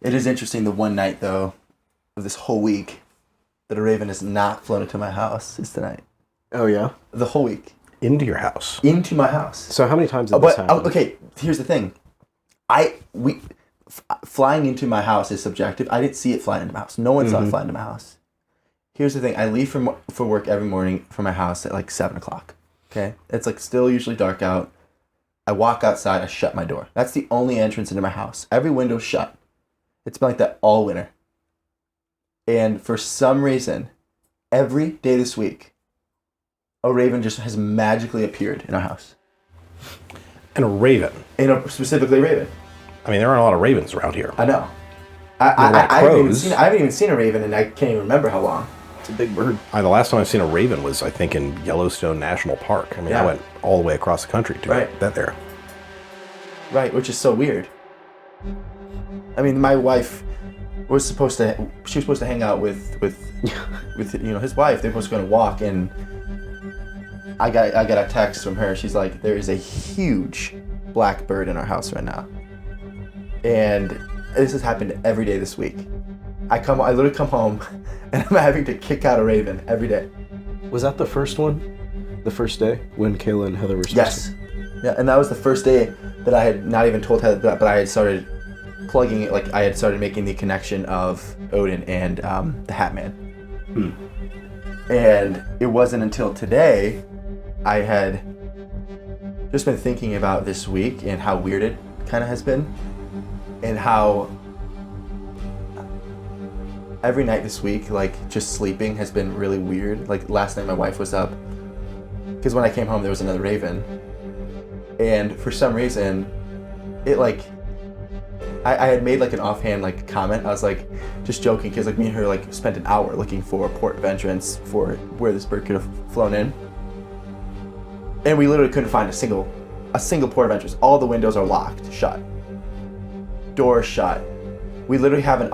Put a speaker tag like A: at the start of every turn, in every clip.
A: It is interesting the one night, though, of this whole week that a raven has not flown into my house is tonight.
B: Oh, yeah?
A: The whole week.
C: Into your house?
A: Into my house.
B: So how many times did this happen?
A: Okay, here's the thing. Flying into my house is subjective. I didn't see it flying into my house. No one saw it flying into my house. Here's the thing. I leave for work every morning from my house at like 7 o'clock. Okay? It's like still usually dark out. I walk outside. I shut my door. That's the only entrance into my house. Every window's shut. It's been like that all winter. And for some reason, every day this week, a raven just has magically appeared in our house.
C: And a raven?
A: Specifically a raven.
C: I mean, there aren't a lot of ravens around here.
A: I know. I haven't even seen a raven, and I can't even remember how long. It's a big bird.
C: The last time I've seen a raven was, I think, in Yellowstone National Park. I mean, I went all the way across the country to get that there.
A: Right, which is so weird. I mean, my wife was supposed to hang out with his wife. They were supposed to go on a walk, and I got a text from her. She's like, there is a huge black bird in our house right now. And this has happened every day this week. I literally come home and I'm having to kick out a raven every day.
B: Was that the first one? The first day when Kayla and Heather were supposed to?
A: Yeah, and that was the first day that I had not even told Heather that, but I had started plugging it, like I had started making the connection of Odin and the Hatman. And it wasn't until today I had just been thinking about this week and how weird it kind of has been. And how every night this week, like just sleeping has been really weird. Like last night my wife was up because when I came home there was another raven. And for some reason, it like, I had made like an offhand like comment. I was like just joking because like me and her like spent an hour looking for a port of entrance for where this bird could have flown in. And we literally couldn't find a single port of entrance. All the windows are locked, shut. Door shut. We literally have an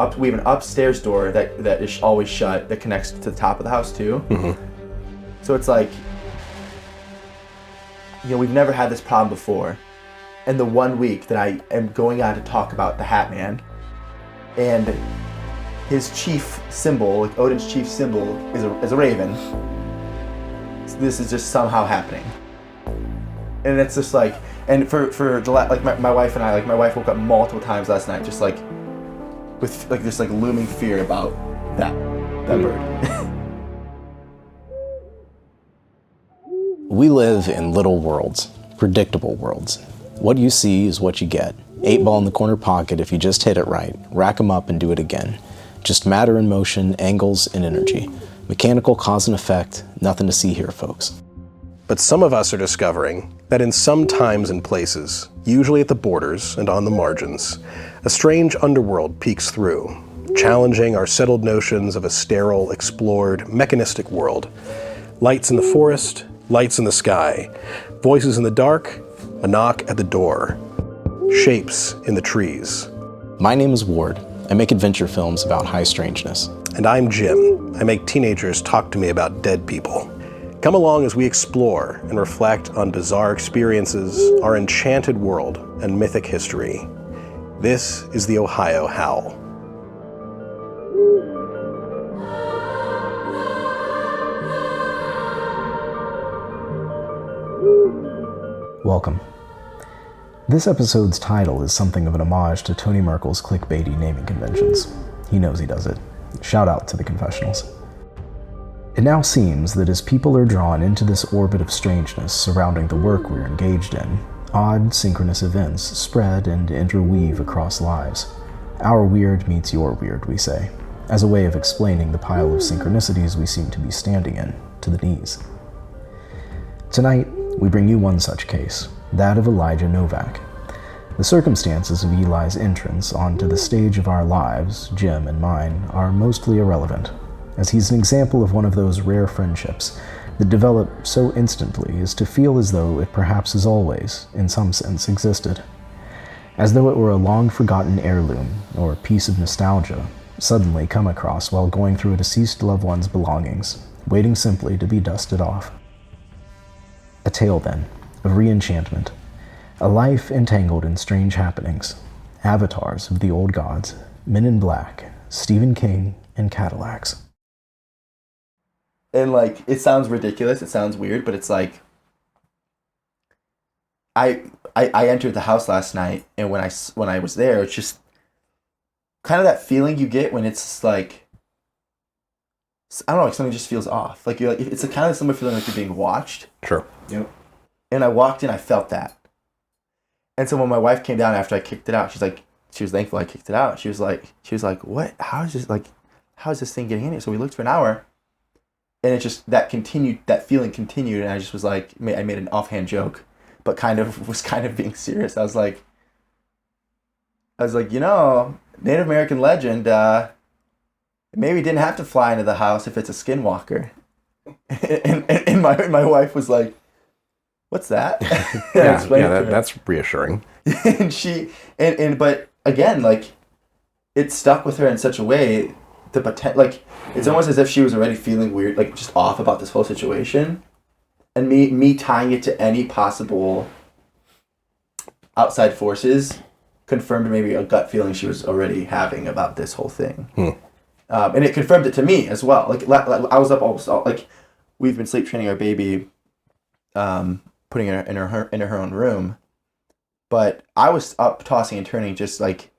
A: upstairs door that is always shut that connects to the top of the house too. So it's like, we've never had this problem before. And the one week that I am going on to talk about the Hatman and his chief symbol, like Odin's chief symbol is a raven. So this is just somehow happening. And it's just like, and for like my wife and I, like my wife woke up multiple times last night, just like with like this like looming fear about that bird.
D: We live in little worlds, predictable worlds. What you see is what you get. 8-ball in the corner pocket if you just hit it right. Rack 'em up and do it again. Just matter in motion, angles, and energy. Mechanical cause and effect, nothing to see here, folks.
C: But some of us are discovering that in some times and places, usually at the borders and on the margins, a strange underworld peeks through, challenging our settled notions of a sterile, explored, mechanistic world. Lights in the forest, lights in the sky, voices in the dark, a knock at the door, shapes in the trees.
D: My name is Ward. I make adventure films about high strangeness.
C: And I'm Jim. I make teenagers talk to me about dead people. Come along as we explore and reflect on bizarre experiences, our enchanted world, and mythic history. This is the Ohio Howl.
D: Welcome. This episode's title is something of an homage to Tony Merkel's clickbaity naming conventions. He knows he does it. Shout out to the confessionals. It now seems that as people are drawn into this orbit of strangeness surrounding the work we're engaged in, odd, synchronous events spread and interweave across lives. Our weird meets your weird, we say, as a way of explaining the pile of synchronicities we seem to be standing in, to the knees. Tonight, we bring you one such case, that of Eli Novak. The circumstances of Eli's entrance onto the stage of our lives, Jim and mine, are mostly irrelevant, as he's an example of one of those rare friendships that develop so instantly as to feel as though it perhaps has always, in some sense, existed. As though it were a long-forgotten heirloom, or piece of nostalgia, suddenly come across while going through a deceased loved one's belongings, waiting simply to be dusted off. A tale, then, of re-enchantment, a life entangled in strange happenings, avatars of the old gods, Men in Black, Stephen King, and Cadillacs.
A: And like, it sounds ridiculous, it sounds weird, but it's like, I entered the house last night, and when I was there, it's just kind of that feeling you get when it's like, I don't know, like something just feels off. Like, you're like, it's a kind of similar feeling like you're being watched.
C: Sure.
B: Yep.
A: And I walked in, I felt that. And so when my wife came down after I kicked it out, she was thankful I kicked it out. She was like, what? How is this thing getting in here? So we looked for an hour, and it just, that feeling continued, and I just was like, I made an offhand joke, but was kind of being serious. I was like, Native American legend, maybe didn't have to fly into the house if it's a skinwalker. and my wife was like, what's that?
C: That's reassuring.
A: But again, like, it stuck with her in such a way, like, it's almost as if she was already feeling weird, like, just off about this whole situation. And me tying it to any possible outside forces confirmed maybe a gut feeling she was already having about this whole thing. And it confirmed it to me as well. Like, I was up almost like, we've been sleep training our baby, putting her in her own room, but I was up tossing and turning, just like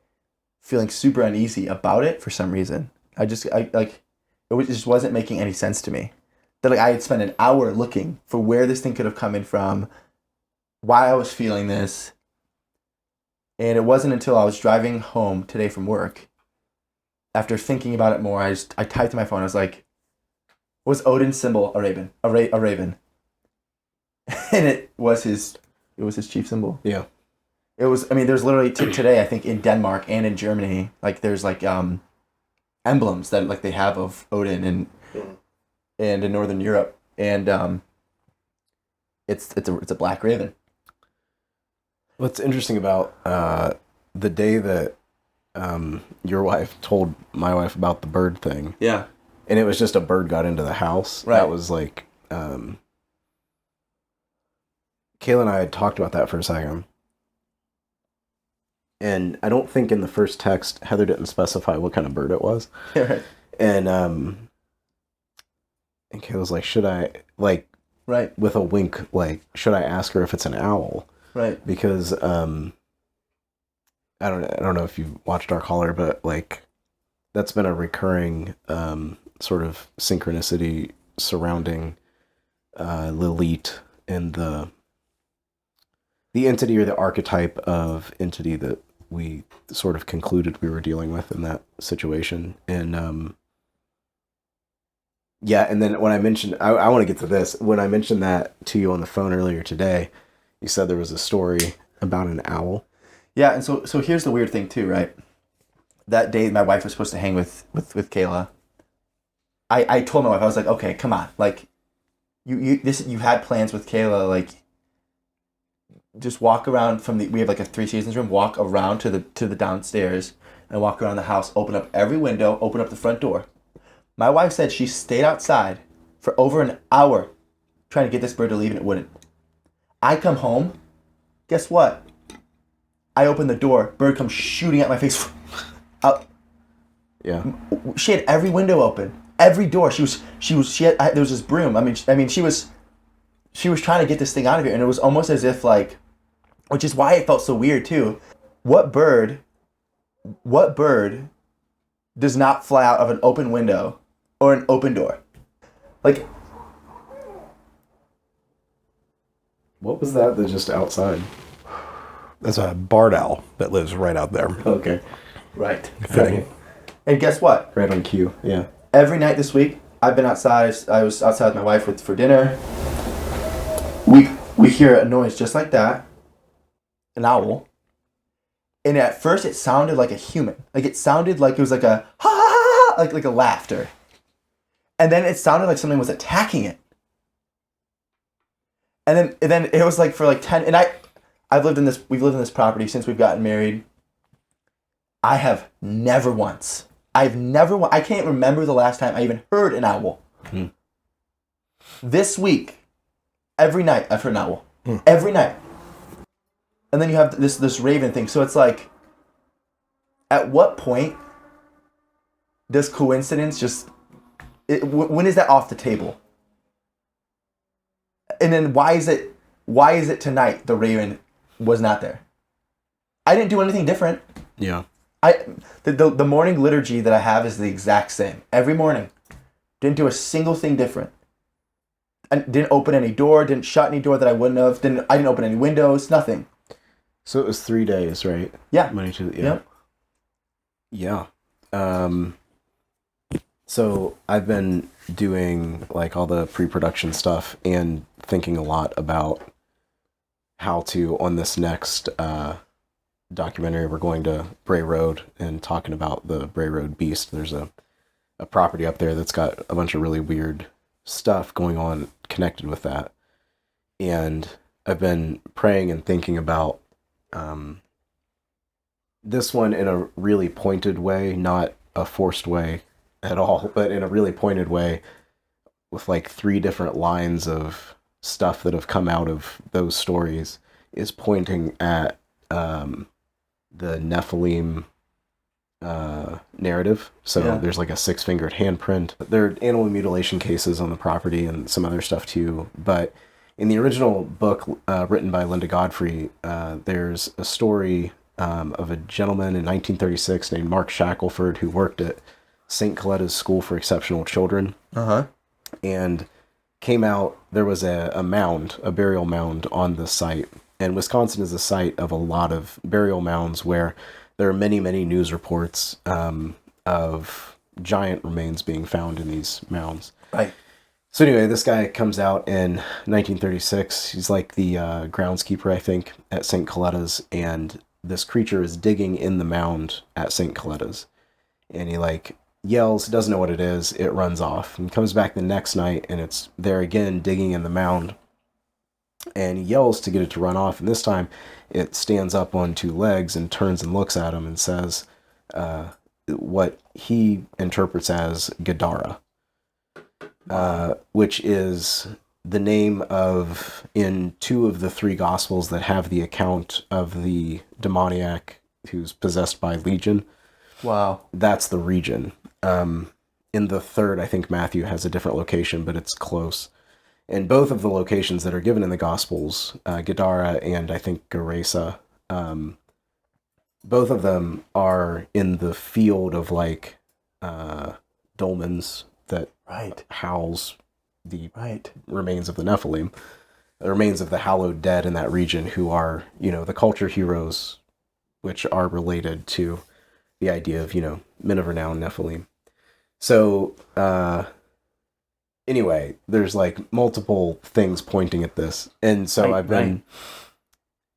A: feeling super uneasy about it for some reason. It just wasn't making any sense to me. That like I had spent an hour looking for where this thing could have come in from, why I was feeling this, and it wasn't until I was driving home today from work, after thinking about it more, I typed in my phone. I was like, "Was Odin's symbol a raven? A raven?" And it was his chief symbol.
B: Yeah.
A: It was. I mean, there's literally today, I think, in Denmark and in Germany, like there's like emblems that like they have of Odin and in Northern Europe, and it's a black raven.
B: What's interesting about the day that your wife told my wife about the bird thing.
A: Yeah.
B: And it was just a bird got into the house.
A: Right.
B: That was like, Kayla and I had talked about that for a second. And I don't think in the first text, Heather didn't specify what kind of bird it was.
A: Right.
B: And Kayla's like, should I, like,
A: right,
B: with a wink, like, should I ask her if it's an owl?
A: Right.
B: Because, I don't know if you've watched Dark Holler, but like that's been a recurring sort of synchronicity surrounding Lilith and the entity or the archetype of entity that we sort of concluded we were dealing with in that situation. And yeah, and then when I mentioned, I want to get to this. When I mentioned that to you on the phone earlier today, you said there was a story about an owl.
A: Yeah, and so here's the weird thing too, right? That day my wife was supposed to hang with Kayla. I told my wife, I was like, okay, come on, like you had plans with Kayla, like just walk around we have like a 3 seasons room, walk around to the downstairs and walk around the house, open up every window, open up the front door. My wife said she stayed outside for over an hour trying to get this bird to leave, and it wouldn't. I come home, guess what? I open the door, bird comes shooting at my face. Out.
B: Yeah.
A: She had every window open, every door. There was this broom. I mean, she was trying to get this thing out of here, and it was almost as if like, which is why it felt so weird too. What bird does not fly out of an open window or an open door? Like,
B: what was that just outside?
C: That's a barred owl that lives right out there.
B: Okay.
A: Right.
C: Fitting.
A: And guess what?
B: Right on cue. Yeah.
A: Every night this week, I've been outside. I was outside with my wife for dinner. We hear a noise just like that, an owl. And at first, it sounded like a human. Like it sounded like it was like a ha ha ha, like a laughter. And then it sounded like something was attacking it. And then it was like for like 10. And we've lived in this property since we've gotten married. I have never once. I can't remember the last time I even heard an owl. This week, every night I've heard an owl. Every night. And then you have this raven thing. So it's like, at what point does coincidence just... when is that off the table? And then why is it tonight the raven was not there? I didn't do anything different.
B: Yeah.
A: The morning liturgy that I have is the exact same. Every morning. Didn't do a single thing different. I didn't open any door, didn't shut any door that I wouldn't have. I didn't open any windows, nothing.
B: So it was 3 days, right?
A: Yeah.
B: Monday, Tuesday, yeah. So I've been doing like all the pre-production stuff and thinking a lot about how to, on this next documentary, we're going to Bray Road and talking about the Bray Road Beast. There's a property up there that's got a bunch of really weird stuff going on connected with that. And I've been praying and thinking about this one in a really pointed way, not a forced way at all, but in a really pointed way with like 3 different lines of stuff that have come out of those stories is pointing at the Nephilim narrative. So there's like a 6-fingered handprint. There are animal mutilation cases on the property and some other stuff too. But in the original book written by Linda Godfrey, there's a story of a gentleman in 1936 named Mark Shackelford who worked at St. Coletta's School for Exceptional Children. And came out, there was a mound, a burial mound on the site. And Wisconsin is a site of a lot of burial mounds where there are many, many news reports of giant remains being found in these mounds.
A: Right.
B: So anyway, this guy comes out in 1936. He's like the groundskeeper, I think, at St. Coletta's. And this creature is digging in the mound at St. Coletta's. And he like yells, doesn't know what it is. It runs off and comes back the next night and it's there again digging in the mound. And he yells to get it to run off. And this time it stands up on 2 legs and turns and looks at him and says what he interprets as Gadara, which is the name of, in 2 of the 3 Gospels that have the account of the demoniac who's possessed by Legion.
A: Wow.
B: That's the region. In the 3rd, I think Matthew has a different location, but it's close. And both of the locations that are given in the Gospels, Gadara and I think Gerasa, both of them are in the field of like dolmens that house the remains of the Nephilim, the remains of the hallowed dead in that region who are, the culture heroes, which are related to the idea of, men of renown, Nephilim. So, anyway, there's like multiple things pointing at this. And so I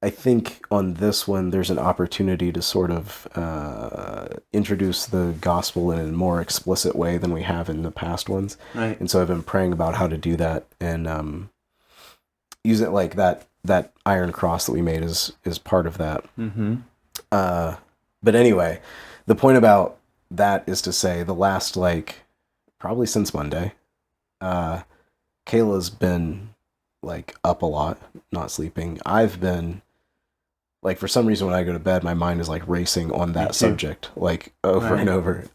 B: think on this one, there's an opportunity to sort of introduce the gospel in a more explicit way than we have in the past ones.
A: Right.
B: And so I've been praying about how to do that and use it like that iron cross that we made is part of that.
A: Mm-hmm.
B: But anyway, the point about that is to say the last, like, probably since Monday, Kayla's been, like, up a lot, not sleeping. I've been, like, for some reason when I go to bed, my mind is, like, racing on that subject, like, over and over.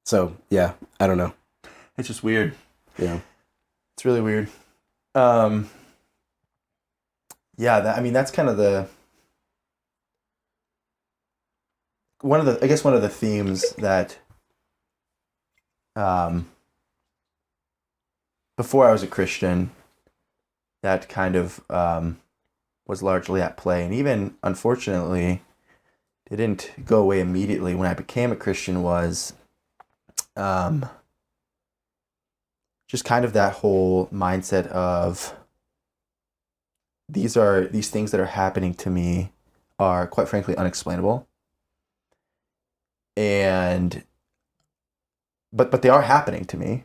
B: So, yeah, I don't know.
A: It's just weird.
B: Yeah.
A: It's really weird. Yeah, that's kind of one of the themes that before I was a Christian, that kind of was largely at play, and even unfortunately didn't go away immediately when I became a Christian, was just kind of that whole mindset of these things that are happening to me are quite frankly unexplainable. And but they are happening to me.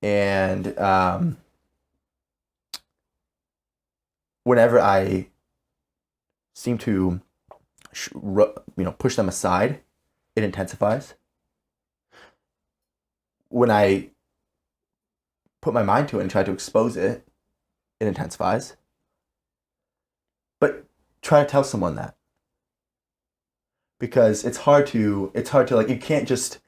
A: And whenever I seem to push them aside, it intensifies. When I put my mind to it and try to expose it, it intensifies. But try to tell someone that. because it's hard to like, you can't just,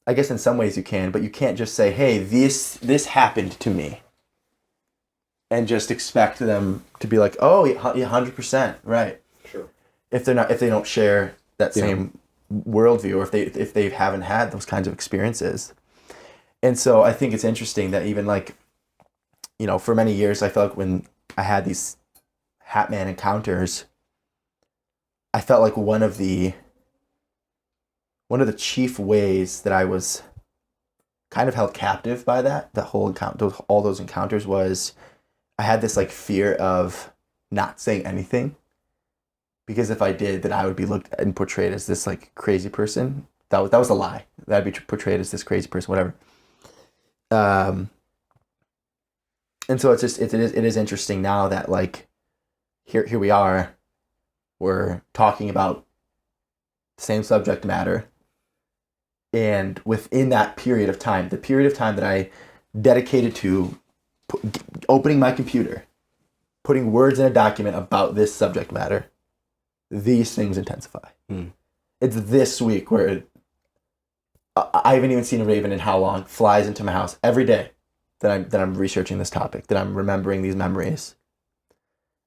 A: I guess in some ways you can, but you can't just say, hey, this happened to me, and just expect them to be like, oh, 100%, right.
B: Sure.
A: If they don't share that same worldview, or if they haven't had those kinds of experiences. And so I think it's interesting that even like, you know, for many years, I felt like when I had these Hatman encounters, I felt like one of the chief ways that I was kind of held captive by that whole encounter, all those encounters, was I had this like fear of not saying anything, because if I did, then I would be looked and portrayed as this like crazy person. That was a lie. That'd be portrayed as this crazy person, whatever. And so it is interesting now that like here we are, we're talking about the same subject matter, and within that period of time, the period of time that I dedicated to opening my computer, putting words in a document about this subject matter, these things intensify. It's this week where I haven't even seen a raven in how long, flies into my house every day that I'm researching this topic, that I'm remembering these memories,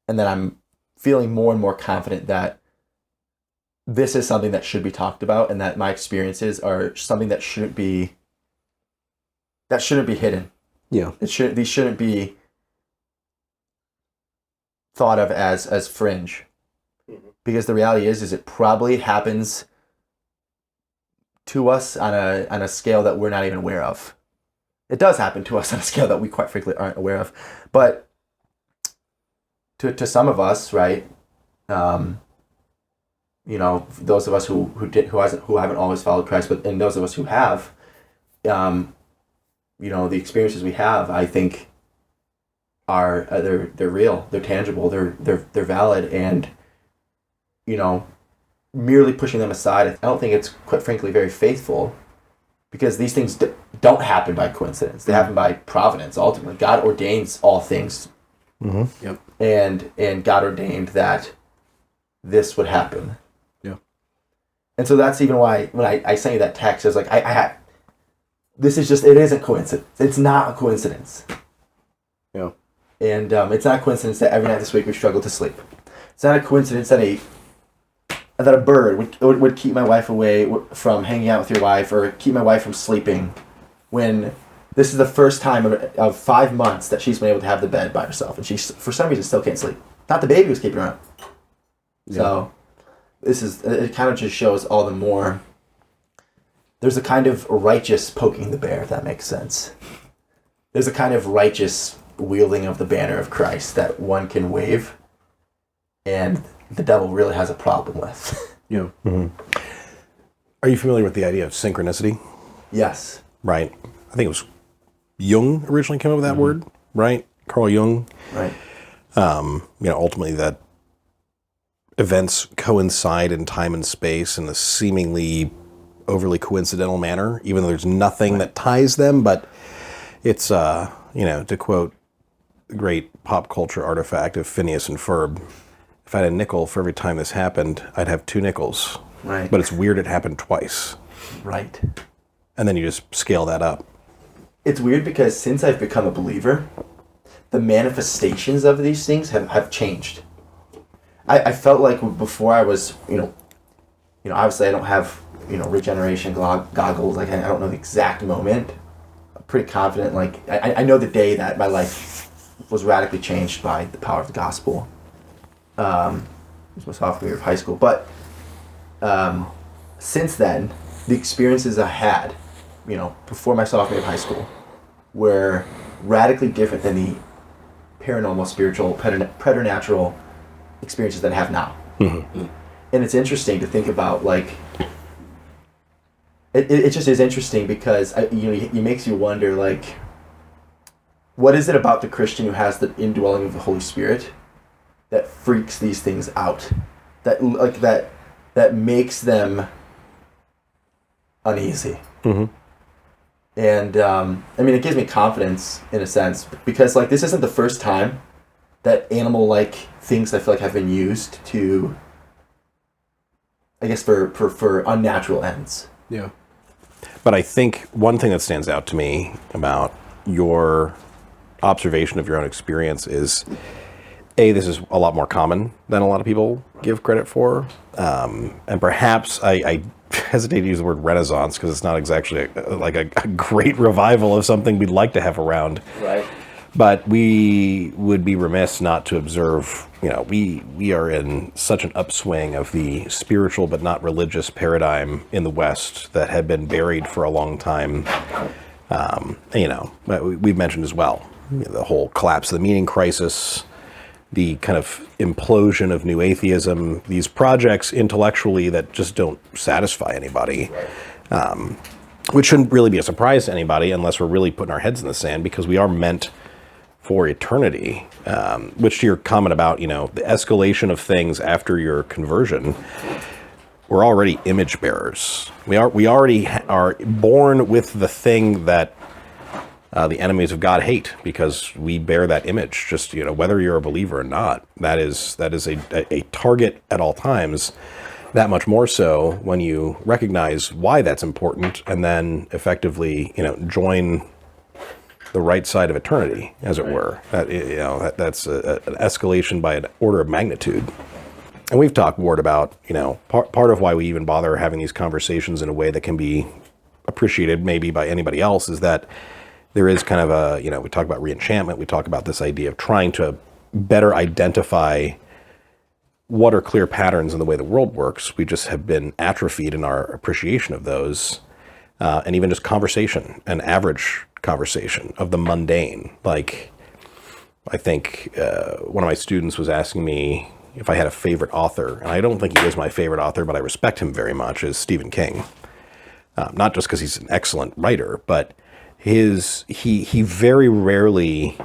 A: and that I'm feeling more and more confident that this is something that should be talked about, and that my experiences are something that shouldn't be hidden.
B: Yeah.
A: These shouldn't be thought of as fringe. Because the reality is it probably happens to us on a scale that we're not even aware of. It does happen to us on a scale that we quite frankly aren't aware of. But to some of us, right, you know, those of us who haven't always followed Christ, but and those of us who have, you know, the experiences we have, I think, are they're real, they're tangible, they're valid, and you know, merely pushing them aside, I don't think it's quite frankly very faithful, because these things don't happen by coincidence. They happen by providence. Ultimately, God ordains all things.
B: Yep.
A: And God ordained that this would happen.
B: Yeah.
A: And so that's even why when I sent you that text, I was like, this is just, it isn't coincidence. It's not a coincidence.
B: Yeah.
A: And it's not a coincidence that every night this week we struggle to sleep. It's not a coincidence that a bird would keep my wife away from hanging out with your wife, or keep my wife from sleeping, when this is the first time of 5 months that she's been able to have the bed by herself, and she for some reason still can't sleep. Not the baby was keeping her up. Yeah. So it kind of just shows all the more there's a kind of righteous poking the bear, if that makes sense. There's a kind of righteous wielding of the banner of Christ that one can wave, and the devil really has a problem with.
B: Yeah.
C: Are you familiar with the idea of synchronicity?
A: Yes.
C: Right. I think it was Jung originally came up with that word, right? Carl Jung.
A: Right.
C: You know, ultimately that events coincide in time and space in a seemingly overly coincidental manner, even though there's nothing that ties them, but it's, you know, to quote the great pop culture artifact of Phineas and Ferb, if I had a nickel for every time this happened, I'd have 2 nickels.
A: Right.
C: But it's weird it happened twice.
A: Right.
C: And then you just scale that up.
A: It's weird because since I've become a believer, the manifestations of these things have changed. I felt like before I was, you know, obviously I don't have, you know, regeneration goggles. Like I don't know the exact moment. I'm pretty confident. Like I know the day that my life was radically changed by the power of the gospel. It was my sophomore year of high school. But since then, the experiences I had, you know, before my sophomore year of high school, were radically different than the paranormal, spiritual, preternatural experiences that I have now. And it's interesting to think about, like, it just is interesting because, it makes you wonder, like, what is it about the Christian who has the indwelling of the Holy Spirit that freaks these things out, that makes them uneasy? And it gives me confidence in a sense, because like this isn't the first time that animal-like things I feel like have been used to I guess for unnatural ends.
C: Yeah. But I think one thing that stands out to me about your observation of your own experience is, this is a lot more common than a lot of people give credit for. And perhaps I hesitate to use the word renaissance because it's not exactly a great revival of something we'd like to have around.
A: Right.
C: But we would be remiss not to observe, we are in such an upswing of the spiritual but not religious paradigm in the West that had been buried for a long time. We've mentioned as well, the whole collapse of the meaning crisis, the kind of implosion of new atheism, these projects intellectually that just don't satisfy anybody. Which shouldn't really be a surprise to anybody unless we're really putting our heads in the sand, because we are meant for eternity, which to your comment about, the escalation of things after your conversion, we're already image bearers. We already are born with the thing that the enemies of God hate, because we bear that image. Just, whether you're a believer or not, that is a target at all times. That much more so when you recognize why that's important, and then effectively, join the right side of eternity, as it were. That's an escalation by an order of magnitude. And we've talked, Ward, about, part of why we even bother having these conversations in a way that can be appreciated maybe by anybody else is that there is kind of we talk about re-enchantment, we talk about this idea of trying to better identify what are clear patterns in the way the world works. We just have been atrophied in our appreciation of those, and even just conversation, an average conversation of the mundane. Like, I think one of my students was asking me if I had a favorite author, and I don't think he is my favorite author, but I respect him very much, is Stephen King. Not just because he's an excellent writer, but he very rarely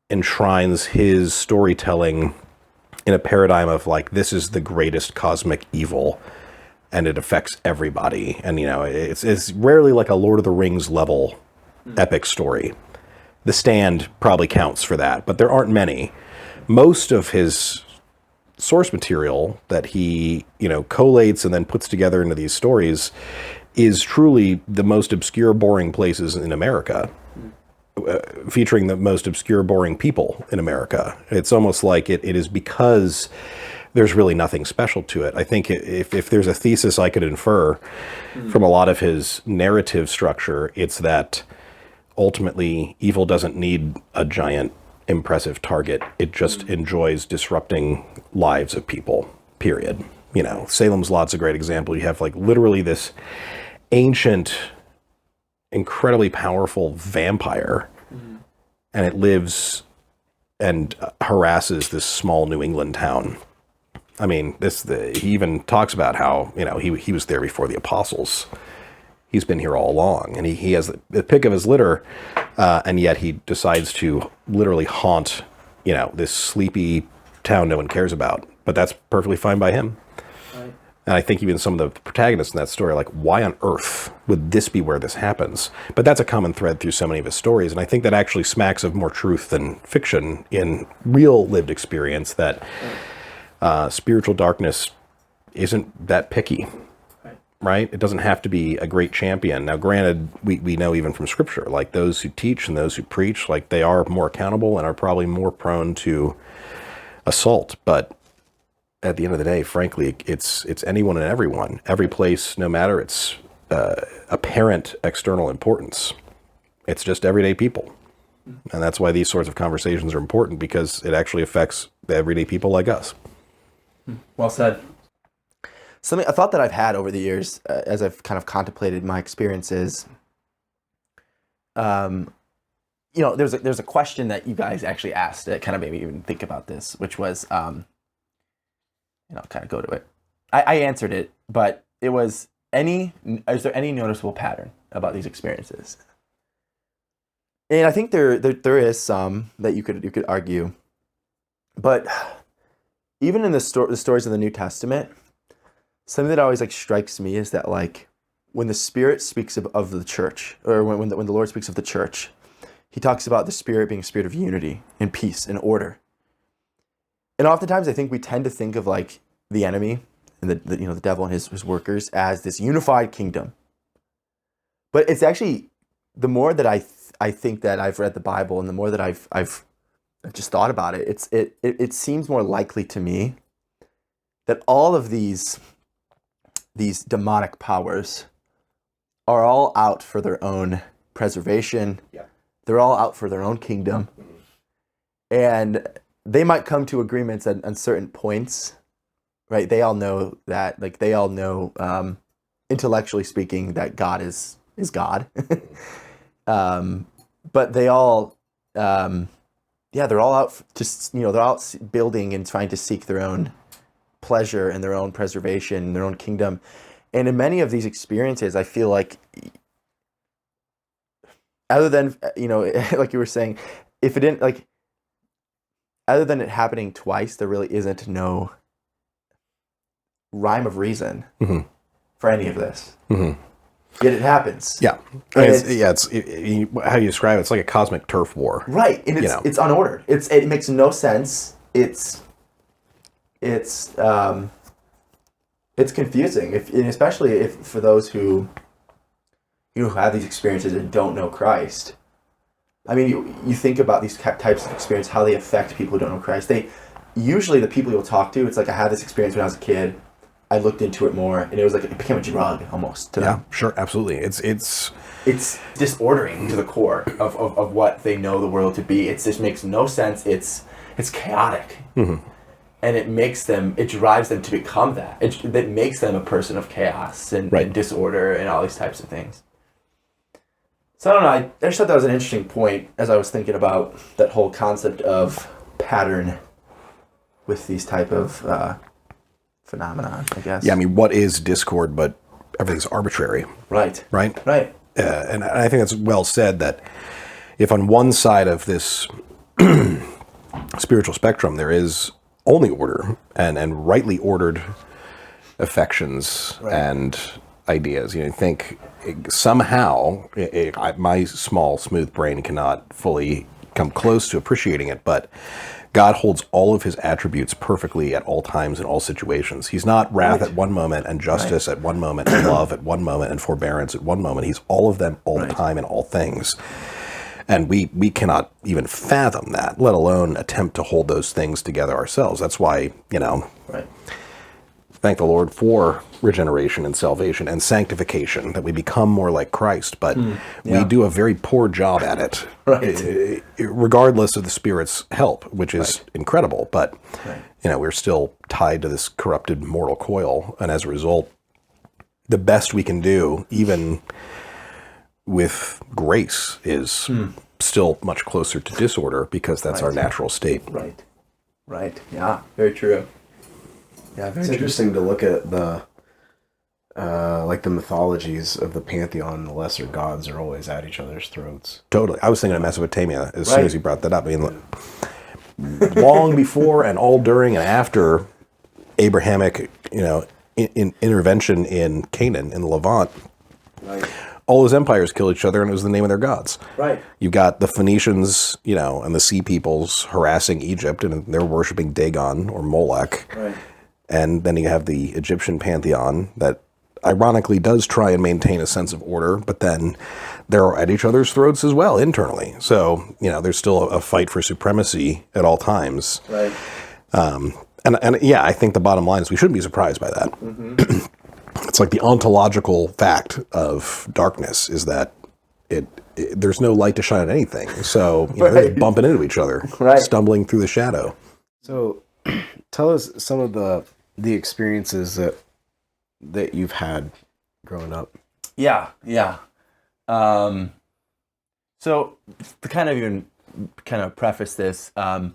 C: enshrines his storytelling in a paradigm of like, this is the greatest cosmic evil and it affects everybody. And, it's rarely like a Lord of the Rings level epic story. The Stand probably counts for that, but there aren't many. Most of his source material that he, collates and then puts together into these stories is truly the most obscure, boring places in America, featuring the most obscure, boring people in America. It's almost like it is because there's really nothing special to it. I think if there's a thesis I could infer from a lot of his narrative structure, it's that ultimately evil doesn't need a giant, impressive target. It just enjoys disrupting lives of people, period. Salem's Lot's a great example. You have like literally this ancient, incredibly powerful vampire, and it lives and harasses this small New England town. I mean, he even talks about how, he was there before the apostles. He's been here all along, and he has the pick of his litter, and yet he decides to literally haunt, this sleepy town no one cares about. But that's perfectly fine by him. Right. And I think even some of the protagonists in that story are like, why on earth would this be where this happens? But that's a common thread through so many of his stories, and I think that actually smacks of more truth than fiction in real lived experience, that spiritual darkness isn't that picky. Right? It doesn't have to be a great champion. Now, granted, we know even from scripture, like those who teach and those who preach, like they are more accountable and are probably more prone to assault. But at the end of the day, frankly, it's anyone and everyone, every place, no matter its apparent external importance. It's just everyday people. And that's why these sorts of conversations are important, because it actually affects the everyday people like us.
A: Well said. A thought that I've had over the years, as I've kind of contemplated my experiences, there's a question that you guys actually asked that kind of made me even think about this, which was, kind of go to it. I answered it, but it was, is there any noticeable pattern about these experiences? And I think there is some that you could argue, but even in the stories of the New Testament, something that always strikes me is that when the Spirit speaks of the church, or when the Lord speaks of the church, he talks about the Spirit being a spirit of unity and peace and order. And oftentimes I think we tend to think of the enemy and the devil and his workers as this unified kingdom. But it's actually, the more that I think that I've read the Bible, and the more that I've just thought about it, it seems more likely to me that all of these demonic powers are all out for their own preservation.
C: Yeah.
A: They're all out for their own kingdom. And they might come to agreements at certain points, right? They all know that, like, intellectually speaking, that God is God. But they all, they're all out they're out building and trying to seek their own pleasure and their own preservation, their own kingdom. And in many of these experiences, I feel like, other than, like you were saying, if it didn't, like, other than it happening twice, there really isn't no rhyme of reason for any of this. Mm-hmm. Yet it happens.
C: Yeah. It's how you describe it, it's like a cosmic turf war.
A: Right. And it's unordered. It makes no sense. It's confusing, especially if for those who have these experiences and don't know Christ. I mean, you think about these types of experiences, how they affect people who don't know Christ. Usually the people you'll talk to, it's like, I had this experience when I was a kid. I looked into it more, and it was like it became a drug almost to them.
C: Yeah, sure, absolutely. It's
A: disordering to the core of what they know the world to be. It just makes no sense. It's chaotic. Mm-hmm. And it drives them to become that. It makes them a person of chaos and disorder and all these types of things. So I don't know, I just thought that was an interesting point as I was thinking about that whole concept of pattern with these type of phenomenon, I guess.
C: Yeah, I mean, what is discord but everything's arbitrary?
A: Right.
C: And I think that's well said, that if on one side of this spiritual spectrum there is only order and rightly ordered affections and ideas, think somehow my small smooth brain cannot fully come close to appreciating it, but God holds all of his attributes perfectly at all times in all situations. He's not wrath at one moment and justice at one moment and love at one moment and forbearance at one moment. He's all of them all the time in all things. And we cannot even fathom that, let alone attempt to hold those things together ourselves. That's why, thank the Lord for regeneration and salvation and sanctification, that we become more like Christ. But we do a very poor job at it, regardless of the Spirit's help, which is incredible. But, we're still tied to this corrupted mortal coil. And as a result, the best we can do, even with grace, is still much closer to disorder, because that's our natural state.
A: Right. Yeah, very true. Yeah,
B: it's interesting to look at the the mythologies of the pantheon. The lesser gods are always at each other's throats.
C: Totally. I was thinking of Mesopotamia as soon as you brought that up. I mean, long before and all during and after Abrahamic, intervention in Canaan, in the Levant, all those empires killed each other, and it was the name of their gods.
A: Right.
C: You got the Phoenicians, and the Sea Peoples harassing Egypt, and they're worshiping Dagon or Molech.
A: Right.
C: And then you have the Egyptian pantheon that ironically does try and maintain a sense of order, but then they're at each other's throats as well internally. So, there's still a fight for supremacy at all times.
A: Right.
C: And I think the bottom line is we shouldn't be surprised by that. Mm-hmm. It's like the ontological fact of darkness is that there's no light to shine on anything. So, they're bumping into each other, stumbling through the shadow.
B: So, tell us some of the experiences that you've had growing up.
A: Yeah. So to kind of preface this, I'm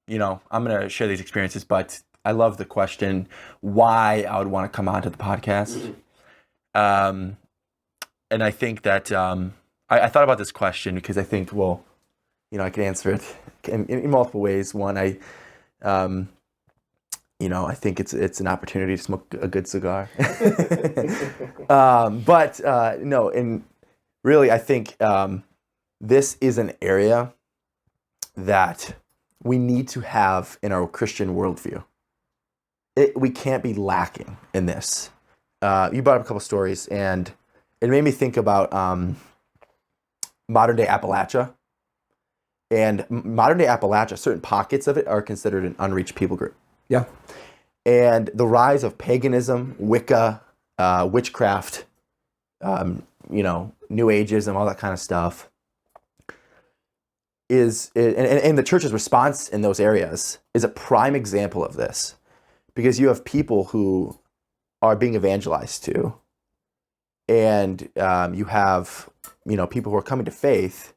A: going to share these experiences, but I love the question why I would want to come onto the podcast. Mm-hmm. And I think that I thought about this question because I think, I can answer it in multiple ways. One, I think it's an opportunity to smoke a good cigar. No, and really, I think this is an area that we need to have in our Christian worldview. we can't be lacking in this. You brought up a couple stories, and it made me think about modern day Appalachia. And modern day Appalachia, certain pockets of it are considered an unreached people group.
B: Yeah.
A: And the rise of paganism, Wicca, witchcraft, New Ageism, all that kind of stuff, and the church's response in those areas is a prime example of this, because you have people who are being evangelized to, and you have people who are coming to faith.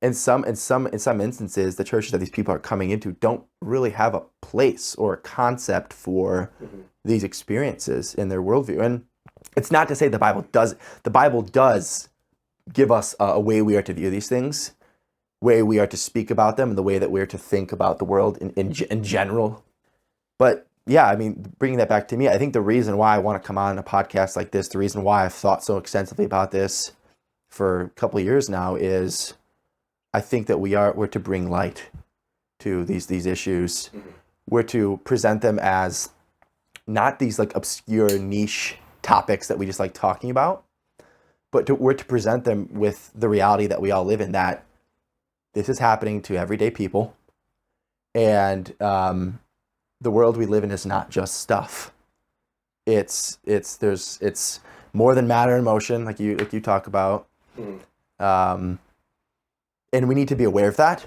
A: In some instances, the churches that these people are coming into don't really have a place or a concept for these experiences in their worldview. And it's not to say the Bible does give us a way we are to view these things, way we are to speak about them, and the way that we're to think about the world in general. But yeah, I mean, bringing that back to me, I think the reason why I want to come on a podcast like this, the reason why I've thought so extensively about this for a couple of years now, is I think that we're to bring light to these issues. Mm-hmm. We're to present them as not these like obscure niche topics that we just like talking about, but we're to present them with the reality that we all live in, that this is happening to everyday people, and the world we live in is not just stuff. It's more than matter and motion, like you talk about. Mm. And we need to be aware of that.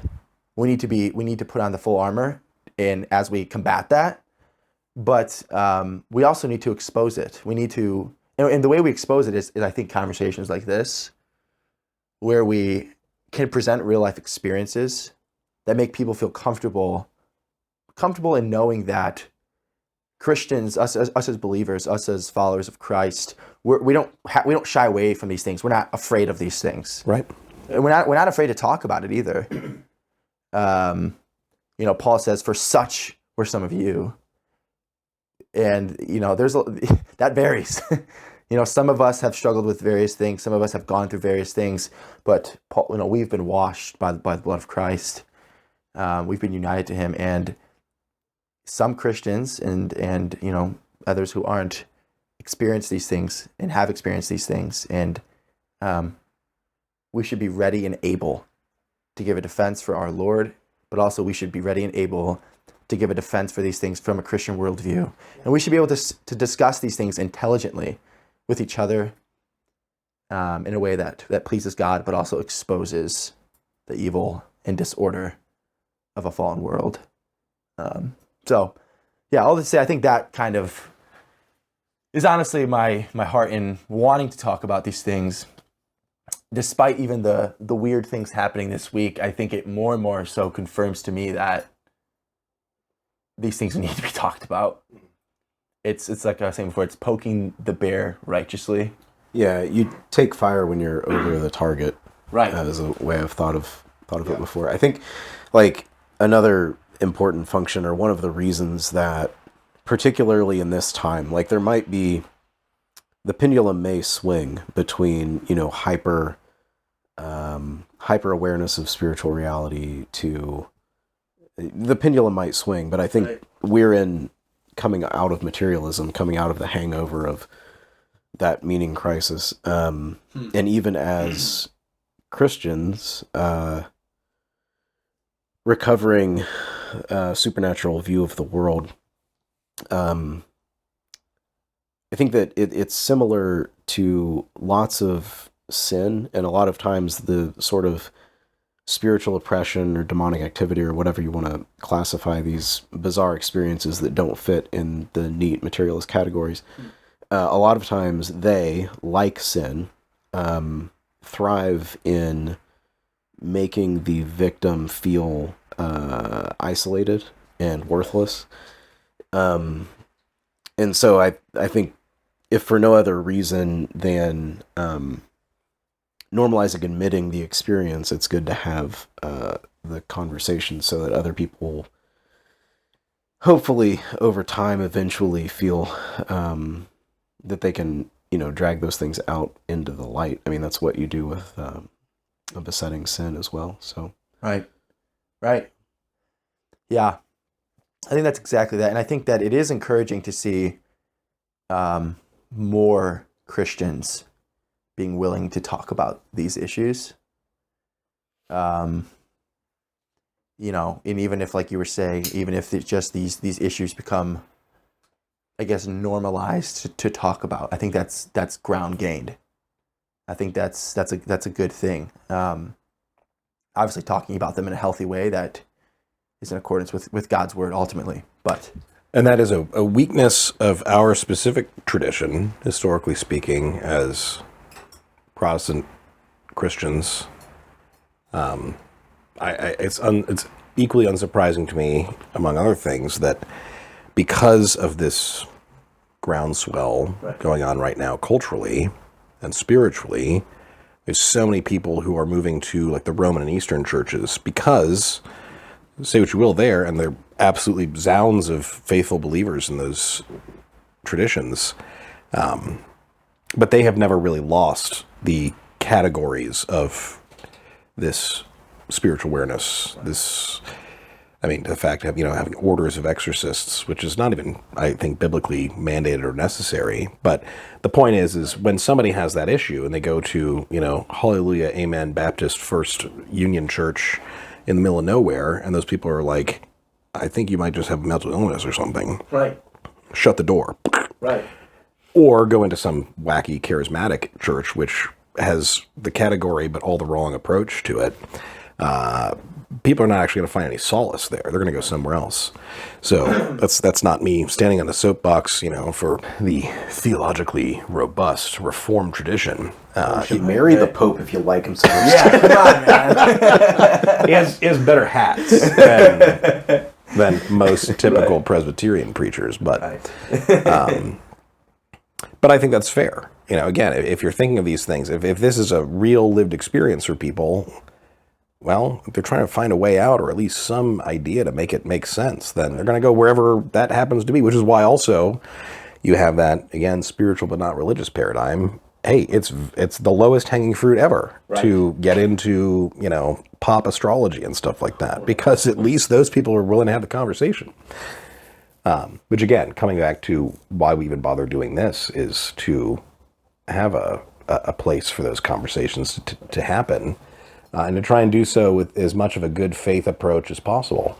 A: We need to put on the full armor, and as we combat that, but we also need to expose it. We need to, and the way we expose it is I think conversations like this, where we can present real life experiences that make people feel comfortable in knowing that Christians, us as believers, us as followers of Christ, we don't shy away from these things. We're not afraid of these things.
B: Right.
A: And we're not afraid to talk about it either. Paul says, "For such were some of you," and that varies. Some of us have struggled with various things. Some of us have gone through various things. But Paul, we've been washed by the blood of Christ. We've been united to Him, and some Christians and others who aren't experience these things and have experienced these things, and we should be ready and able to give a defense for our Lord, but also we should be ready and able to give a defense for these things from a Christian worldview. And we should be able to discuss these things intelligently with each other in a way that pleases God, but also exposes the evil and disorder of a fallen world. So, yeah, all to say, I think that kind of is honestly my heart in wanting to talk about these things. Despite even the weird things happening this week, I think it more and more so confirms to me that these things need to be talked about. It's like I was saying before, it's poking the bear righteously.
B: Yeah, you take fire when you're over the target.
A: Right.
B: As a way I've thought of it before. I think like another important function, or one of the reasons that particularly in this time, like there might be, the pendulum may swing between, hyper awareness of spiritual reality to the pendulum might swing, but I think we're coming out of materialism, coming out of the hangover of that meaning crisis. And even as Christians, recovering a supernatural view of the world, I think that it's similar to lots of sin, and a lot of times the sort of spiritual oppression or demonic activity or whatever you want to classify these bizarre experiences that don't fit in the neat materialist categories. A lot of times they, like sin, thrive in making the victim feel isolated and worthless. And so I think, if for no other reason than normalizing admitting the experience, it's good to have the conversation so that other people, hopefully over time, eventually feel that they can, drag those things out into the light. I mean, that's what you do with a besetting sin as well. So
A: right, yeah. I think that's exactly that. And I think that it is encouraging to see more Christians being willing to talk about these issues. And even if, like you were saying, even if it's just these issues become, I guess, normalized to talk about, I think that's ground gained. I think that's a good thing. Obviously, talking about them in a healthy way that is in accordance with God's word ultimately.
C: And that is a weakness of our specific tradition, historically speaking, as Protestant Christians. It's equally unsurprising to me, among other things, that because of this groundswell going on right now culturally and spiritually, there's so many people who are moving to like the Roman and Eastern churches because, say what you will there, and they're absolutely zounds of faithful believers in those traditions, but they have never really lost the categories of this spiritual awareness, the fact of, having orders of exorcists, which is not even, I think, biblically mandated or necessary. But the point is when somebody has that issue and they go to, Hallelujah, Amen, Baptist First Union Church in the middle of nowhere, and those people are like, I think you might just have mental illness or something.
A: Right.
C: Shut the door.
A: Right.
C: Or go into some wacky charismatic church, which has the category but all the wrong approach to it. People are not actually going to find any solace there. They're going to go somewhere else. So that's not me standing on the soapbox, for the theologically robust Reformed tradition.
B: You should marry the Pope if you like him so much.
A: Yeah, come on, man.
C: He has better hats than most typical Presbyterian preachers, but but I think that's fair. Again, if you're thinking of these things, if this is a real lived experience for people, well, if they're trying to find a way out or at least some idea to make it make sense, then they're going to go wherever that happens to be, which is why also you have that, again, spiritual but not religious paradigm. Hey, it's the lowest hanging fruit ever to get into, pop astrology and stuff like that, because at least those people are willing to have the conversation. Which again, coming back to why we even bother doing this is to have a place for those conversations to happen. And to try and do so with as much of a good faith approach as possible.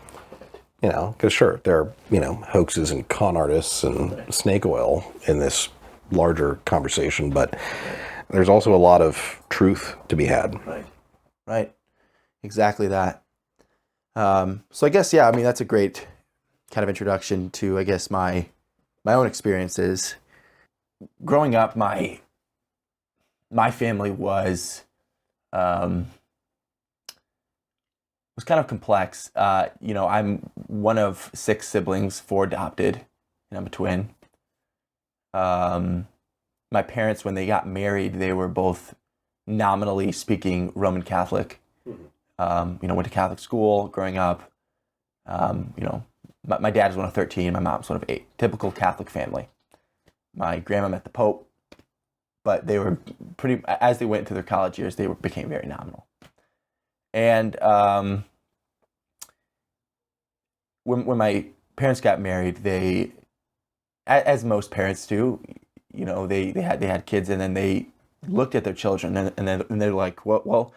C: Because sure, there are, hoaxes and con artists and snake oil in this larger conversation, but there's also a lot of truth to be had.
A: Right. Exactly that. So I guess, that's a great kind of introduction to, I guess, my own experiences. Growing up, my family was kind of complex. I'm one of 6 siblings, 4 adopted, and I'm a twin. My parents, when they got married, they were both nominally speaking Roman Catholic. Went to Catholic school growing up. My dad was one of 13, my mom's one of 8. Typical Catholic family. My grandma met the Pope, but they were as they went through their college years, they became very nominal. And when my parents got married, they, as most parents do, they had kids, and then they looked at their children, and they're like, what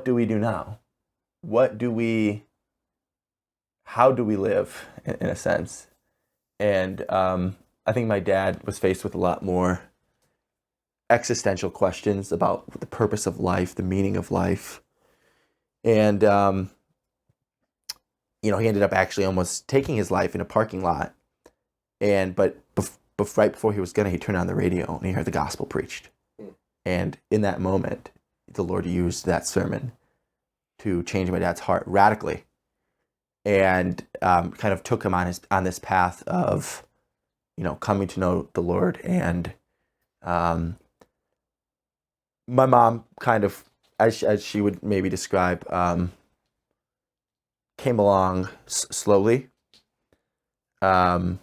A: do we do now? How do we live in a sense? And I think my dad was faced with a lot more existential questions about the purpose of life, the meaning of life. And, he ended up actually almost taking his life in a parking lot. But right before he was he turned on the radio and he heard the gospel preached. And in that moment, the Lord used that sermon to change my dad's heart radically, and kind of took him on this path of, coming to know the Lord. And my mom kind of, as she would maybe describe, came along slowly. I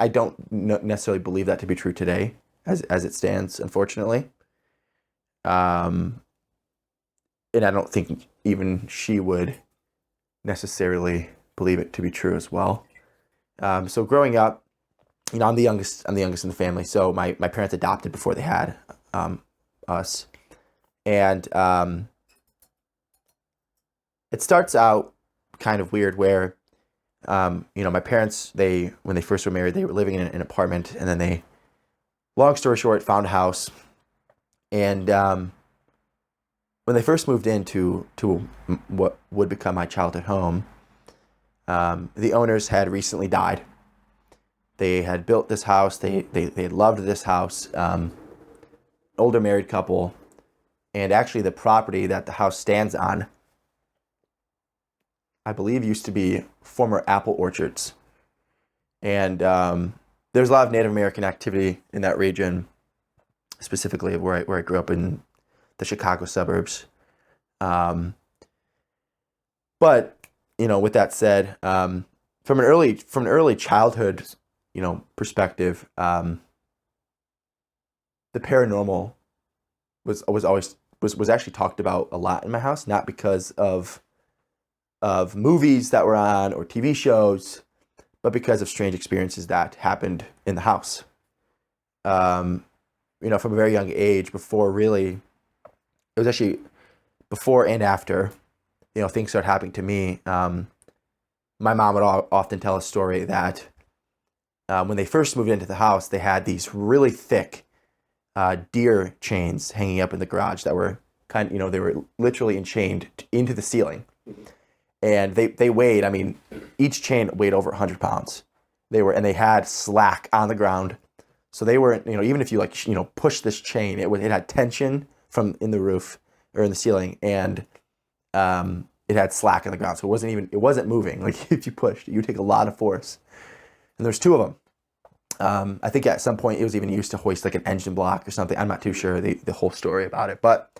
A: don't necessarily believe that to be true today, as it stands, unfortunately. And I don't think even she would necessarily believe it to be true as well. So growing up, I'm the youngest in the family. So my parents adopted before they had us. And it starts out kind of weird where, my parents, when they first were married, they were living in an apartment, and then they, long story short, found a house. And when they first moved into what would become my childhood home, the owners had recently died. They had built this house. They loved this house. Older married couple, and actually the property that the house stands on, I believe, used to be former apple orchards. And there's a lot of Native American activity in that region, specifically where I grew up in the Chicago suburbs. But with that said, from an early childhood, perspective, the paranormal was actually talked about a lot in my house, not because of movies that were on or TV shows, but because of strange experiences that happened in the house. From a very young age, it was actually before and after, things started happening to me. My mom would often tell a story that when they first moved into the house, they had these really thick deer chains hanging up in the garage that were they were literally enchained into the ceiling. And they weighed, each chain weighed over 100 pounds. They had slack on the ground. So they weren't, even if you push this chain, it had tension from in the roof or in the ceiling, and it had slack on the ground. So it wasn't moving. Like if you pushed, you would take a lot of force. And there's two of them. I think at some point it was even used to hoist like an engine block or something. I'm not too sure the whole story about it, but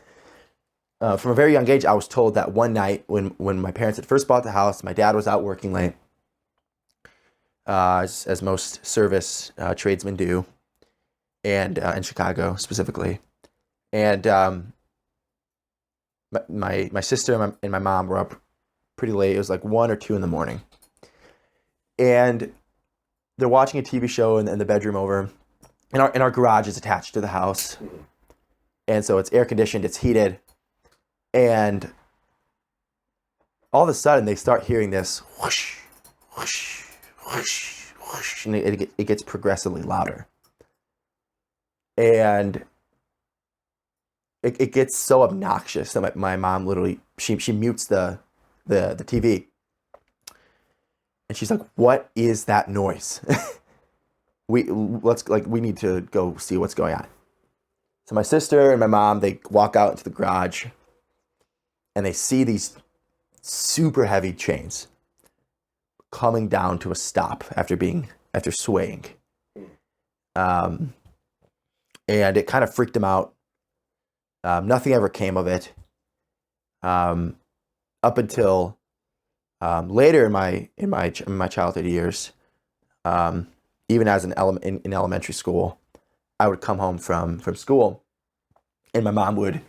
A: from a very young age, I was told that one night when my parents had first bought the house, my dad was out working late, as most service tradesmen do, and in Chicago specifically. And my sister and my mom were up pretty late. It was like 1 or 2 in the morning. And they're watching a TV show in the bedroom over. And our garage is attached to the house. And so it's air conditioned, it's heated. And all of a sudden they start hearing this whoosh, whoosh, whoosh, whoosh, and it gets progressively louder. And it gets so obnoxious that my mom literally, she mutes the TV. And she's like, "What is that noise?" we need to go see what's going on. So my sister and my mom, they walk out into the garage, and they see these super heavy chains coming down to a stop after swaying. And it kind of freaked them out. Nothing ever came of it. Up until later in my childhood years, even as in elementary school, I would come home from school, and my mom would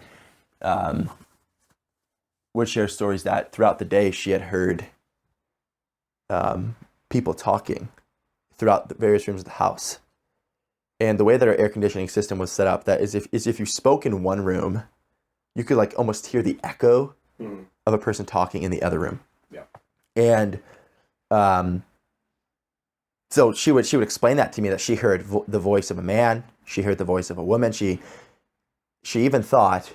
A: share stories that throughout the day she had heard people talking throughout the various rooms of the house. And the way that our air conditioning system was set up, that is if you spoke in one room, you could like almost hear the echo of a person talking in the other room.
B: Yeah.
A: And so she would explain that to me, that she heard the voice of a man, she heard the voice of a woman. She even thought,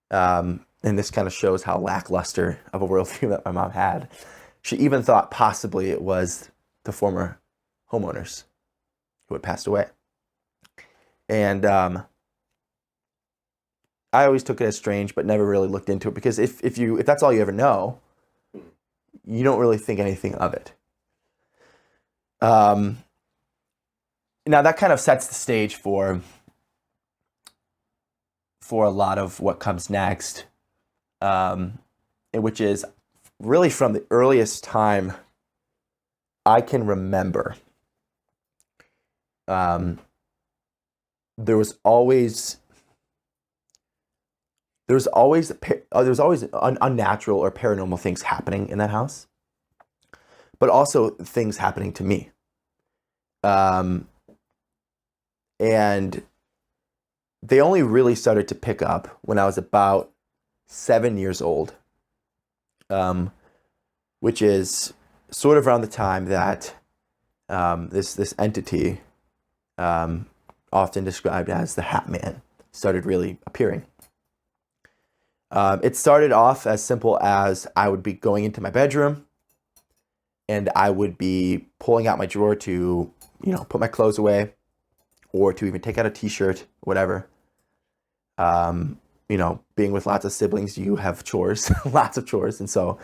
A: and this kind of shows how lackluster of a worldview that my mom had, she even thought possibly it was the former homeowners who had passed away. And I always took it as strange, but never really looked into it, because if that's all you ever know, you don't really think anything of it. Now that kind of sets the stage for a lot of what comes next, which is really from the earliest time I can remember. There was always unnatural or paranormal things happening in that house. but also things happening to me. And they only really started to pick up when I was about 7 years old, which is sort of around the time that this entity, often described as the Hatman, started really appearing. It started off as simple as I would be going into my bedroom and I would be pulling out my drawer to, put my clothes away or to even take out a t-shirt, whatever. Being with lots of siblings, you have chores, lots of chores. And so,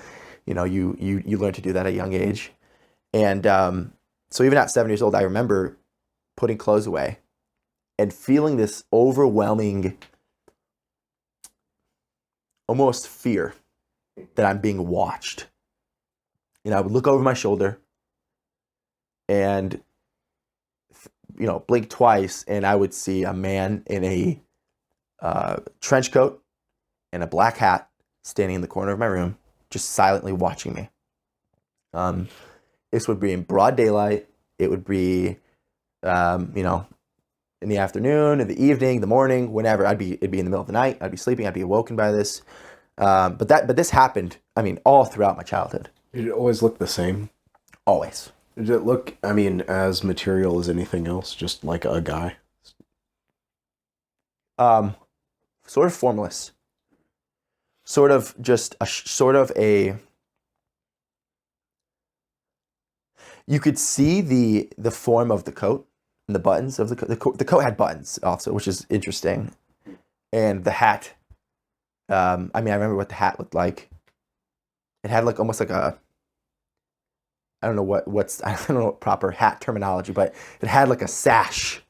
A: you learn to do that at a young age. And so even at 7 years old, I remember putting clothes away and feeling this overwhelming, almost fear that I'm being watched. I would look over my shoulder and, blink twice, and I would see a man in a trench coat and a black hat standing in the corner of my room, just silently watching me. This would be in broad daylight. It would be, in the afternoon, in the evening, the morning, whenever. It'd be in the middle of the night. I'd be sleeping. I'd be awoken by this. But this happened, all throughout my childhood.
B: Did it always look the same?
A: Always.
B: Did it look, as material as anything else, just like a guy?
A: Sort of formless. Sort of just you could see the form of the coat and the buttons of the coat. The coat had buttons also, which is interesting. And the hat, I remember what the hat looked like. It had almost like a, I don't know what proper hat terminology, but it had like a sash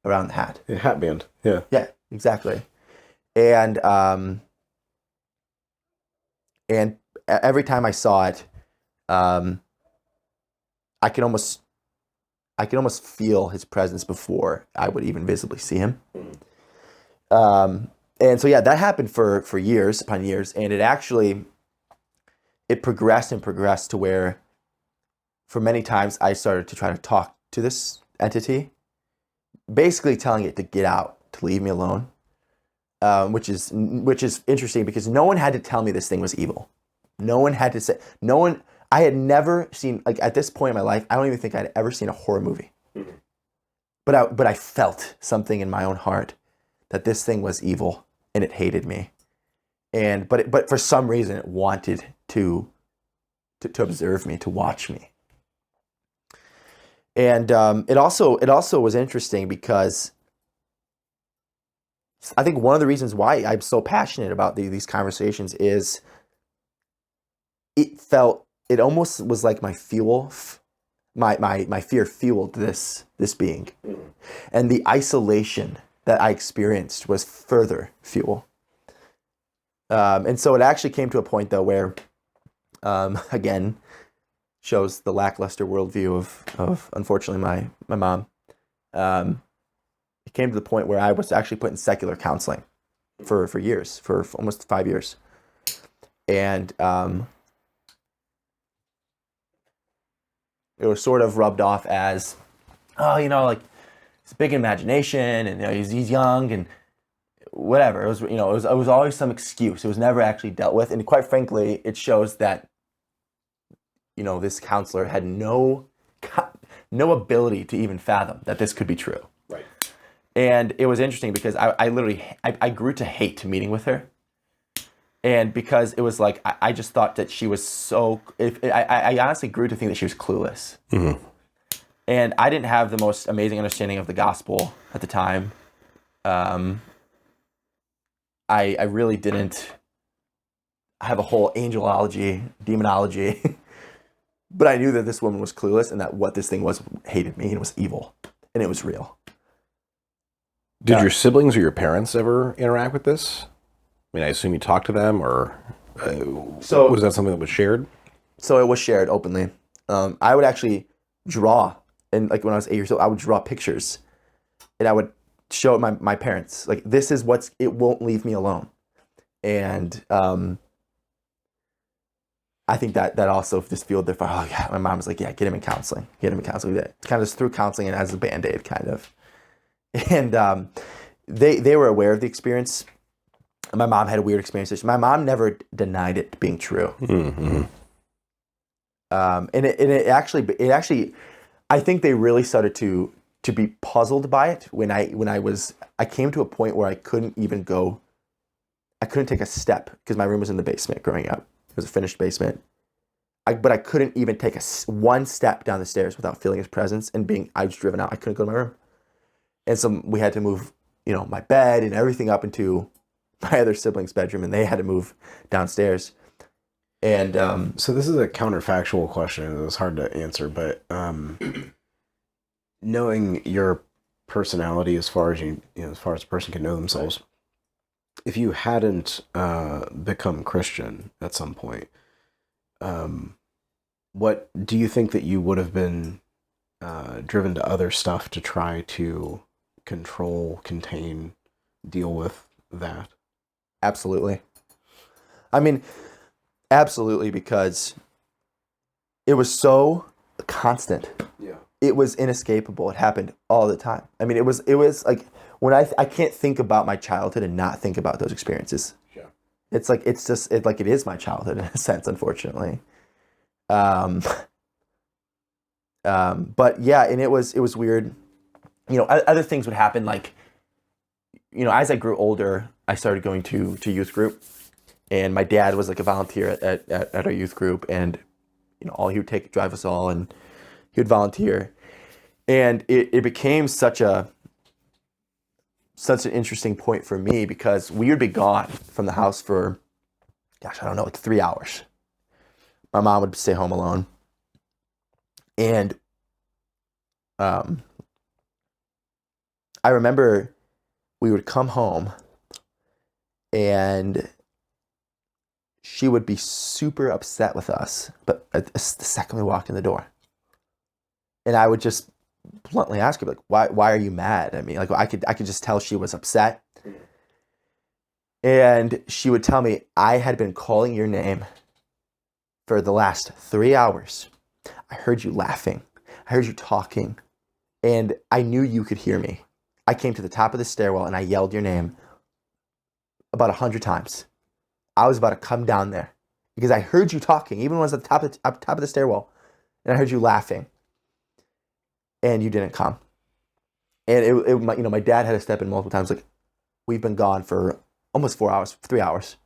A: around the hat.
B: A hat band, yeah.
A: Yeah, exactly. And every time I saw it, I could almost feel his presence before I would even visibly see him. And so yeah, that happened for years upon years, and it progressed to where, for many times, I started to try to talk to this entity, basically telling it to get out, to leave me alone, which is interesting because no one had to tell me this thing was evil. I had never seen, at this point in my life, I don't even think I'd ever seen a horror movie. Mm-hmm. But I felt something in my own heart that this thing was evil and it hated me. But for some reason it wanted to observe me, to watch me. And it also was interesting because I think one of the reasons why I'm so passionate about these conversations is it almost was like my fuel, my fear fueled this being. And the isolation that I experienced was further fuel. And so it actually came to a point though where, again, shows the lackluster worldview of unfortunately my mom. It came to the point where I was actually put in secular counseling for years, for almost 5 years. And it was sort of rubbed off as, it's a big imagination, and he's young and whatever. It was always some excuse. It was never actually dealt with, and quite frankly, it shows that this counselor had no ability to even fathom that this could be true.
B: Right.
A: And it was interesting because I literally grew to hate meeting with her. And because it was like, I just thought that she was I honestly grew to think that she was clueless. Mm-hmm. And I didn't have the most amazing understanding of the gospel at the time. I really didn't have a whole angelology, demonology. But I knew that this woman was clueless and that what this thing was hated me and it was evil. And it was real.
C: Did your siblings or your parents ever interact with this? I assume you talked to them, or was that something that was shared?
A: So it was shared openly. I would actually draw, and when I was 8 years old, I would draw pictures, and I would show it my parents. This is it won't leave me alone. And I think that also just fueled their fire. Oh yeah, my mom was like, yeah, get him in counseling. Get him in counseling. Kind of just threw counseling in as a Band-Aid, kind of. And they were aware of the experience. My mom had a weird experience. My mom never denied it being true.
C: Mm-hmm.
A: And it actually, I think they really started to be puzzled by it when I came to a point where I couldn't take a step because my room was in the basement growing up. It was a finished basement. But I couldn't even take one step down the stairs without feeling his presence and I was driven out. I couldn't go to my room. And so we had to move, my bed and everything up into my other sibling's bedroom, and they had to move downstairs. And
B: so this is a counterfactual question. It was hard to answer, but knowing your personality as far as as far as a person can know themselves, if you hadn't become Christian at some point, what do you think that you would have been driven to other stuff to try to control, contain, deal with that?
A: Absolutely. I mean, absolutely, because it was so constant.
B: Yeah.
A: It was inescapable. It happened all the time. I mean, it was like when I can't think about my childhood and not think about those experiences.
B: Yeah.
A: It's like it is my childhood in a sense, unfortunately. But yeah, and it was weird. Other things would happen, like, as I grew older, I started going to youth group, and my dad was like a volunteer at our youth group, and he would drive us all, and he would volunteer, and it became such an interesting point for me because we would be gone from the house for, gosh, I don't know, like 3 hours. My mom would stay home alone, and I remember we would come home and she would be super upset with us, but the second we walked in the door. And I would just bluntly ask her, like, why are you mad at me? Like, I could just tell she was upset. And she would tell me, I had been calling your name for the last 3 hours. I heard you laughing. I heard you talking. And I knew you could hear me. I came to the top of the stairwell and I yelled your name about 100 times. I was about to come down there because I heard you talking, even when I was at the top of the stairwell, and I heard you laughing, and you didn't come. And my dad had to step in multiple times, like, we've been gone for almost 4 hours, 3 hours.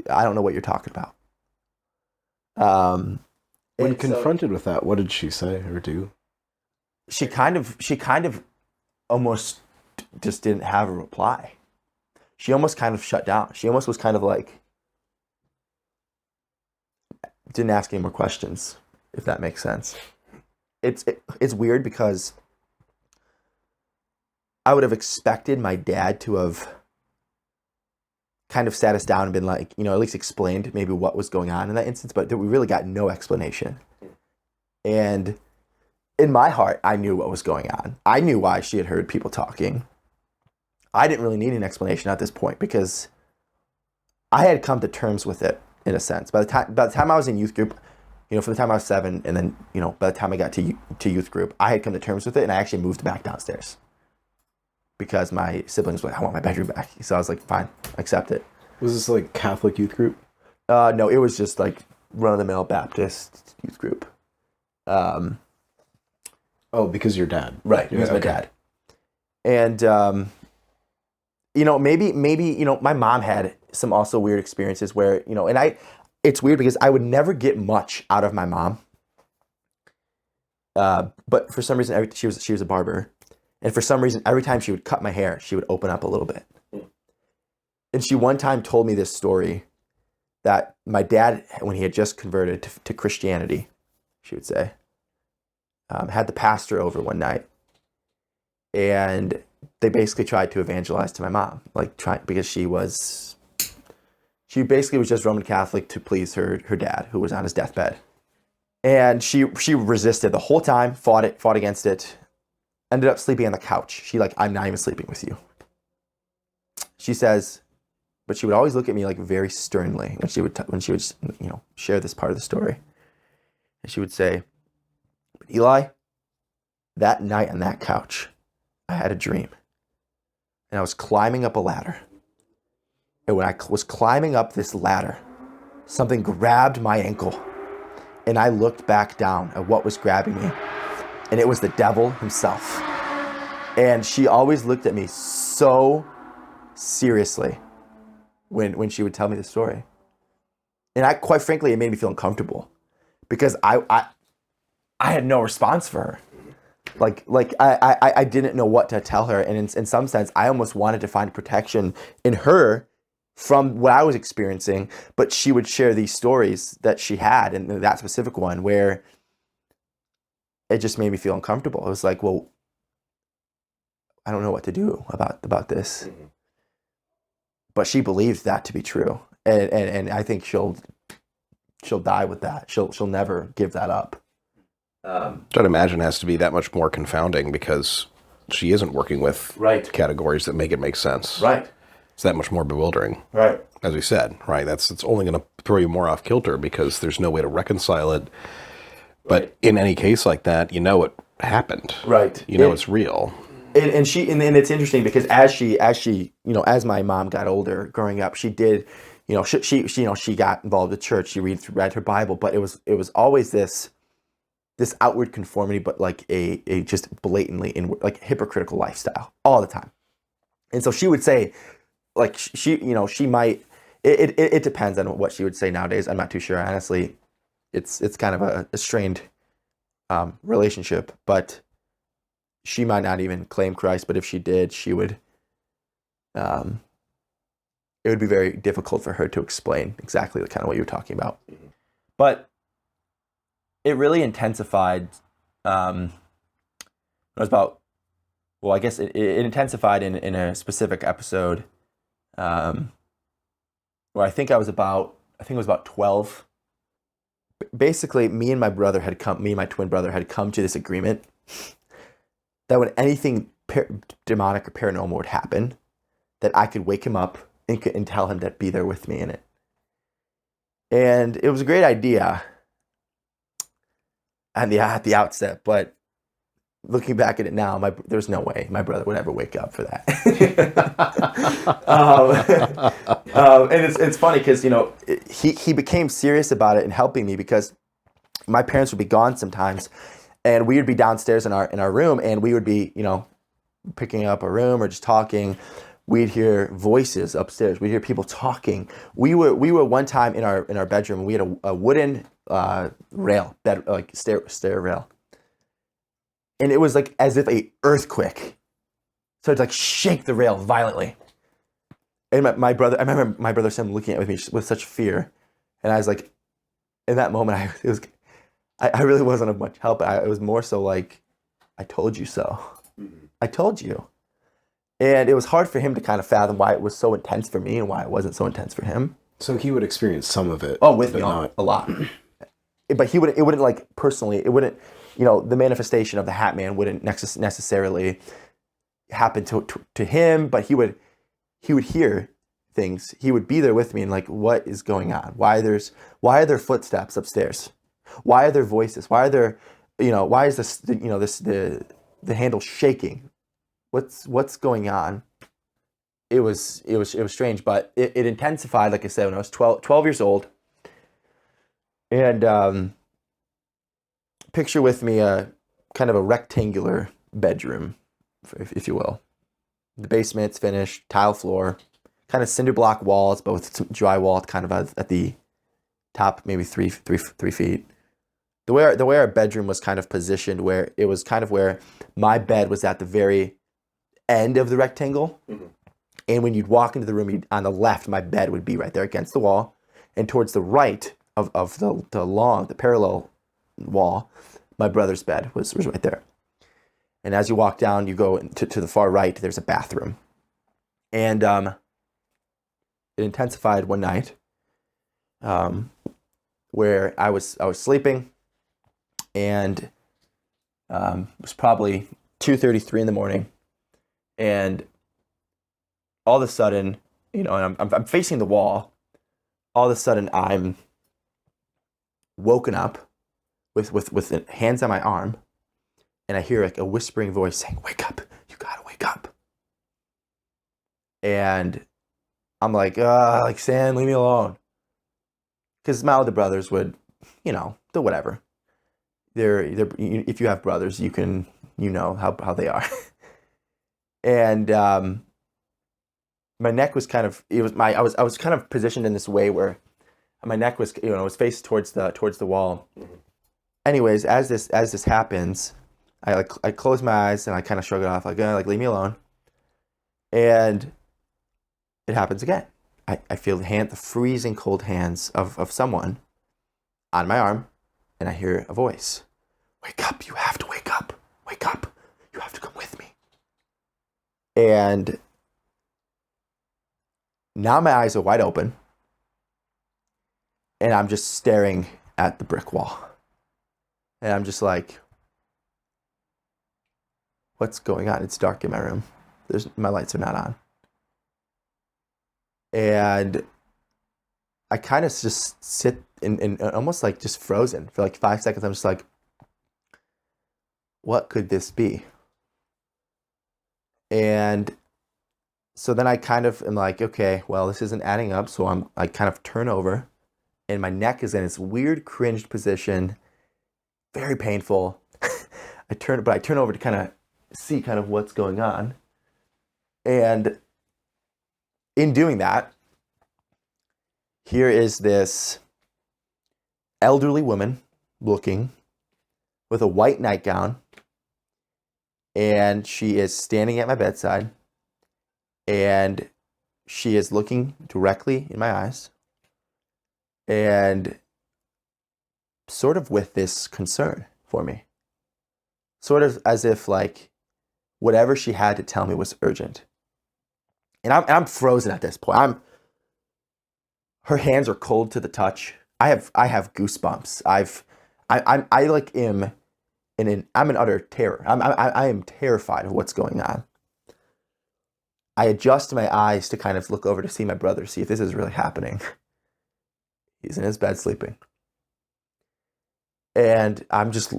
A: I don't know what you're talking about.
B: When confronted with that, what did she say or do?
A: She kind of almost just didn't have a reply. She almost kind of shut down. She almost was kind of like, didn't ask any more questions, if that makes sense. It's weird because I would have expected my dad to have kind of sat us down and been like, at least explained maybe what was going on in that instance, but we really got no explanation. And in my heart, I knew what was going on. I knew why she had heard people talking. I didn't really need an explanation at this point because I had come to terms with it in a sense. By the time I was in youth group, from the time I was 7, and then, by the time I got to youth group, I had come to terms with it, and I actually moved back downstairs because my siblings were like, I want my bedroom back. So I was like, fine, accept it.
B: Was this like Catholic youth group?
A: No, it was just like run-of-the-mill Baptist youth group.
B: Oh, because your dad.
A: Right, because my dad. And, maybe, my mom had some also weird experiences where, and it's weird because I would never get much out of my mom. But for some reason, she was a barber. And for some reason, every time she would cut my hair, she would open up a little bit. And she one time told me this story that my dad, when he had just converted to Christianity, she would say, had the pastor over one night. And they basically tried to evangelize to my mom, because she basically was just Roman Catholic to please her dad, who was on his deathbed. And she resisted the whole time, fought against it, ended up sleeping on the couch. I'm not even sleeping with you. She says, but she would always look at me like very sternly when she would share this part of the story. And she would say, Eli, that night on that couch, I had a dream. And I was climbing up a ladder. And when I was climbing up this ladder, something grabbed my ankle. And I looked back down at what was grabbing me. And it was the devil himself. And she always looked at me so seriously when she would tell me the story. And quite frankly, it made me feel uncomfortable because I had no response for her. I didn't know what to tell her. And in some sense, I almost wanted to find protection in her from what I was experiencing, but she would share these stories that she had, and that specific one where it just made me feel uncomfortable. It was like, well, I don't know what to do about this. Mm-hmm. But she believed that to be true. And I think she'll die with that. She'll never give that up.
C: Which I'd imagine has to be that much more confounding because she isn't working with categories that make it make sense.
A: Right.
C: It's that much more bewildering.
A: Right.
C: As we said, right? It's only going to throw you more off kilter because there's no way to reconcile it. But in any case like that, you know it happened.
A: Right.
C: You know it's real.
A: And it's interesting because as my mom got older, growing up, she did, she got involved with church. She read her Bible, but it was always this outward conformity, but like a just blatantly inward, like hypocritical lifestyle all the time. And so she would say, like she might. It depends on what she would say nowadays. I'm not too sure, honestly. It's kind of a strained relationship, but she might not even claim Christ. But if she did, she would. It would be very difficult for her to explain exactly the kind of what you were talking about. Mm-hmm. But it really intensified. It was about. Well, I guess it intensified in a specific episode, where I think it was about 12. Basically, me and my twin brother had come to this agreement that when anything demonic or paranormal would happen, that I could wake him up and tell him to be there with me in it. And it was a great idea at the outset, but looking back at it now, there's no way my brother would ever wake up for that. And it's funny because he became serious about it and helping me because my parents would be gone sometimes, and we would be downstairs in our room, and we would be picking up a room or just talking. We'd hear voices upstairs. We'd hear people talking. We were one time in our bedroom. We had a wooden rail bed, like stair rail. And it was like as if a earthquake. So it'd like shake the rail violently. And my brother, I remember my brother Sam looking at me with such fear. And I was like, in that moment, I really wasn't of much help. It was more so like, I told you so. Mm-hmm. I told you. And it was hard for him to kind of fathom why it was so intense for me and why it wasn't so intense for him.
B: So he would experience some of it.
A: Oh, with me a lot. But it wouldn't like personally, it wouldn't, the manifestation of the Hatman wouldn't necessarily happen to him, but he would hear things. He would be there with me and like, what is going on? Why are there footsteps upstairs? Why are there voices? Why are there, why is this, the handle shaking? What's going on? It was strange, but it intensified, like I said, when I was 12 years old. And picture with me a kind of a rectangular bedroom, if you will. The basement's finished, tile floor, kind of cinder block walls, but with drywall kind of at the top, maybe three feet. The way our bedroom was kind of positioned, where it was kind of where my bed was at the very end of the rectangle. Mm-hmm. And when you'd walk into the room, on the left, my bed would be right there against the wall. And towards the right of the parallel wall, my brother's bed was right there. And as you walk down, you go to the far right, there's a bathroom. And it intensified one night where I was sleeping, and it was probably 2:33 in the morning. And all of a sudden, and I'm facing the wall. All of a sudden, I'm woken up with hands on my arm, and I hear like a whispering voice saying, "Wake up! You gotta wake up!" And I'm like, Sam, leave me alone. Because my older brothers would, do whatever. If you have brothers, you know how they are. And my neck was I was kind of positioned in this way where my neck was, was faced towards the wall. Mm-hmm. Anyways, as this happens, I close my eyes and I kind of shrug it off, like leave me alone. And it happens again. I feel the freezing cold hands of someone on my arm, and I hear a voice. "Wake up, you have to wake up. Wake up, you have to come with me." And now my eyes are wide open, and I'm just staring at the brick wall. And I'm just like, what's going on? It's dark in my room. My lights are not on. And I kind of just sit in almost like just frozen for like 5 seconds. I'm just like, what could this be? And so then I kind of am like, okay, well, this isn't adding up. So I kind of turn over, and my neck is in this weird cringed position, very painful. I turn over to kind of see kind of what's going on. And in doing that, here is this elderly woman looking with a white nightgown, and she is standing at my bedside, and she is looking directly in my eyes, and sort of with this concern for me, sort of as if like whatever she had to tell me was urgent. And I'm frozen at this point. Her hands are cold to the touch. I have goosebumps. I'm in utter terror. I am terrified of what's going on. I adjust my eyes to kind of look over to see my brother, see if this is really happening. He's in his bed sleeping. And I'm just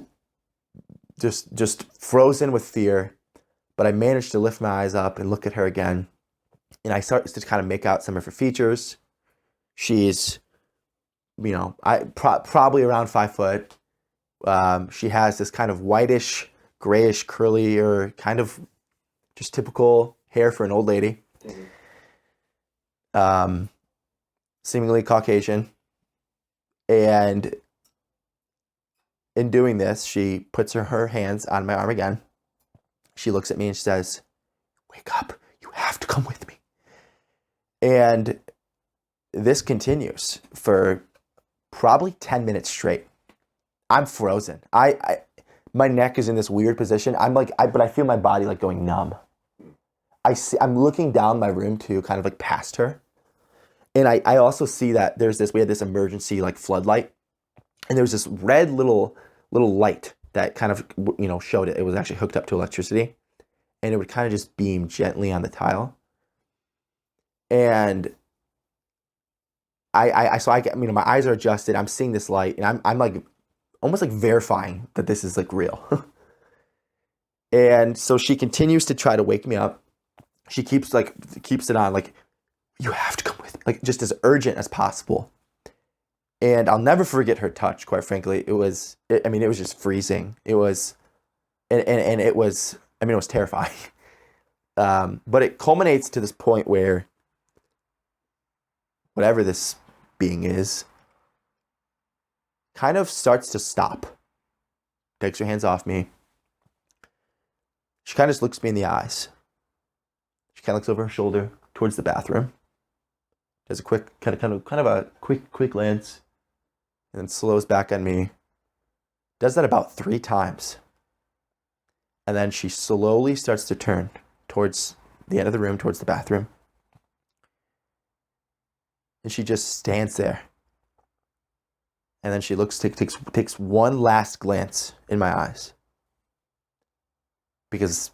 A: frozen with fear, but I manage to lift my eyes up and look at her again. And I start to kind of make out some of her features. She's, probably around 5 foot. She has this kind of whitish, grayish, curly, or kind of just typical hair for an old lady. Mm-hmm. Seemingly Caucasian. And in doing this, she puts her hands on my arm again. She looks at me and she says, "Wake up, you have to come with me." And this continues for probably 10 minutes straight. I'm frozen. My neck is in this weird position. But I feel my body like going numb. I'm looking down my room too, kind of like past her. And I also see that we had this emergency like floodlight, and there was this red little light that kind of, showed it. It was actually hooked up to electricity, and it would kind of just beam gently on the tile. And my eyes are adjusted. I'm seeing this light, and I'm like almost like verifying that this is like real. And so she continues to try to wake me up. She keeps it on, like, "You have to come with me," like just as urgent as possible. And I'll never forget her touch, quite frankly. It was just freezing. It was, and it was terrifying. But it culminates to this point where whatever this being is kind of starts to stop. Takes her hands off me. She kind of just looks me in the eyes. She kind of looks over her shoulder towards the bathroom. Does a quick kind of a quick glance, and then slows back on me. Does that about 3 times. And then she slowly starts to turn towards the end of the room, towards the bathroom. And she just stands there. And then she takes one last glance in my eyes. Because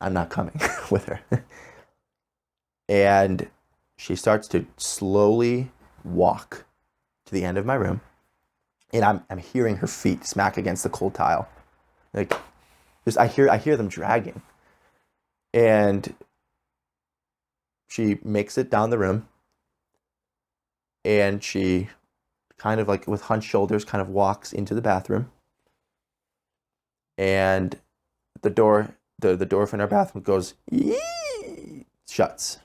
A: I'm not coming with her. And she starts to slowly walk to the end of my room, and I'm hearing her feet smack against the cold tile. Like, just I hear them dragging. And she makes it down the room, and she kind of like with hunched shoulders kind of walks into the bathroom, and the door from our bathroom goes shuts,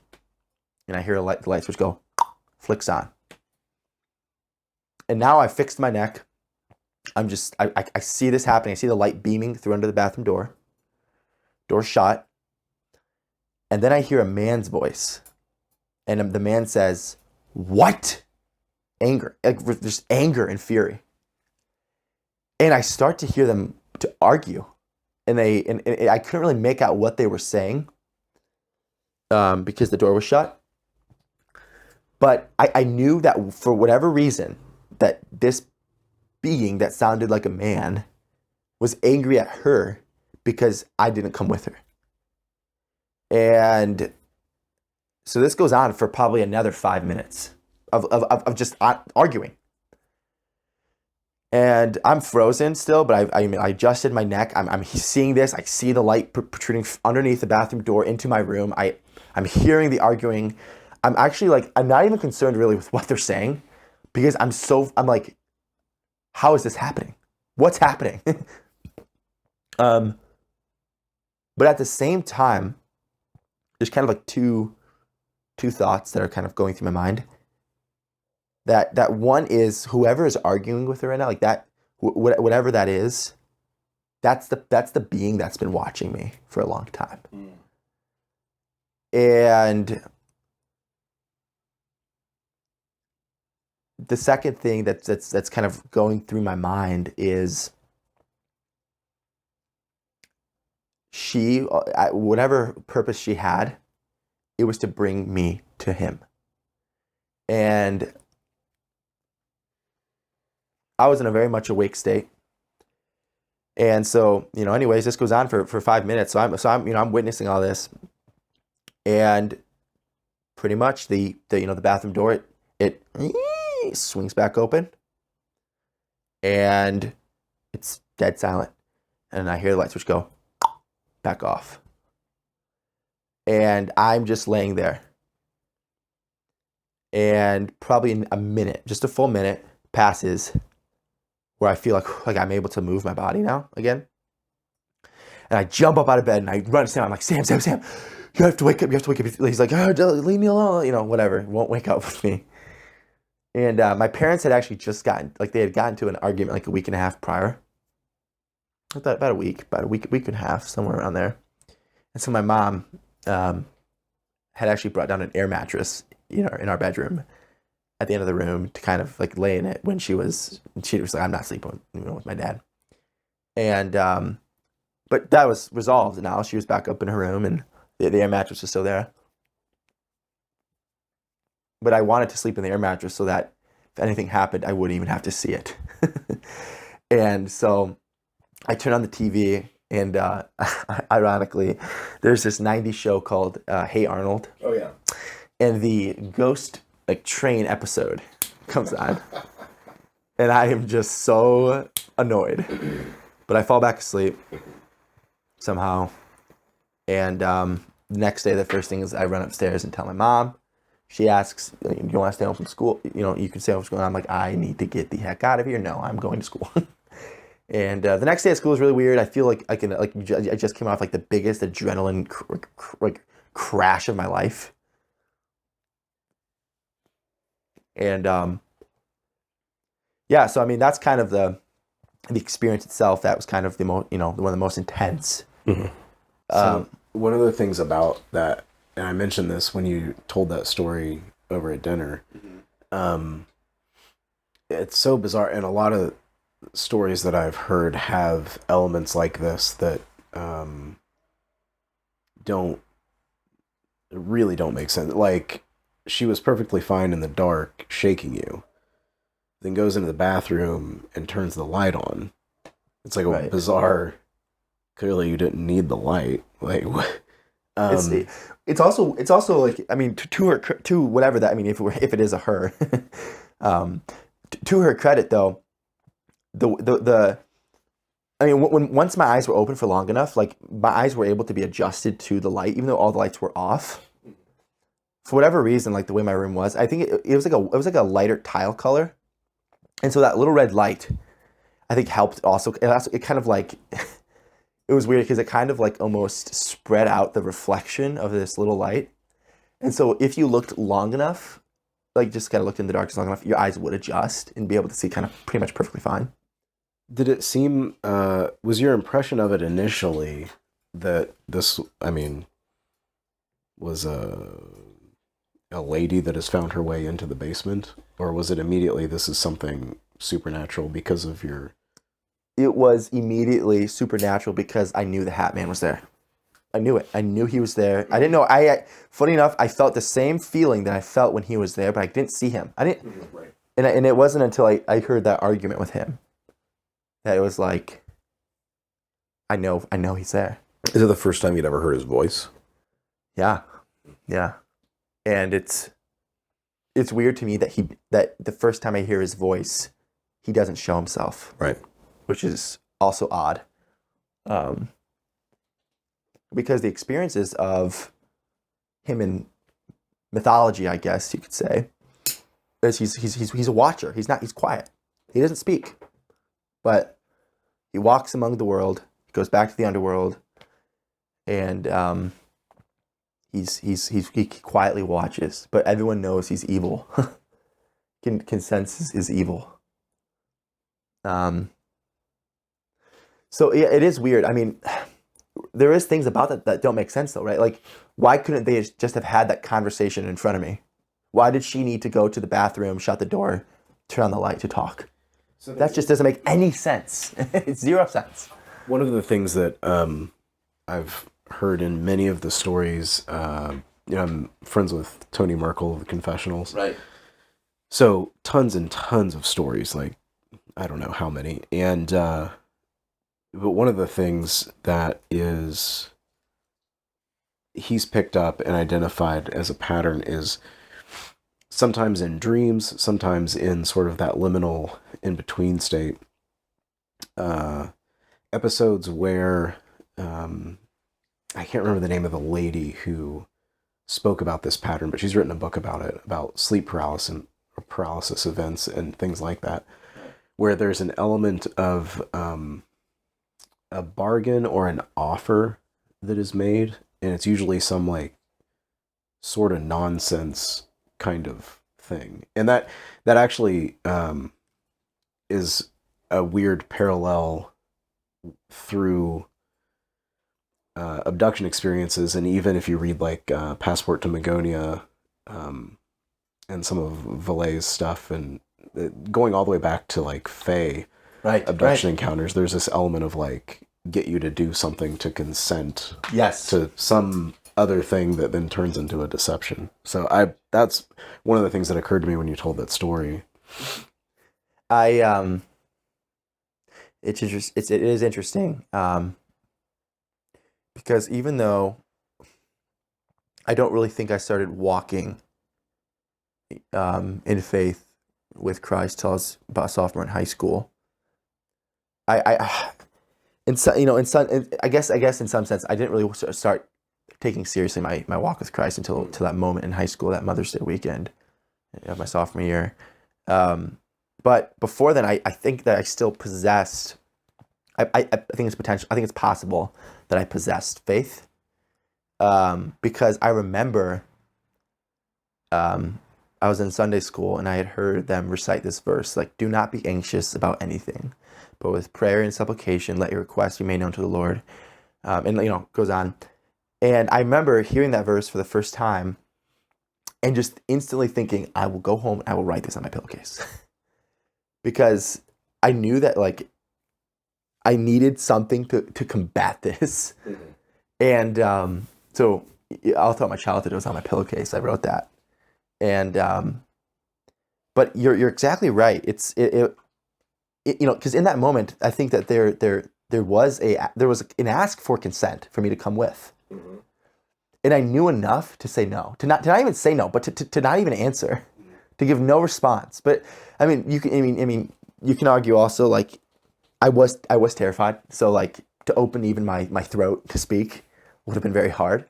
A: and I hear the light switch go flicks on. And now I fixed my neck. I see this happening. I see the light beaming through under the bathroom door. Door shut. And then I hear a man's voice. And the man says, "What?" Anger. Like, just anger and fury. And I start to hear them to argue. And I couldn't really make out what they were saying because the door was shut. But I knew that for whatever reason, that this being that sounded like a man was angry at her because I didn't come with her. And so this goes on for probably another 5 minutes of just arguing. And I'm frozen still, but I adjusted my neck. I'm seeing this. I see the light protruding underneath the bathroom door into my room. I'm hearing the arguing. I'm actually like, I'm not even concerned really with what they're saying, because I'm like, how is this happening? What's happening? But at the same time, there's kind of like two thoughts that are kind of going through my mind. That one is whoever is arguing with her right now, like that, whatever that is, that's the being that's been watching me for a long time. And the second thing that's kind of going through my mind is she, whatever purpose she had, it was to bring me to him. And I was in a very much awake state. And so, anyways, this goes on for 5 minutes. So I'm witnessing all this. And pretty much the bathroom door, it swings back open, and it's dead silent. And I hear the light switch go back off. And I'm just laying there. And probably in a minute, just a full minute passes, where I feel like I'm able to move my body now again. And I jump up out of bed and I run to Sam. I'm like, Sam, you have to wake up. He's like, oh, leave me alone. Whatever. Won't wake up with me. And my parents had actually just gotten to an argument like a week and a half prior. I thought about a week and a half, somewhere around there. And so my mom had actually brought down an air mattress, in our bedroom at the end of the room to kind of like lay in it when she was like, I'm not sleeping with my dad. And but that was resolved now. She was back up in her room, and the air mattress was still there. But I wanted to sleep in the air mattress so that if anything happened, I wouldn't even have to see it. And so I turned on the TV, and ironically, there's this 90s show called Hey Arnold.
B: Oh, yeah.
A: And the ghost train episode comes on. And I am just so annoyed. But I fall back asleep somehow. And the next day, the first thing is I run upstairs and tell my mom. She asks, "Do you want to stay home from school? You can stay home from school." And I'm like, "I need to get the heck out of here. No, I'm going to school." And the next day at school is really weird. I feel like I just came off like the biggest adrenaline crash of my life. And yeah, so I mean that's kind of the experience itself. That was kind of one of the most intense.
B: Mm-hmm. So one of the things about that, and I mentioned this when you told that story over at dinner. Mm-hmm. It's so bizarre, and a lot of stories that I've heard have elements like this that don't make sense. Like, she was perfectly fine in the dark, shaking you, then goes into the bathroom and turns the light on. It's like a bizarre. Clearly, you didn't need the light. Like, what?
A: It's also like, I mean, to whatever that, I mean, if it is a her, to her credit though, I mean, once my eyes were open for long enough, like my eyes were able to be adjusted to the light, even though all the lights were off. For whatever reason, like the way my room was, I think it was like a lighter tile color, and so that little red light, I think, helped also. It kind of like, it was weird because it kind of like almost spread out the reflection of this little light, and so if you looked long enough, like just kind of looked in the darkness long enough, your eyes would adjust and be able to see kind of pretty much perfectly fine.
B: Did it seem, was your impression of it initially that this, I mean, was a lady that has found her way into the basement? Or was it immediately, this is something supernatural because of your...
A: It was immediately supernatural because I knew the Hatman was there. I knew it. I knew he was there. I didn't know. Funny enough, I felt the same feeling that I felt when he was there, but I didn't see him. I didn't. Right. And it wasn't until I heard that argument with him that it was like, I know he's there.
C: Is it the first time you'd ever heard his voice?
A: Yeah. And it's weird to me that the first time I hear his voice, he doesn't show himself.
C: Right.
A: Which is also odd. Because the experiences of him in mythology, I guess you could say, is he's a watcher. He's quiet. He doesn't speak. But he walks among the world, he goes back to the underworld, and he quietly watches. But everyone knows he's evil. can sense his evil. So yeah, it is weird. I mean, there is things about that don't make sense though, right? Like, why couldn't they just have had that conversation in front of me? Why did she need to go to the bathroom, shut the door, turn on the light to talk? So that just doesn't make any sense. It's zero sense.
B: One of the things that I've heard in many of the stories, I'm friends with Tony Merkel of the Confessionals.
A: Right.
B: So tons and tons of stories, like I don't know how many. And but one of the things that is he's picked up and identified as a pattern is sometimes in dreams, sometimes in sort of that liminal in-between state, episodes where, I can't remember the name of the lady who spoke about this pattern, but she's written a book about it, about sleep paralysis events and things like that, where there's an element of a bargain or an offer that is made, and it's usually some like sort of nonsense kind of thing. And that actually is a weird parallel through abduction experiences, and even if you read like Passport to Magonia and some of Vallet's stuff, and going all the way back to like Fae abduction encounters, there's this element of like get you to do something to consent to some other thing that then turns into a deception. So that's one of the things that occurred to me when you told that story.
A: It is interesting because even though I don't really think I started walking in faith with Christ till I was about a sophomore in high school, I guess in some sense I didn't really start taking seriously my walk with Christ until that moment in high school, that Mother's Day weekend of my sophomore year. But before then, I think that I still possessed. I think it's potential. I think it's possible that I possessed faith, because I remember I was in Sunday school and I had heard them recite this verse, like, "Do not be anxious about anything, but with prayer and supplication, let your requests be made known to the Lord." And goes on. And I remember hearing that verse for the first time, and just instantly thinking, I will go home and I will write this on my pillowcase. Because I knew that like I needed something to combat this. Mm-hmm. And so all throughout my childhood it was on my pillowcase. I wrote that. And but you're exactly right. It's because in that moment I think that there was an ask for consent for me to come with. Mm-hmm. And I knew enough to say no, to not even say no, but to not even answer, to give no response. But I mean, you can argue also, like, I was terrified. So like to open even my throat to speak would have been very hard.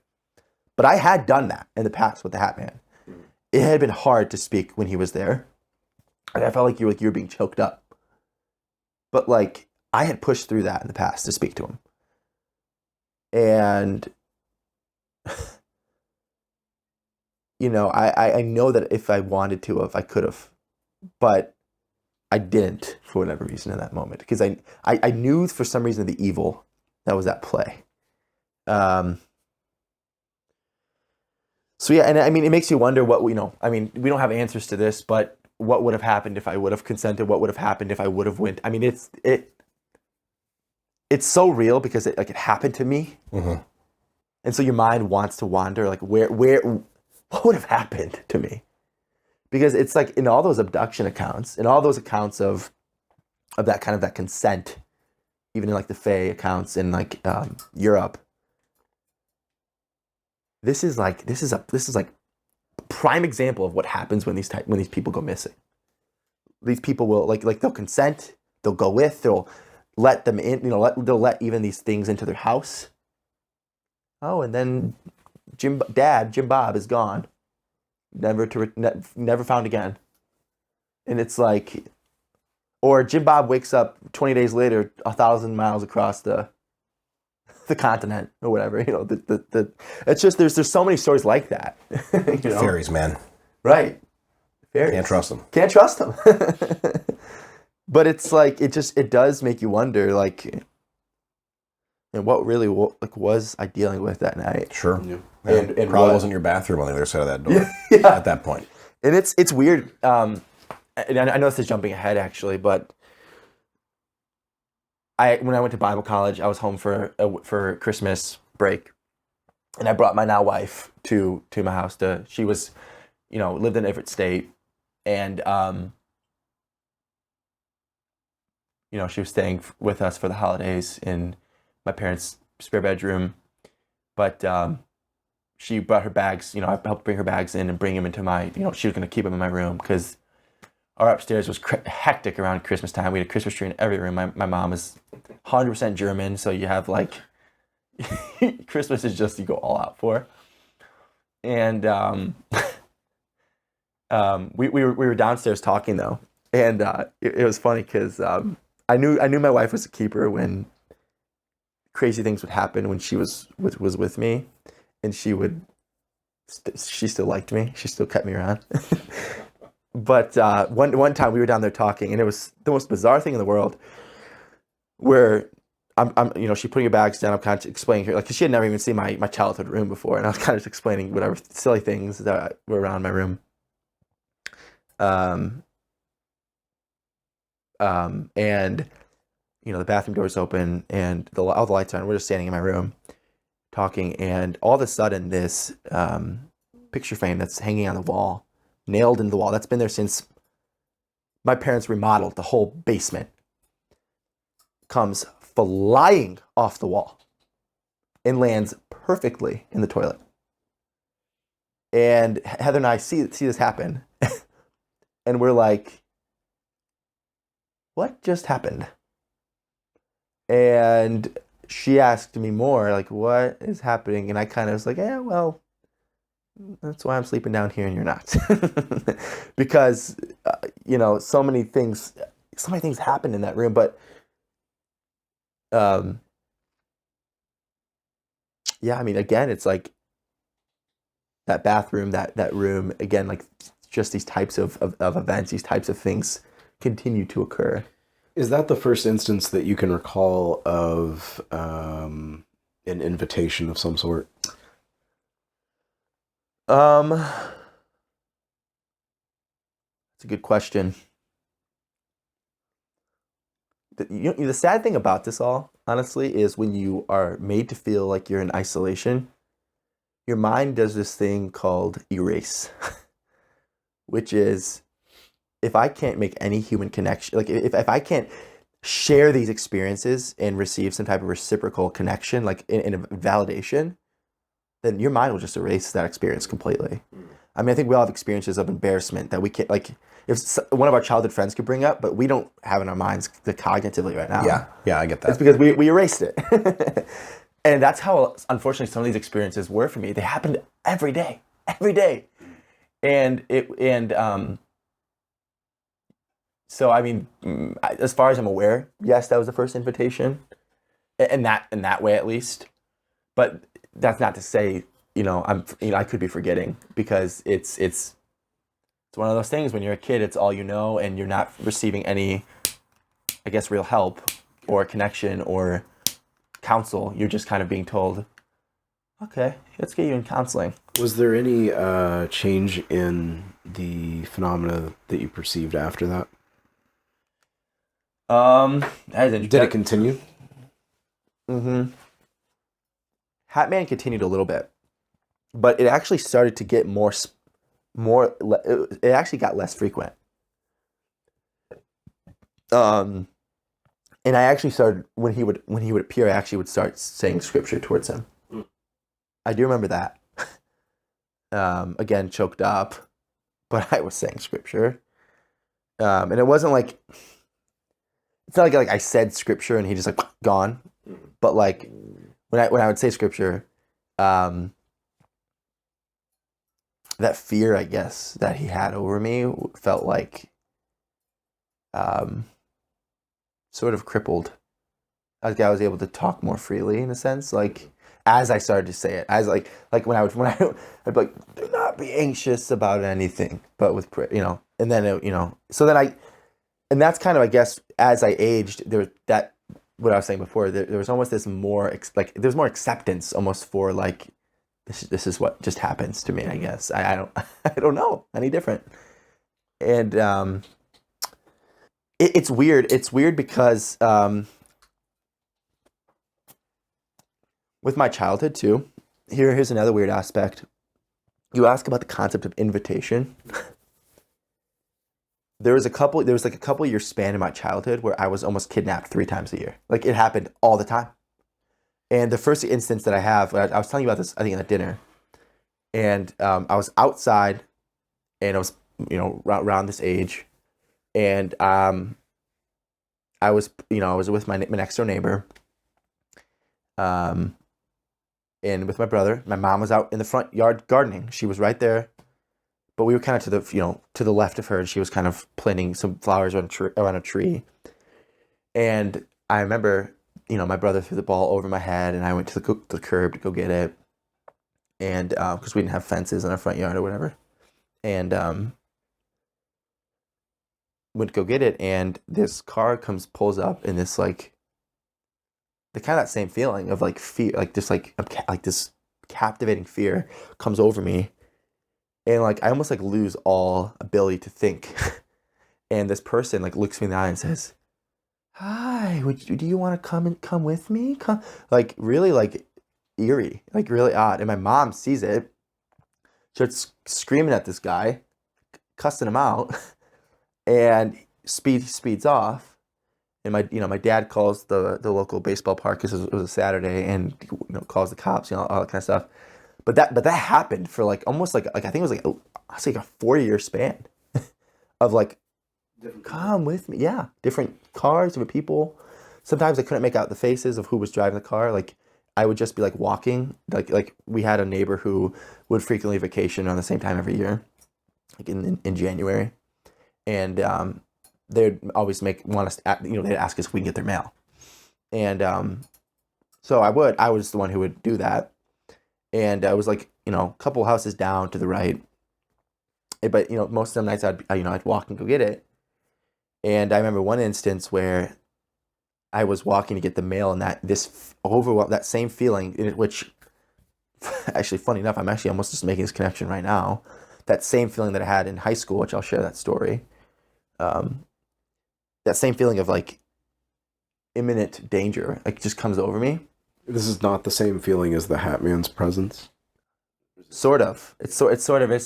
A: But I had done that in the past with the Hatman. It had been hard to speak when he was there. And I felt like you were being choked up. But like I had pushed through that in the past to speak to him. And you know, I know that if I wanted to have, I could have. But I didn't for whatever reason in that moment. Because I knew for some reason the evil that was at play. So yeah, and I mean, it makes you wonder what, you know, I mean, we don't have answers to this, but what would have happened if I would have consented? What would have happened if I would have went? I mean, it's so real because it happened to me.
C: Mm-hmm.
A: And so your mind wants to wander, like what would have happened to me? Because it's like in all those abduction accounts, in all those accounts of that kind of that consent, even in like the Fae accounts in like Europe, this is like a prime example of what happens when these people go missing. These people will like they'll consent, they'll go with, they'll let them in, you know, they'll let even these things into their house. Oh, and then Jim Bob is gone, never found again. And it's like, or Jim Bob wakes up 20 days later, 1,000 miles across the continent or whatever, you know, it's just, there's so many stories like that. You know?
C: Fairies, man.
A: Right. Fairies. Can't trust them. But it's like, it does make you wonder, like, and what really was I dealing with that night?
C: Sure.
A: Yeah.
C: And probably wasn't your bathroom on the other side of that door at that point.
A: And it's weird. And I know this is jumping ahead actually, but when I went to Bible college, I was home for Christmas break, and I brought my now wife to my house. She was, you know, lived in a different state, and you know, she was staying with us for the holidays in my parents' spare bedroom. But she brought her bags. You know, I helped bring her bags in and bring them into my. You know, she was going to keep them in my room because our upstairs was hectic around Christmas time. We had a Christmas tree in every room. My mom is 100% German, so you have like Christmas is just you go all out for. And we were downstairs talking though, and it was funny because I knew my wife was a keeper when crazy things would happen when she was with me, and she still liked me. She still kept me around. But one time we were down there talking, and it was the most bizarre thing in the world. Where I'm you know, she putting her bags down. I'm kind of explaining her, like, cause she had never even seen my childhood room before, and I was kind of just explaining whatever silly things that were around my room. And you know, the bathroom door is open, and all the lights are on. We're just standing in my room, talking, and all of a sudden, this picture frame that's hanging on the wall. Nailed into the wall. That's been there since my parents remodeled the whole basement. Comes flying off the wall and lands perfectly in the toilet. And Heather and I see this happen. And we're like, what just happened? And she asked me more, like, what is happening? And I kind of was like, yeah, well, that's why I'm sleeping down here and you're not. Because, you know, so many things happened in that room. But, yeah, I mean, again, it's like that bathroom, that room, again, like just these types of events, these types of things continue to occur.
B: Is that the first instance that you can recall of an invitation of some sort?
A: That's a good question. The sad thing about this all, honestly, is when you are made to feel like you're in isolation, your mind does this thing called erase, which is, if I can't make any human connection, like if I can't share these experiences and receive some type of reciprocal connection, like in a validation, then your mind will just erase that experience completely. I mean, I think we all have experiences of embarrassment that we can't, like, if one of our childhood friends could bring up, but we don't have in our minds the cognitively right now.
C: Yeah, I get that.
A: It's because we erased it. And that's how, unfortunately, some of these experiences were for me. They happened every day. So, I mean, as far as I'm aware, yes, that was the first invitation, in that way at least. But that's not to say, I could be forgetting, because it's one of those things when you're a kid, it's all you know, and you're not receiving any, I guess, real help or connection or counsel. You're just kind of being told, okay, let's get you in counseling.
B: Was there any change in the phenomena that you perceived after that? Did it continue?
A: Mm-hmm. Hatman continued a little bit, but it actually started to get more. It actually got less frequent. And I actually started when he would appear. I actually would start saying scripture towards him. I do remember that. Again, choked up, but I was saying scripture, and it wasn't like. It's not like I said scripture and he just like gone, but like when I would say scripture, that fear, I guess, that he had over me felt like sort of crippled. I was able to talk more freely in a sense, like as I started to say it, as like when I'd be like, do not be anxious about anything, but with and then and that's kind of, I guess, as I aged, what I was saying before, there was almost this more, there's more acceptance almost for, like, this is what just happens to me, I guess. I don't know any different. And it's weird. It's weird because with my childhood, too, here's another weird aspect. You ask about the concept of invitation. There was a couple year span in my childhood where I was almost kidnapped 3 times a year. Like, it happened all the time. And the first instance that I have, I was telling you about this, I think, at dinner. And I was outside, and I was, around this age. And I was with my next door neighbor. And with my brother. My mom was out in the front yard gardening. She was right there. But we were kind of to the left of her, and she was kind of planting some flowers around a tree. And I remember, my brother threw the ball over my head, and I went to the curb to go get it. And because we didn't have fences in our front yard or whatever. And went to go get it, and this car pulls up, and this like the kind of that same feeling of like fear, like this this captivating fear comes over me. And like I almost like lose all ability to think. And this person like looks me in the eye and says, "Hi, do you want to come with me?" Like really like eerie, like really odd. And my mom sees it, starts screaming at this guy, cussing him out, and speeds off. And my dad calls the local baseball park because it was a Saturday, and calls the cops, all that kind of stuff. But that happened for like almost like I think it was like a 4-year span of like, come with me. Yeah. Different cars, different people. Sometimes I couldn't make out the faces of who was driving the car. Like I would just be like walking. Like we had a neighbor who would frequently vacation around the same time every year, like in January. And they'd always want us to, they'd ask us if we can get their mail. And so I was the one who would do that. And I was like, a couple houses down to the right. But, most of the nights I'd walk and go get it. And I remember one instance where I was walking to get the mail, and that same feeling, which actually, funny enough, I'm actually almost just making this connection right now. That same feeling that I had in high school, which I'll share that story. That same feeling of like imminent danger, like just comes over me.
B: This is not the same feeling as the Hatman's presence.
A: Sort of. It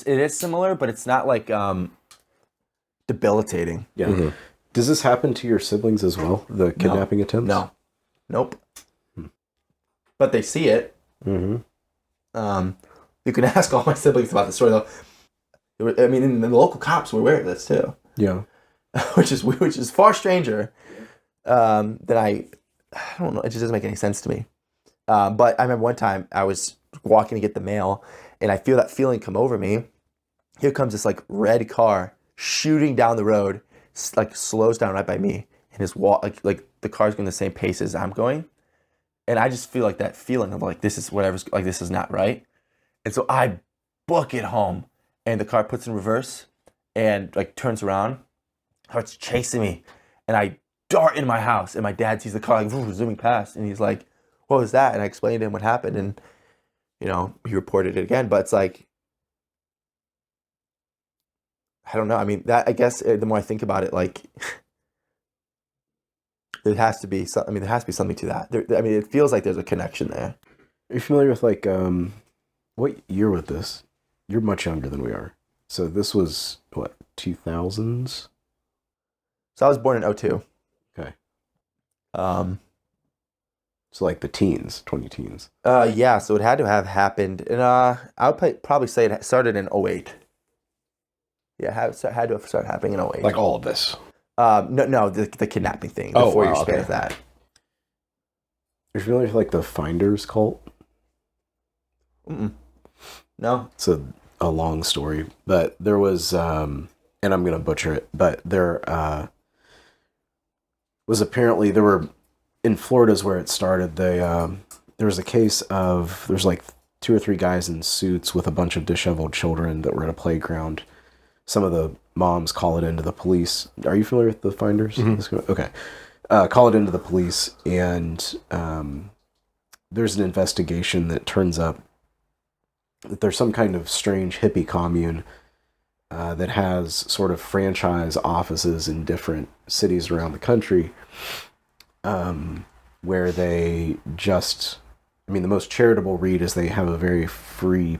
A: is similar, but it's not like debilitating.
B: Yeah. Mm-hmm. Does this happen to your siblings as well? The kidnapping attempts?
A: No. Nope. But they see it.
B: Mm-hmm.
A: You can ask all my siblings about the story though. And the local cops were aware of this too.
B: Yeah.
A: which is far stranger than I don't know. It just doesn't make any sense to me. But I remember one time I was walking to get the mail, and I feel that feeling come over me. Here comes this like red car shooting down the road, like slows down right by me, and his like the car's going the same pace as I'm going, and I just feel like that feeling of like this is not right, and so I book it home, and the car puts in reverse, and like turns around, starts chasing me, and I dart in my house, and my dad sees the car like zooming past, and he's like, "What was that?" And I explained to him what happened, and he reported it again. But it's like, I don't know. I mean, that I guess the more I think about it, like there has to be something to that. It feels like there's a connection there.
B: Are you familiar with like what year was this? You're much younger than we are, so this was what 2000s.
A: So I was born in 2002.
B: Okay. So like the teens, 20 teens.
A: Yeah. So it had to have happened, and I would probably say it started in 2008. Yeah, it had to have started happening in 2008.
C: Like all of this.
A: No, the kidnapping thing. The 4-year span of that.
B: Are you familiar with like the Finders cult?
A: No.
B: It's a long story, but there was, and I'm gonna butcher it, but there was apparently in Florida's where it started. There was a case of there's like 2 or 3 guys in suits with a bunch of disheveled children that were at a playground. Some of the moms call it into the police. Are you familiar with the Finders? Mm-hmm. Okay. Call it into the police, and there's an investigation that turns up that there's some kind of strange hippie commune that has sort of franchise offices in different cities around the country, where they just, the most charitable read is they have a very free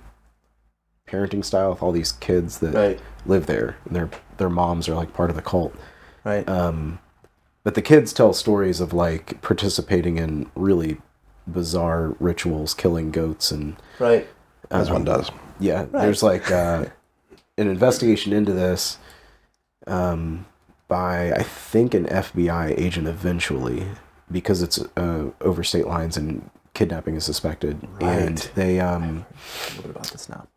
B: parenting style with all these kids that live there, and their moms are like part of the cult.
A: Right.
B: But the kids tell stories of like participating in really bizarre rituals, killing goats and
A: right.
C: As one does.
B: Yeah. Right. There's like an investigation into this by I think an FBI agent eventually, because it's over state lines and kidnapping is suspected. Right. And they
A: what about this now?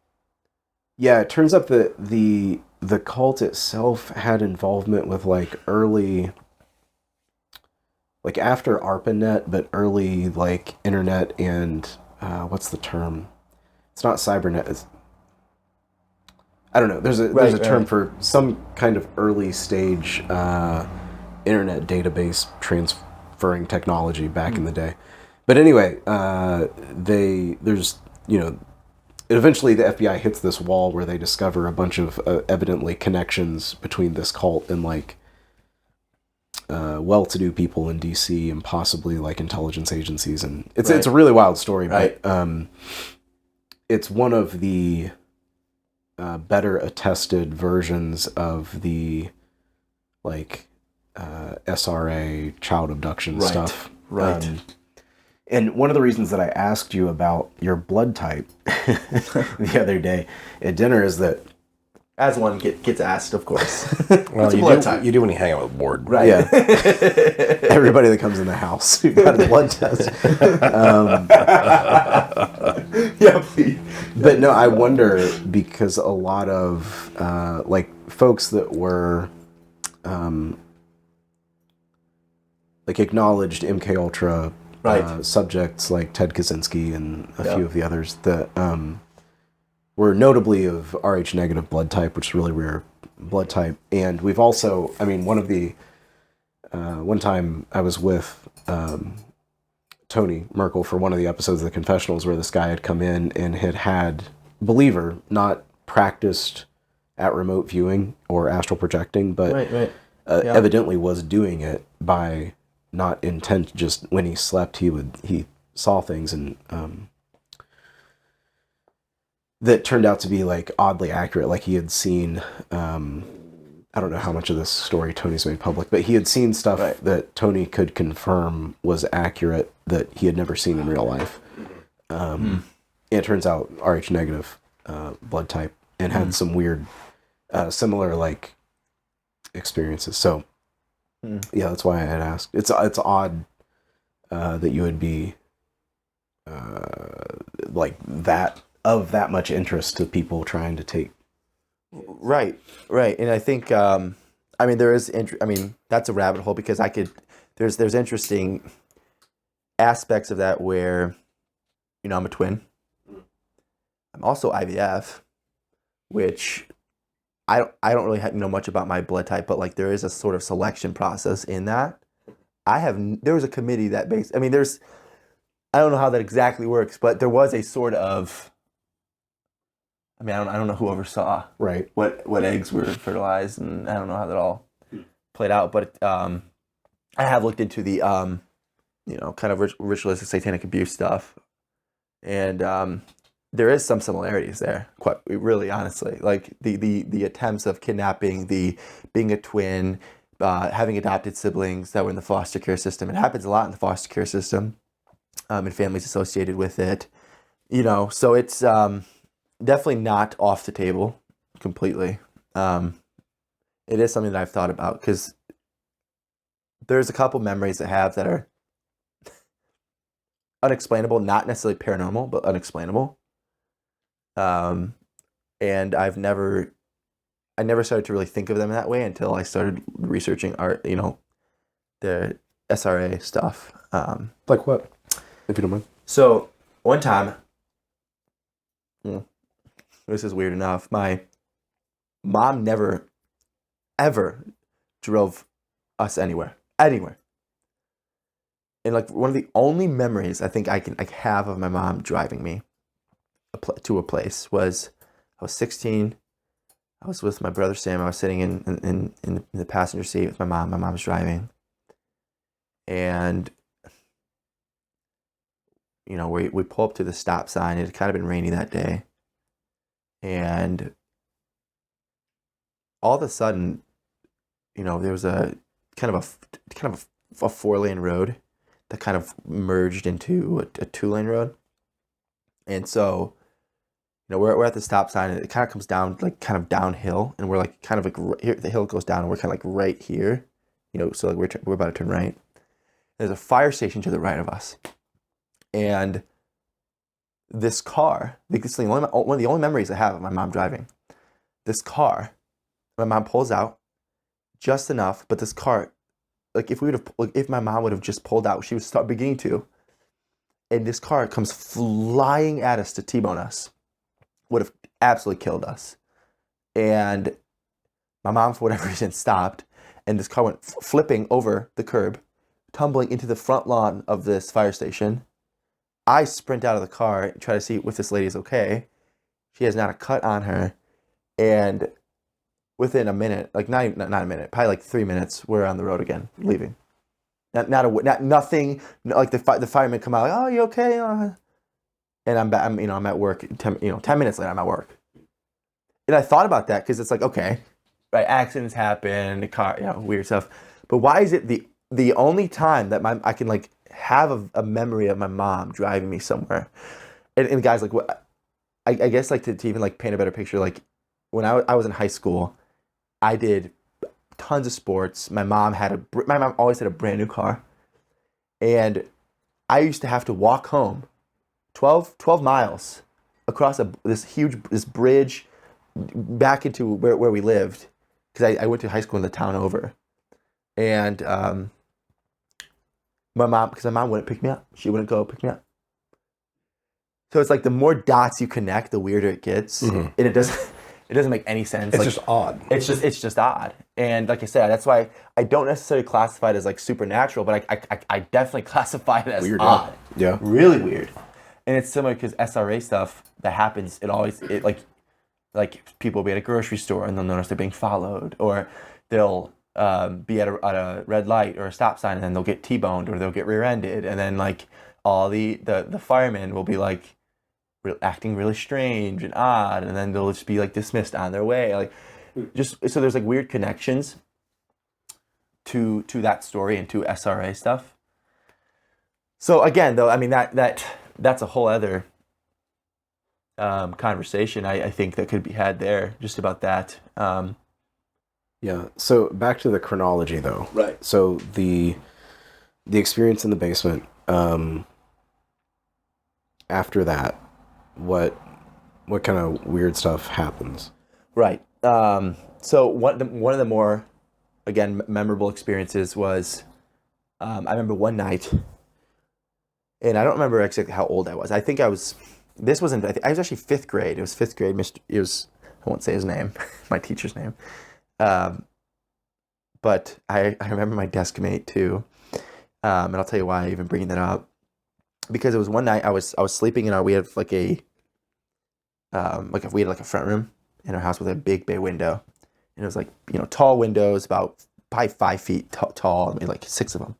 B: Yeah, it turns out that the cult itself had involvement with like early, like after ARPANET, but early like internet and what's the term? It's not cybernet. I don't know. There's a term for some kind of early stage internet database transferring technology back in the day. But anyway, eventually the FBI hits this wall where they discover a bunch of evidently connections between this cult and like well-to-do people in DC and possibly like intelligence agencies, and it's a really wild story, but it's one of the better attested versions of the like SRA child abduction stuff. Right. And one of the reasons that I asked you about your blood type the other day at dinner is that,
A: as one gets asked, of course.
C: Well, you do when you hang out with Ward.
B: Right. Yeah. Everybody that comes in the house who got a blood test.
A: Yeah, please.
B: But no, I wonder, because a lot of like folks that were like acknowledged MKUltra subjects like Ted Kaczynski and a few of the others that were notably of Rh negative blood type, which is really rare blood type. And we've also, one of the one time I was with Tony Merkel for one of the episodes of the Confessionals where this guy had come in and had believer, not practiced at remote viewing or astral projecting, but evidently was doing it by not intent. Just when he slept, he saw things, and that turned out to be like oddly accurate. Like he had seen, I don't know how much of this story Tony's made public, but he had seen stuff that Tony could confirm was accurate that he had never seen in real life. it turns out Rh negative blood type, and had some weird similar like experiences. So yeah, that's why I had asked. It's odd that you would be like that much interest to people trying to take.
A: Right. And I think there is that's a rabbit hole, because there's interesting aspects of that where, I'm a twin. I'm also IVF, which I don't really know much about my blood type, but like there is a sort of selection process in that. There was a committee that I don't know how that exactly works, but there was a sort of, I don't know who oversaw
B: Right.
A: what eggs were fertilized, and I don't know how that all played out, but I have looked into the kind of ritualistic satanic abuse stuff, and there is some similarities there, quite really, honestly. Like the attempts of kidnapping, the being a twin, having adopted siblings that were in the foster care system. It happens a lot in the foster care system, and families associated with it. So it's definitely not off the table completely. It is something that I've thought about, because there's a couple memories I have that are unexplainable, not necessarily paranormal, but unexplainable. And I never started to really think of them that way until I started researching art, the SRA stuff.
B: Like what, if you don't mind?
A: So one time, this is weird enough, my mom never, ever drove us anywhere. And like one of the only memories I think I have of my mom driving me to a place was, I was 16. I was with my brother Sam. I was sitting in the passenger seat with my mom. My mom was driving, and we pull up to the stop sign. It had kind of been rainy that day, and all of a sudden, there was a kind of a 4-lane road that kind of merged into a 2-lane road, and so. We're at the stop sign, and it kind of comes down, like, kind of downhill, and we're, like, kind of, like, here, the hill goes down, and we're kind of, like, right here, so, like, we're about to turn right. There's a fire station to the right of us, and this car, this is one of the only memories I have of my mom driving. This car, my mom pulls out just enough, but this car, like, if my mom would have just pulled out, she would start beginning to, and this car comes flying at us to T-bone us. Would have absolutely killed us. And my mom, for whatever reason, stopped, and this car went flipping over the curb, tumbling into the front lawn of this fire station. I sprint out of the car and try to see if this lady is okay. She has not a cut on her, and within a minute, like not a minute, probably like 3 minutes, we're on the road again, leaving. Nothing. Like the firemen come out, like, "Oh, you okay?" And I'm at work. 10 minutes later, I'm at work. And I thought about that, because it's like, okay, right, accidents happen, the car, weird stuff. But why is it the only time that I can like have a memory of my mom driving me somewhere? And guys, like, what I guess, like, to even like paint a better picture, like when I was in high school, I did tons of sports. My mom always had a brand new car, and I used to have to walk home 12 miles across this bridge back into where we lived, because I went to high school in the town over, and my mom wouldn't pick me up. She wouldn't go pick me up. So it's like the more dots you connect, the weirder it gets, and it doesn't make any sense.
B: It's
A: like,
B: just odd.
A: It's just odd, and like I said, that's why I don't necessarily classify it as like supernatural, but I definitely classify it as
B: weird,
A: odd.
B: Yeah,
A: really weird. And it's similar, because SRA stuff that happens, like people will be at a grocery store and they'll notice they're being followed, or they'll be at a red light or a stop sign, and then they'll get T-boned, or they'll get rear-ended, and then like all the firemen will be like acting really strange and odd, and then they'll just be like dismissed on their way, like just so there's like weird connections to that story and to SRA stuff. So again, though, I mean that's a whole other conversation I think that could be had there just about that.
B: Yeah. So back to the chronology, though.
A: Right.
B: So the experience in the basement. After that, what kind of weird stuff happens?
A: Right. So one of the more, again, memorable experiences was, I remember one night, and I don't remember exactly how old I was. I think I was. This wasn't. I was actually fifth grade. It was fifth grade. It was. I won't say his name. My teacher's name. But I remember my desk mate too, and I'll tell you why I even bringing that up. Because it was one night I was sleeping we had like a front room in our house with a big bay window, and it was like, tall windows, about probably 5 feet tall, and we had like 6 of them.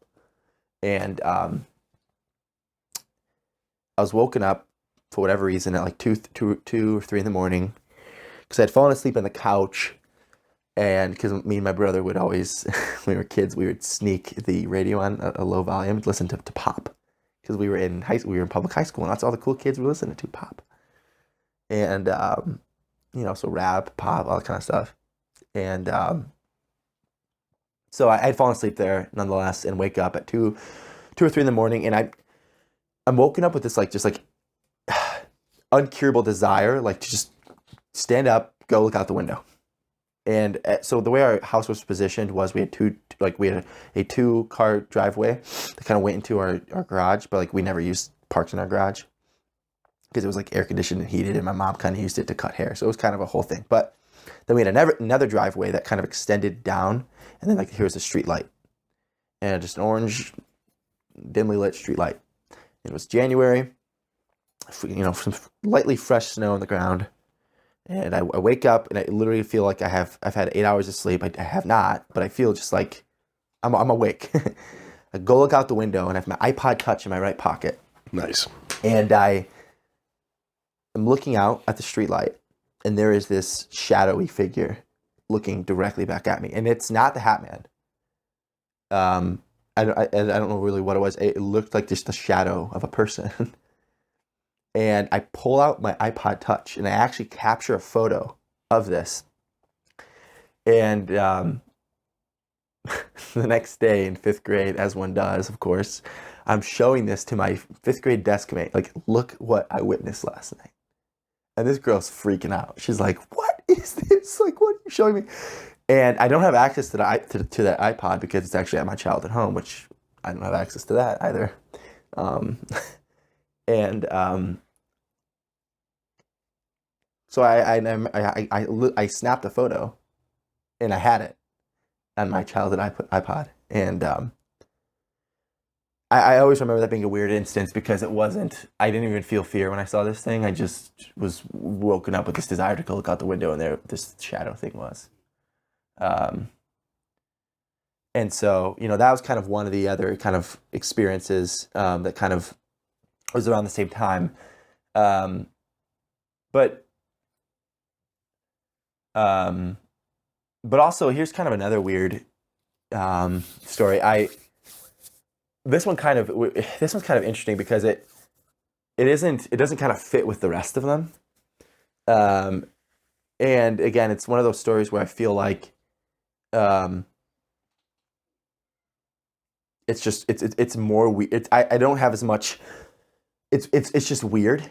A: And I was woken up for whatever reason at like 2 or 3 in the morning, because I'd fallen asleep on the couch, and because me and my brother would always, when we were kids, we would sneak the radio on a low volume to listen to pop. Because we were in public high school, and that's all the cool kids were listening to, pop. And, so rap, pop, all that kind of stuff. And so I had fallen asleep there nonetheless, and wake up at 2 or 3 in the morning, and I'm woken up with this uncurable desire, to just stand up, go look out the window. And so the way our house was positioned was we had a 2-car driveway that kind of went into our garage, but we never used parks in our garage because it was air conditioned and heated, and my mom kind of used it to cut hair. So it was kind of a whole thing. But then we had another driveway that kind of extended down, and then here's a street light, and just an orange, dimly lit street light. It was January, some lightly fresh snow on the ground. And I wake up, and I literally feel like I've had 8 hours of sleep. I have not, but I feel just like I'm awake. I go look out the window, and I have my iPod Touch in my right pocket.
C: Nice.
A: And I am looking out at the streetlight, and there is this shadowy figure looking directly back at me. And it's not the Hatman. I don't know really what it was. It looked like just the shadow of a person. And I pull out my iPod Touch, and I actually capture a photo of this. And the next day in 5th grade, as one does, of course, I'm showing this to my 5th grade desk mate. Look what I witnessed last night. And this girl's freaking out. She's like, "What is this? What are you showing me?" And I don't have access to to that iPod because it's actually at my childhood home, which I don't have access to that either. So I snapped a photo, and I had it on my childhood iPod, and I always remember that being a weird instance because I didn't even feel fear when I saw this thing. I just was woken up with this desire to go look out the window, and there this shadow thing was. And so, that was kind of one of the other kind of experiences that kind of was around the same time. But also, here's kind of another weird story. This one's kind of interesting because it doesn't kind of fit with the rest of them. And again, it's one of those stories where I feel like it's more weird. I don't have as much. It's just weird.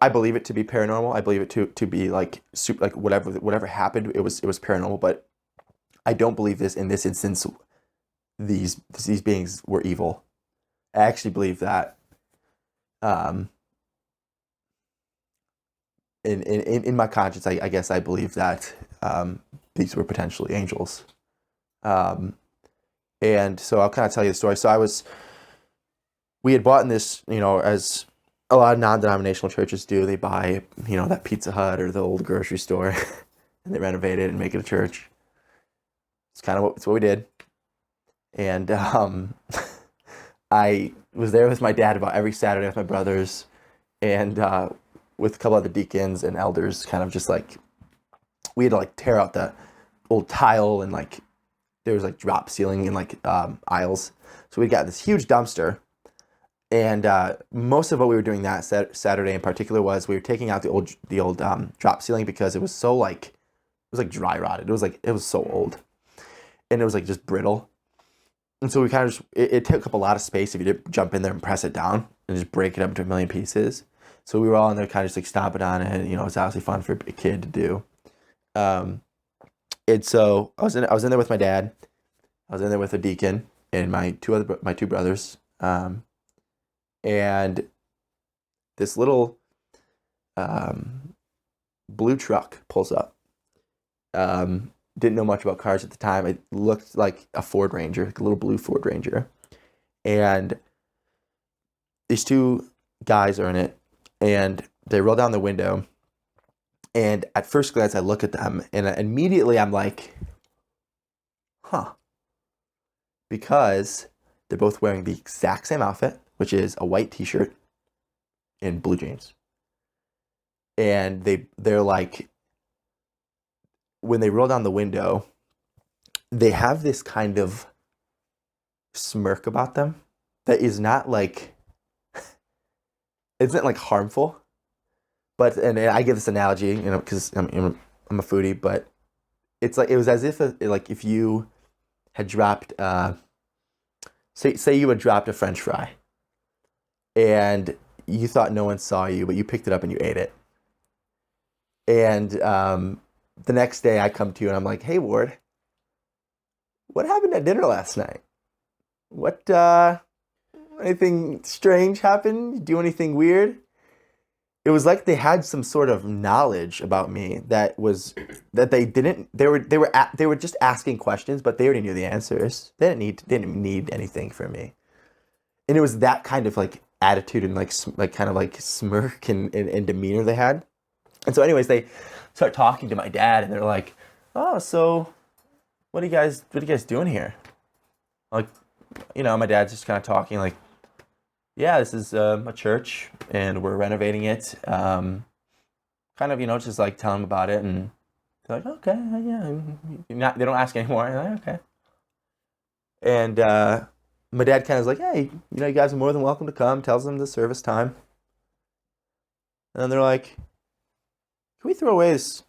A: I believe it to be paranormal. I believe it to be super, whatever happened, it was paranormal. But I don't believe this in this instance. These beings were evil. I actually believe that. In my conscience, I guess I believe that these were potentially angels. And so I'll kind of tell you the story. So we had bought in this, as a lot of non-denominational churches do. They buy, that Pizza Hut or the old grocery store, and they renovate it and make it a church. It's what we did. And I was there with my dad about every Saturday with my brothers, and with a couple other deacons and elders, kind of just we had to tear out the old tile, and there was drop ceiling and aisles. So we got this huge dumpster, And most of what we were doing that Saturday in particular was we were taking out the old drop ceiling because it was so like, it was like dry rotted. It was so old, and it was like just brittle. And so we kind of just, it took up a lot of space if you did jump in there and press it down and just break it up into a million pieces. So we were all in there kind of just like stomping on it. You know, it's obviously fun for a kid to do. And so I was in there with my dad. I was in there with a deacon and my two brothers. And this little blue truck pulls up. Didn't know much about cars at the time. It looked like a Ford Ranger, like a little blue Ford Ranger. And these two guys are in it, and they roll down the window. And at first glance, I look at them, and immediately I'm like, huh. Because they're both wearing the exact same outfit, which is a white t-shirt and blue jeans. And they're like, when they roll down the window, they have this kind of smirk about them that is not like, isn't like harmful. But, and I give this analogy, you know, because I'm a foodie, but it's like, it was as if, like, if you had dropped, say you had dropped a French fry, and you thought no one saw you, but you picked it up and you ate it. And the next day I come to you and I'm like, hey, Ward, what happened at dinner last night? What, anything strange happen? You do anything weird? It was like they had some sort of knowledge about me that they were just asking questions, but they already knew the answers. They didn't need anything from me. And it was that kind of like attitude and like kind of like smirk and demeanor they had. And so anyways, they start talking to my dad and they're like, oh, so what are you guys doing here? Like, you know, my dad's just kind of talking like, yeah, this is a church and we're renovating it. Kind of, you know, just like tell them about it, and they're like, okay, yeah. They don't ask anymore. They're like, okay. And my dad kind of is like, hey, you know, you guys are more than welcome to come. Tells them the service time. And then they're like, can we throw away this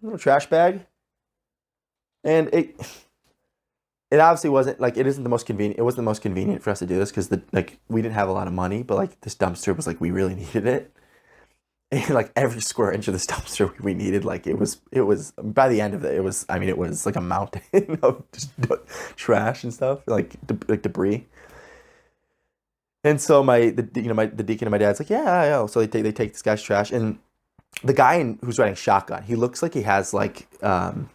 A: little trash bag? And it obviously wasn't like, it wasn't the most convenient for us to do this because we didn't have a lot of money, but like this dumpster was like, we really needed it. And like every square inch of this dumpster we needed, like it was by the end of it, it was like a mountain of just trash and stuff, like debris. And so the deacon and my dad's like, yeah. So they take this guy's trash, and the guy who's riding shotgun, he looks like he has like Down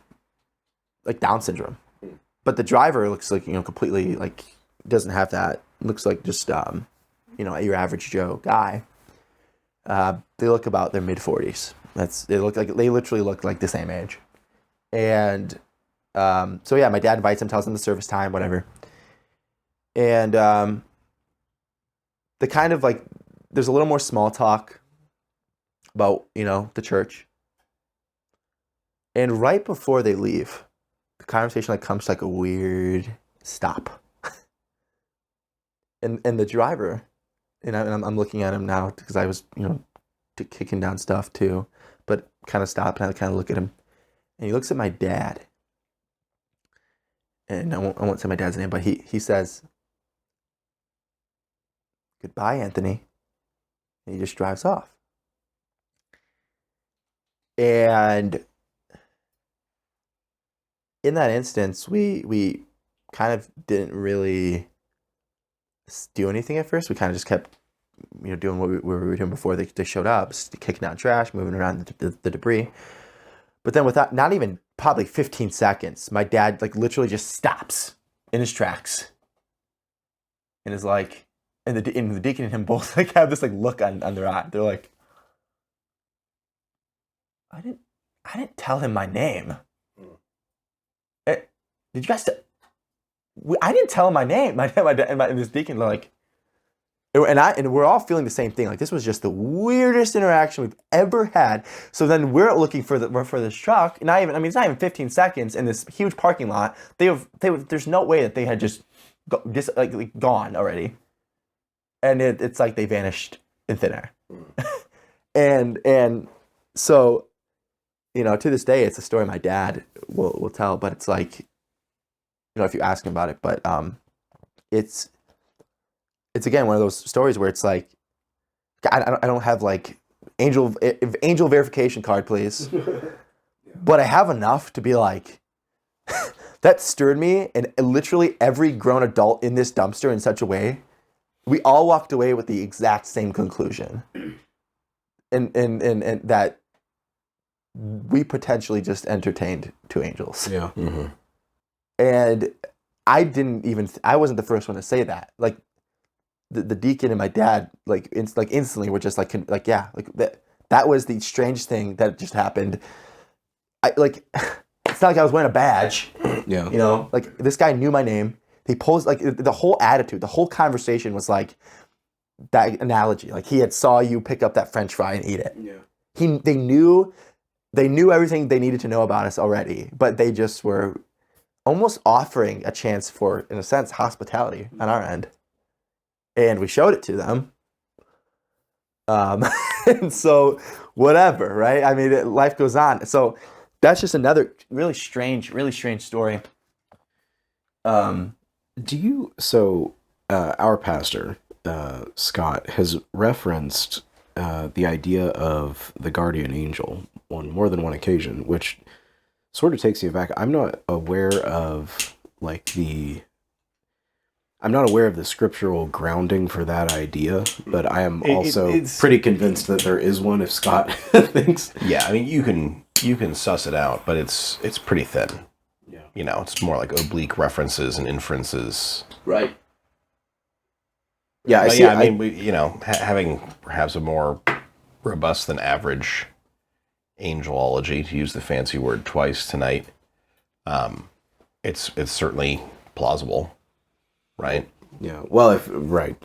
A: syndrome. But the driver looks like, you know, completely like doesn't have that. Looks like just you know, your average Joe guy. They look about their mid-40s. They literally look like the same age. And so yeah, my dad invites him, tells him the service time, whatever. And the kind of like, there's a little more small talk about, you know, the church. And right before they leave, the conversation like comes to like a weird stop. and the driver, and I'm looking at him now because I was, you know, kicking down stuff too, but kind of stopped and I kind of look at him, and he looks at my dad, and I won't say my dad's name, but he says, goodbye, Anthony, and he just drives off. And in that instance, we kind of didn't really do anything at first. We kind of just kept, you know, doing what we were doing before they showed up, kicking out trash, moving around the debris. But then without, not even probably 15 seconds, my dad like literally just stops in his tracks and is like, and the deacon and him both like have this like look on their eye. They're like, I didn't tell him my name. Did you guys? I didn't tell him my name. My dad and this deacon like, and we're all feeling the same thing. Like this was just the weirdest interaction we've ever had. So then we're looking for this truck. It's not even 15 seconds in this huge parking lot. There's no way that they had just gone already. and it's like they vanished in thin air. and so, you know, to this day, it's a story my dad will tell, but it's like, you know, if you ask him about it, but it's again one of those stories where it's like, I don't have like angel verification card, please, but I have enough to be like, that stirred me, and literally every grown adult in this dumpster in such a way, we all walked away with the exact same conclusion, and that we potentially just entertained two angels.
B: Yeah.
C: Mm-hmm.
A: And I wasn't the first one to say that. Like the deacon and my dad, like instantly were just like yeah, like that was the strange thing that just happened. It's not like I was wearing a badge.
B: Yeah.
A: You know, like this guy knew my name. He posed, like, the whole attitude, the whole conversation was like that analogy. Like he had saw you pick up that French fry and eat it.
B: Yeah.
A: They knew everything they needed to know about us already, but they just were almost offering a chance for, in a sense, hospitality on our end. And we showed it to them. And so whatever, right? I mean, life goes on. So that's just another really strange story.
B: Our pastor, Scott, has referenced the idea of the guardian angel on more than one occasion, which sort of takes you back. I'm not aware of the scriptural grounding for that idea, but I am also pretty convinced that there is one if Scott thinks.
C: Yeah, I mean, you can suss it out, but it's pretty thin.
B: Yeah.
C: You know, it's more like oblique references and inferences.
A: Right.
C: Yeah, I mean, having perhaps a more robust than average angelology, to use the fancy word twice tonight, it's certainly plausible, right?
B: Yeah. Well,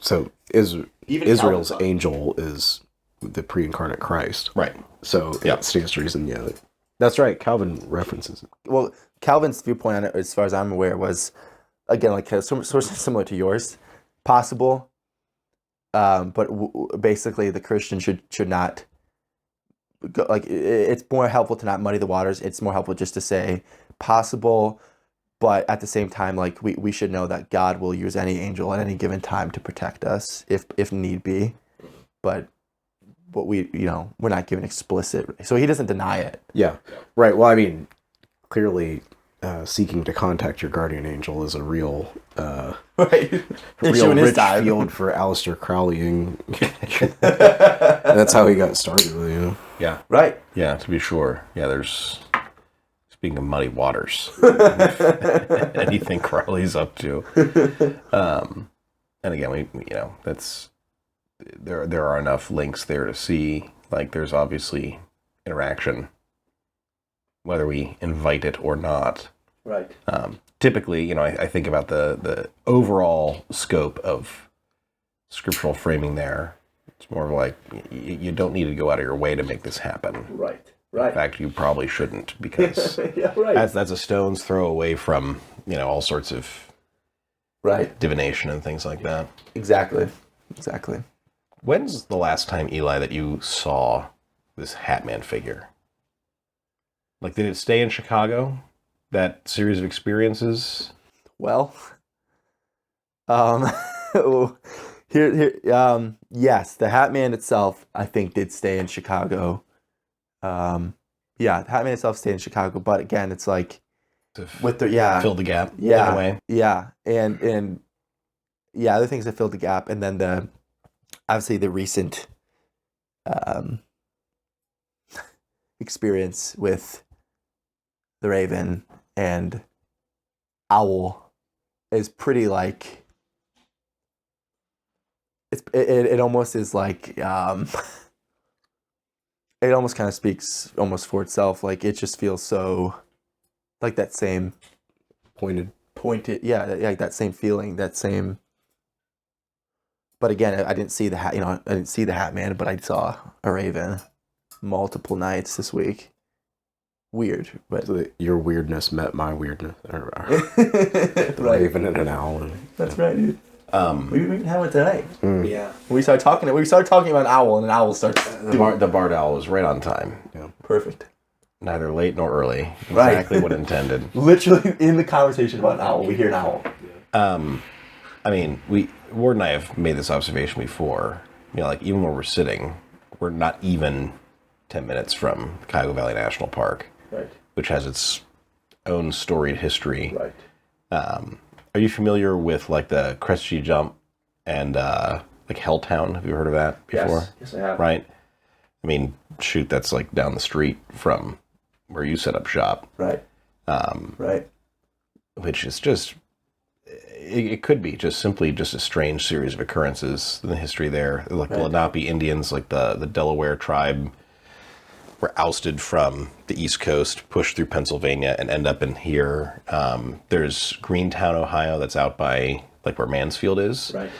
B: so Israel's
A: Calvin
B: angel is the pre-incarnate Christ,
C: right?
B: So it stands to reason. Yeah, that's right. Calvin references it.
A: Well, Calvin's viewpoint on it, as far as I'm aware, was again like sort of similar to yours, possible. But basically, the Christian should not go, like, it's more helpful to not muddy the waters. It's more helpful just to say possible, but at the same time, like we should know that God will use any angel at any given time to protect us if need be. But we're not given explicit, so he doesn't deny it.
B: Yeah, right. Well, I mean, clearly, seeking to contact your guardian angel is a real,
A: right,
B: a real rich field for Aleister Crowleying. That's how he got started, you know.
C: Yeah.
A: Right.
C: Yeah, to be sure. Yeah, there's, speaking of muddy waters, anything Crowley's up to. And again, that's, there are enough links there to see, like, there's obviously interaction, whether we invite it or not.
A: Right.
C: Typically, I think about the overall scope of scriptural framing there. It's more of like, you don't need to go out of your way to make this happen.
A: Right. Right.
C: In fact, you probably shouldn't, because
A: yeah, right.
C: that's a stone's throw away from, all sorts of divination and things like that.
A: Exactly.
C: When's the last time, Eli, that you saw this Hatman figure? Like, did it stay in Chicago? That series of experiences?
A: Well, yes, the Hatman itself, I think, did stay in Chicago. The Hatman itself stayed in Chicago, but again, it's like
C: fill the gap. In a way.
A: Yeah, and other things that filled the gap, and then obviously the recent experience with the Raven and Owl is pretty like it almost is like it almost kind of speaks almost for itself. Like, it just feels so like that same pointed like that same feeling, that same. But again, I didn't see the I didn't see the Hatman, but I saw a Raven multiple nights this week. Weird, but
B: so your weirdness met my weirdness. The Raven and an owl.
A: That's right, dude. We can have it tonight.
E: Yeah.
A: We started talking about an owl, and an owl starts.
E: The barred owl was right on time.
B: Yeah.
A: Perfect.
E: Neither late nor early.
A: Right.
E: Exactly what intended.
A: Literally in the conversation about an owl, we hear an owl.
E: I mean, Ward and I have made this observation before. You know, like even where we're sitting, we're not even 10 minutes from Cuyahoga Valley National Park,
A: Right.
E: which has its own storied history.
A: Right.
E: Are you familiar with like the Crest Jump and like Helltown? Have you heard of that before?
A: Yes, I have.
E: Right. I mean, shoot, that's like down the street from where you set up shop.
A: Right. Right.
E: Which is just, it could be just simply just a strange series of occurrences in the history there. Like the Lenape Indians, like the Delaware tribe, were ousted from the East Coast, pushed through Pennsylvania, and end up in here. There's Greentown, Ohio, that's out by like where Mansfield is.
A: Right.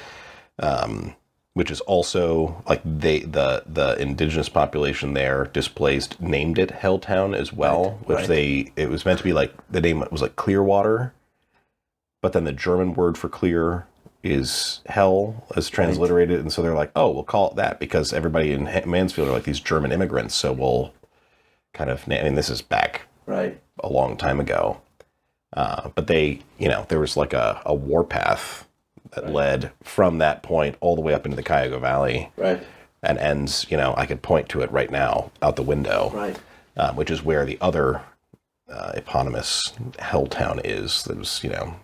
E: Which is also like the indigenous population there displaced named it Helltown as well, which it was meant to be like the name was like Clearwater, but then the German word for clear is hell as transliterated, and so they're like, oh, we'll call it that because everybody in Mansfield are like these German immigrants, so we'll kind of, I mean, this is back
A: Right.
E: a long time ago, but they, you know, there was like a warpath that led from that point all the way up into the Cuyahoga Valley.
A: Right.
E: And ends, you know, I could point to it right now out the window.
A: Right.
E: Which is where the other eponymous Helltown is. That was, you know,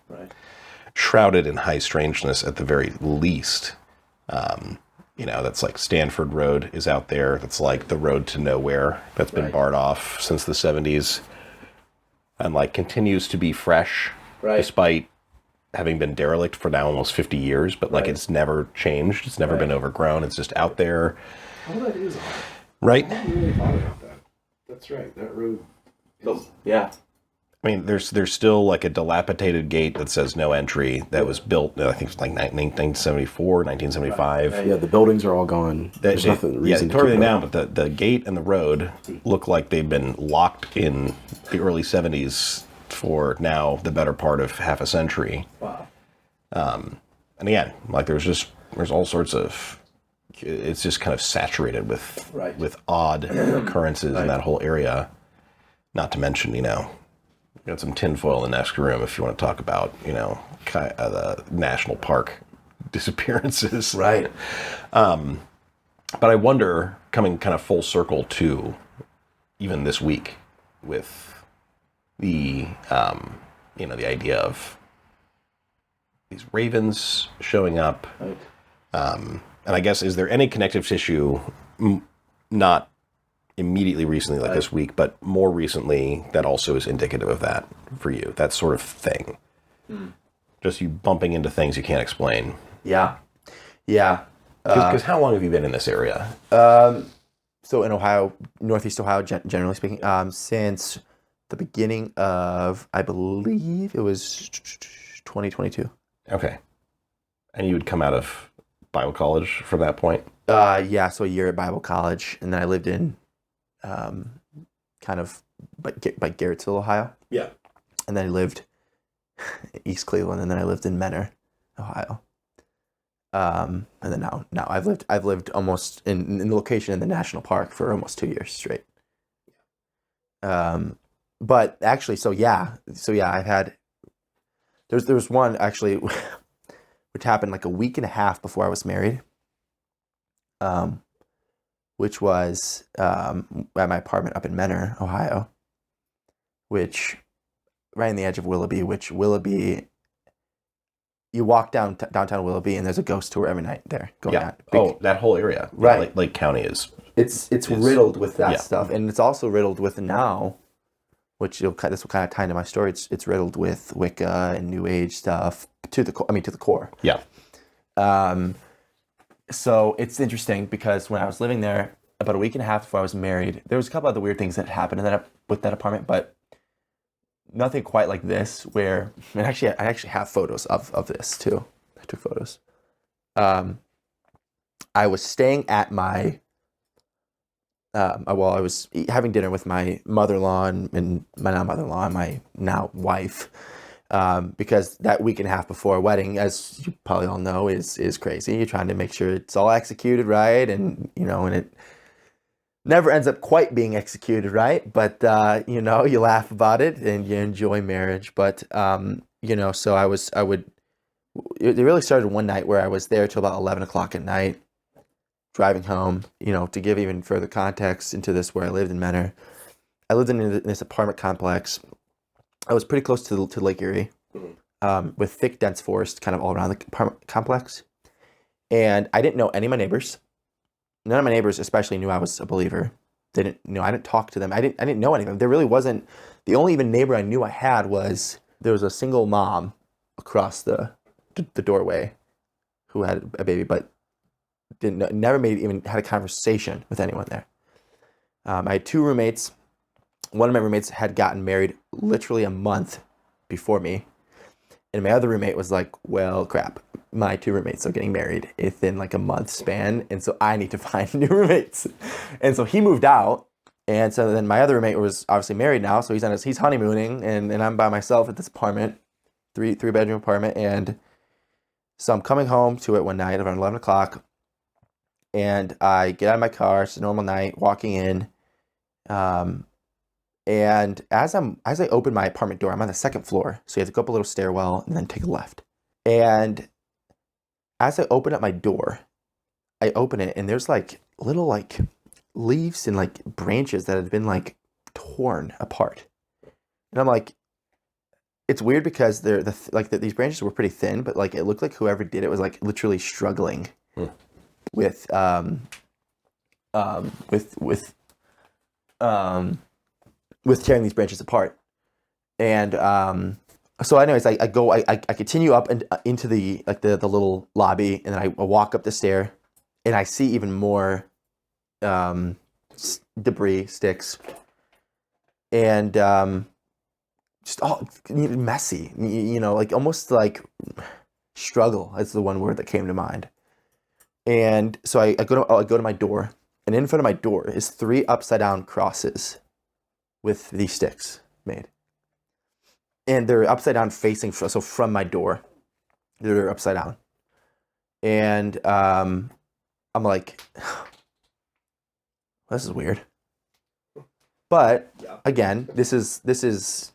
E: shrouded in high strangeness at the very least. You know, that's like Stanford Road is out there. That's like the road to nowhere that's been barred off since the 70s. And like continues to be fresh despite having been derelict for now almost 50 years, but like it's never changed. It's never been overgrown. It's just out there.
B: Oh, that is odd.
E: Right?
B: I hadn't really thought about that. That's right. That road.
A: Yeah.
E: I mean, there's still like a dilapidated gate that says no entry that was built, I think it's like 1974, 1975.
B: Yeah, the buildings are all gone. There's nothing reason
E: they
B: to
E: tore
B: keep
E: everything
B: going.
E: down, but the gate and the road look like they've been locked in the early 70s for now the better part of half a century.
A: Wow.
E: And again, like there's all sorts of, it's just kind of saturated with odd occurrences in that whole area. Not to mention, you know, you got some tinfoil in the next room if you want to talk about, you know, the national park disappearances.
A: Right.
E: But I wonder, coming kind of full circle to even this week with the, you know, the idea of these ravens showing up.
A: Right.
E: And I guess, is there any connective tissue, not immediately recently like this week, but more recently that also is indicative of that for you, that sort of thing? Just you bumping into things you can't explain.
A: Yeah. Yeah.
E: Because how long have you been in this area?
A: So in Ohio, Northeast Ohio, generally speaking, since the beginning of, I believe it was 2022.
E: Okay. And you would come out of Bible college from that point?
A: Yeah, so a year at Bible college, and then I lived in kind of by Garrettsville, Ohio.
E: Yeah.
A: And then I lived in East Cleveland, and then I lived in Menor, Ohio. And then now I've lived almost in the location in the national park for almost 2 years straight. But actually, so yeah, I've had, there was one actually, which happened like a week and a half before I was married. Which was at my apartment up in Menor, Ohio, which right on the edge of Willoughby. Which Willoughby, you walk downtown Willoughby, and there's a ghost tour every night there going on.
E: That whole area,
A: right?
E: Lake County is.
A: It's riddled with that stuff, and it's also riddled with now, which this will kind of tie into my story. It's riddled with Wicca and New Age stuff to the core.
E: Yeah.
A: So it's interesting because when I was living there about a week and a half before I was married, there was a couple other weird things that happened with that apartment, but nothing quite like this. I actually have photos of this too. I took photos. I was staying at my. I was having dinner with my mother-in-law and my now mother-in-law and my now wife because that week and a half before a wedding, as you probably all know, is crazy. You're trying to make sure it's all executed right, and and it never ends up quite being executed right. But you laugh about it and you enjoy marriage. But so it really started one night where I was there till about 11 o'clock at night, driving home. To give even further context into this, where I lived in Menor, I lived in this apartment complex. I was pretty close to Lake Erie, with thick, dense forest kind of all around the apartment complex. And I didn't know any of my neighbors. None of my neighbors especially knew I was a believer. They didn't know. I didn't talk to them. I didn't know any of them. There really wasn't. The only even neighbor I knew I had was, there was a single mom across the doorway who had a baby, but never had a conversation with anyone there. I had 2 roommates. One of my roommates had gotten married literally a month before me. And my other roommate was like, well, crap, my 2 roommates are getting married within like a month span. And so I need to find new roommates. And so he moved out. And so then my other roommate was obviously married now. So he's honeymooning, and I'm by myself at this apartment, 3-bedroom apartment. And so I'm coming home to it one night around 11 o'clock. And I get out of my car. It's a normal night, walking in. And as I open my apartment door, I'm on the 2nd floor. So you have to go up a little stairwell and then take a left. And as I open up my door, I open it, and there's like little like leaves and like branches that had been like torn apart. And I'm like, it's weird because these branches were pretty thin, but like it looked like whoever did it was like literally struggling with tearing these branches apart. And so anyways, I continue up and into the little lobby, and then I walk up the stair, and I see even more debris, sticks, and just all messy, like almost like struggle is the one word that came to mind. And so I go to my door, and in front of my door is 3 upside down crosses with these sticks made. And they're upside down facing, so from my door, they're upside down. And I'm like, this is weird. But again, this is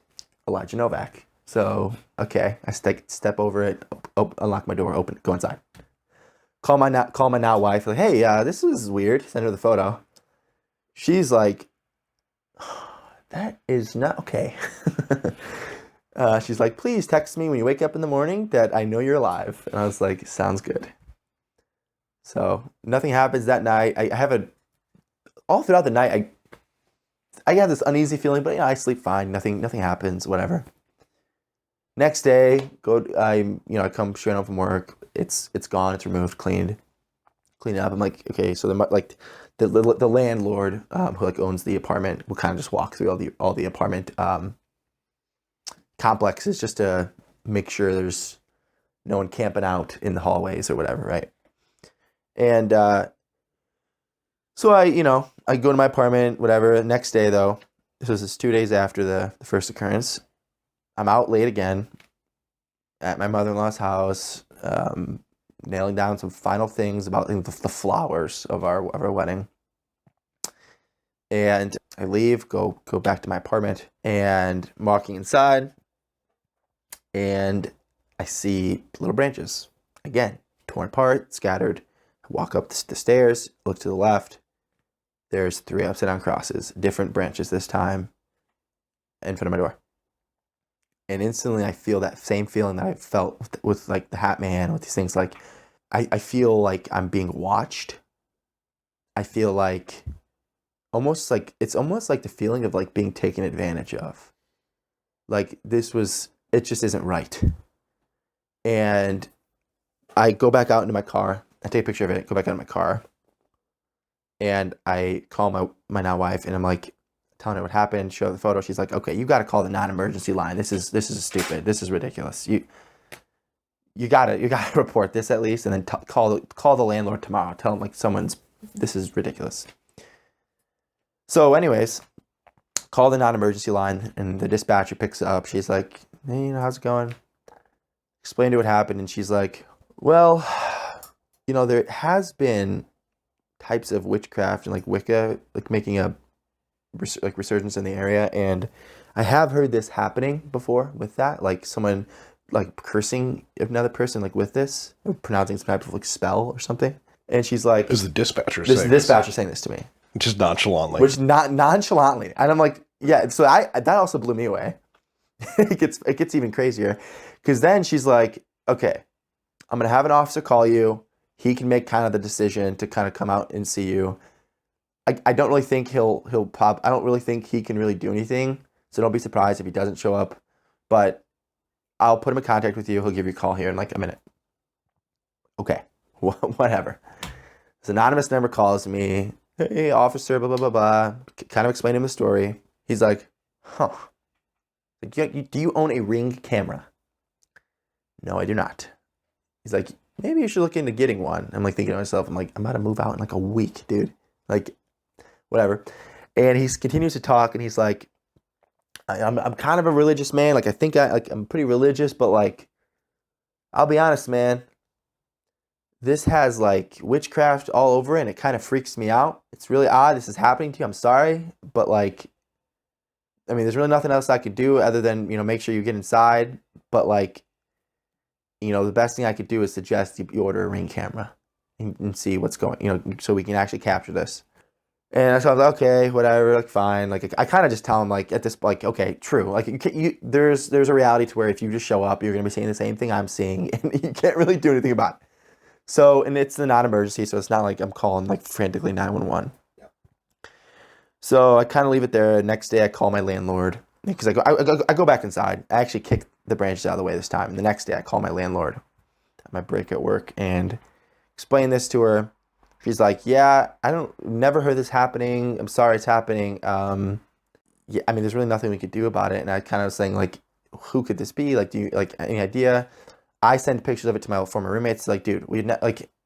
A: Elijah Novak. So, okay, I step over it, unlock my door, open, go inside. Call my now wife, like, hey, this is weird. Send her the photo. She's like, that is not okay. She's like, please text me when you wake up in the morning that I know you're alive. And I was like, sounds good. So nothing happens that night. I have all throughout the night, I have this uneasy feeling, but I sleep fine. Nothing happens, whatever. Next day, I come straight home from work. It's gone. It's removed, clean it up. I'm like, okay, so the landlord who like owns the apartment will kind of just walk through all the apartment complexes just to make sure there's no one camping out in the hallways or whatever, right? And so I go to my apartment, whatever. Next day though, this was 2 days after the first occurrence. I'm out late again at my mother-in-law's house, nailing down some final things about the flowers of our wedding. And I leave, go back to my apartment, and I'm walking inside, and I see little branches, again, torn apart, scattered. I walk up the stairs, look to the left. There's 3 upside down crosses, different branches this time, in front of my door. And instantly I feel that same feeling that I felt with like the Hatman, with these things. Like I feel like I'm being watched. I feel like it's almost like the feeling of like being taken advantage of. Like it just isn't right. And I go back out into my car. I take a picture of it, go back out in my car. And I call my now wife, and I'm like, telling her what happened, show the photo. She's like, okay, you got to call the non-emergency line. This is stupid. This is ridiculous. You got to report this at least, and then call the landlord tomorrow. Tell him like this is ridiculous. So anyways, call the non-emergency line, and the dispatcher picks up. She's like, hey, how's it going? Explained to what happened, and she's like, well, there has been types of witchcraft and like Wicca, like making a resurgence in the area, and I have heard this happening before with that, like someone like cursing another person like with this, or pronouncing some type of like spell or something. And she's like,
C: This is the dispatcher
A: this
C: saying
A: dispatcher saying this to me,
C: just nonchalantly.
A: which not nonchalantly, and I'm like, yeah. So that also blew me away. it gets even crazier, because then she's like, okay, I'm gonna have an officer call you. He can make kind of the decision to kind of come out and see you. I don't really think he'll pop. I don't really think he can really do anything. So don't be surprised if he doesn't show up. But I'll put him in contact with you. He'll give you a call here in like a minute. Okay, whatever. This anonymous number calls me. Hey, officer, blah, blah, blah, blah. Kind of explain him the story. He's like, huh. Do you own a Ring camera? No, I do not. He's like, maybe you should look into getting one. I'm like thinking to myself, I'm about to move out in like a week, dude. Like, whatever. And he continues to talk, and he's like, I'm kind of a religious man. Like, I think I'm pretty religious, but like, I'll be honest, man. This has like witchcraft all over it, and it kind of freaks me out. It's really odd. This is happening to you. I'm sorry, but like, I mean, there's really nothing else I could do other than, make sure you get inside. But like, the best thing I could do is suggest you order a Ring camera and see what's going, so we can actually capture this. And so I was like, okay, whatever, like fine. Like I kind of just tell him like at this, like, okay, true. Like there's a reality to where if you just show up, you're gonna be seeing the same thing I'm seeing, and you can't really do anything about it. So, and it's a non-emergency, so it's not like I'm calling like frantically 911. Yeah. So I kind of leave it there. Next day, I call my landlord because I go back inside. I actually kick the branches out of the way this time. And the next day, I call my landlord at my break at work and explain this to her. She's like, yeah, never heard this happening. I'm sorry it's happening. Yeah, I mean, there's really nothing we could do about it. And I kind of was saying, like, who could this be? Like, do you, like, any idea? I sent pictures of it to my former roommates. Like, dude,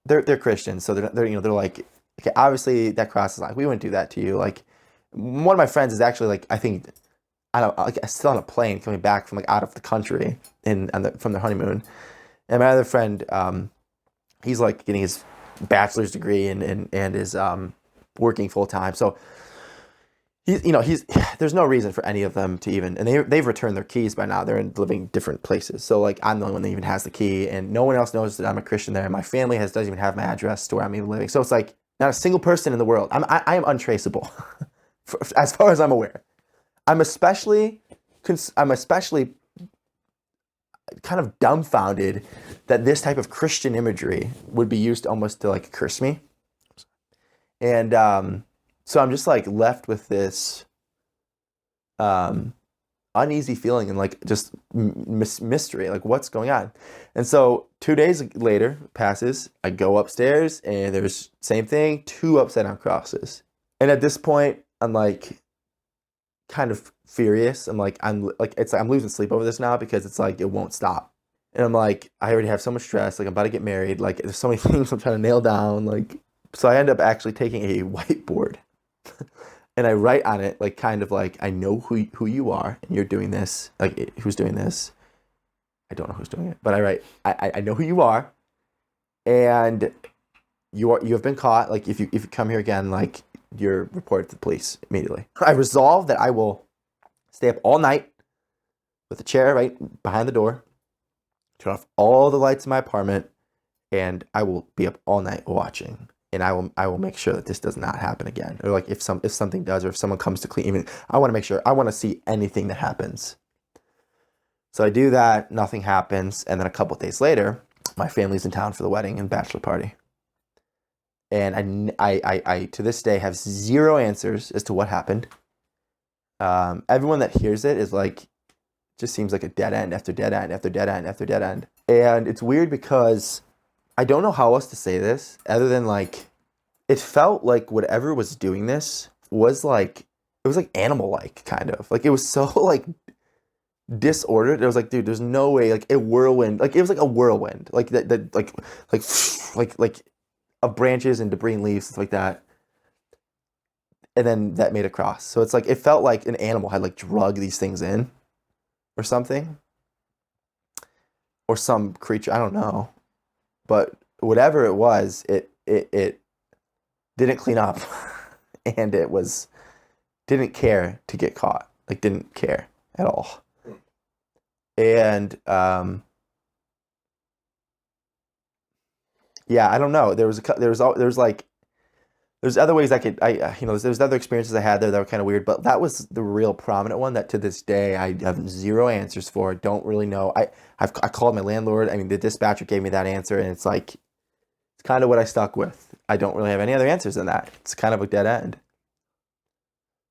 A: they're Christians. So they're like, okay, obviously that crosses line. We wouldn't do that to you. Like, one of my friends is actually like, I think, still on a plane coming back from like out of the country from their honeymoon. And my other friend, he's like getting his bachelor's degree and is working full time. So there's no reason for any of them to even, and they've returned their keys by now. They're living different places. So like I'm the only one that even has the key, and no one else knows that I'm a Christian there. My family doesn't even have my address to where I'm even living. So it's like not a single person in the world. I am untraceable, as far as I'm aware. I'm especially kind of dumbfounded that this type of Christian imagery would be used almost to like curse me. And so I'm just like left with this uneasy feeling and like just mystery, like what's going on. And so 2 days later passes, I go upstairs and there's same thing, 2 upside down crosses. And at this point, I'm like kind of furious. I'm losing sleep over this now because it's like it won't stop. And I'm like, I already have so much stress. Like I'm about to get married. Like there's so many things I'm trying to nail down. Like, so I end up actually taking a whiteboard and I write on it, like kind of like, I know who you are and you're doing this. Like who's doing this? I don't know who's doing it, but I write, I know who you are, and you have been caught. Like if you come here again, like you're reported to the police immediately. I resolve that I will stay up all night with a chair right behind the door, turn off all the lights in my apartment, and I will be up all night watching. And I will make sure that this does not happen again. Or like if something does, or if someone comes to clean, even I want to make sure, I want to see anything that happens. So I do that, nothing happens, and then a couple of days later, my family's in town for the wedding and bachelor party. And I to this day have zero answers as to what happened. Everyone that hears it is like, just seems like a dead end after dead end after dead end after dead end. And it's weird because I don't know how else to say this other than like, it felt like whatever was doing this was like, it was like animal-like kind of. Like it was so like disordered. It was like, dude, there's no way, like a whirlwind, like it was like a whirlwind, like that like of branches and debris and leaves, stuff like that. And then that made a cross. So it's like, it felt like an animal had like drug these things in or something. or some creature, I don't know, but whatever it was, it didn't clean up, and didn't care to get caught, like didn't care at all. And yeah, I don't know. There's other ways there's other experiences I had there that were kind of weird, but that was the real prominent one that to this day I have zero answers for. Don't really know. I called my landlord. I mean, the dispatcher gave me that answer, and it's kind of what I stuck with. I don't really have any other answers than that. It's kind of a dead end.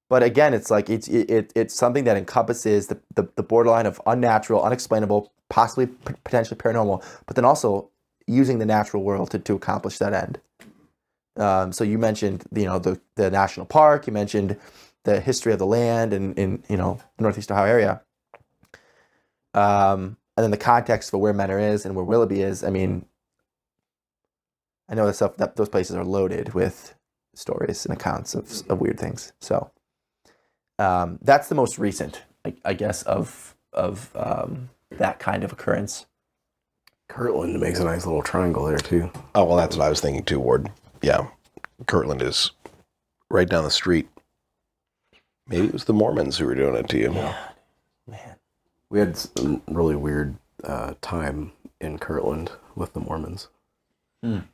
A: But again, it's like it's something that encompasses the borderline of unnatural, unexplainable, possibly potentially paranormal, but then also using the natural world to accomplish that end. So you mentioned, the national park. You mentioned the history of the land in the Northeast Ohio area. And then the context for where Menor is and where Willoughby is. I mean, I know that those places are loaded with stories and accounts of weird things. So that's the most recent, I guess, of that kind of occurrence.
B: Kirtland makes a nice little triangle there too.
E: Oh, well, that's what I was thinking too, Ward. Yeah. Kirtland is right down the street. Maybe it was the Mormons who were doing it to you.
A: Yeah. Man.
B: We had some really weird time in Kirtland with the Mormons.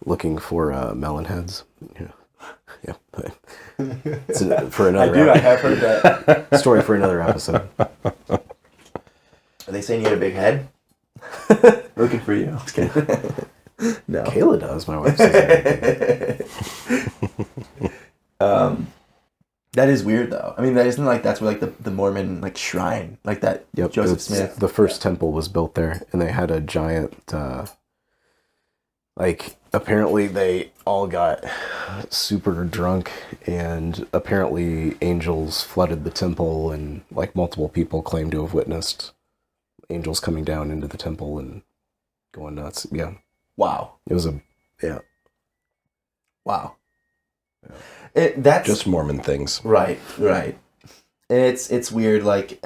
B: Looking for melon heads. Yeah. It's for another
A: I have heard that.
B: story for another episode.
A: Are they saying you had a big head? Looking for you. Just kidding. No.
B: Kayla does, my wife says.
A: That is weird though. I mean, that isn't like that's where like the Mormon like shrine, like that.
B: Yep,
A: Joseph Smith.
B: The first temple was built there, and they had a giant apparently they all got super drunk, and apparently angels flooded the temple, and like multiple people claim to have witnessed angels coming down into the temple and going nuts. Yeah.
A: Wow.
B: It was
A: Wow. Yeah. That's
E: just Mormon things.
A: Right. And it's weird. Like,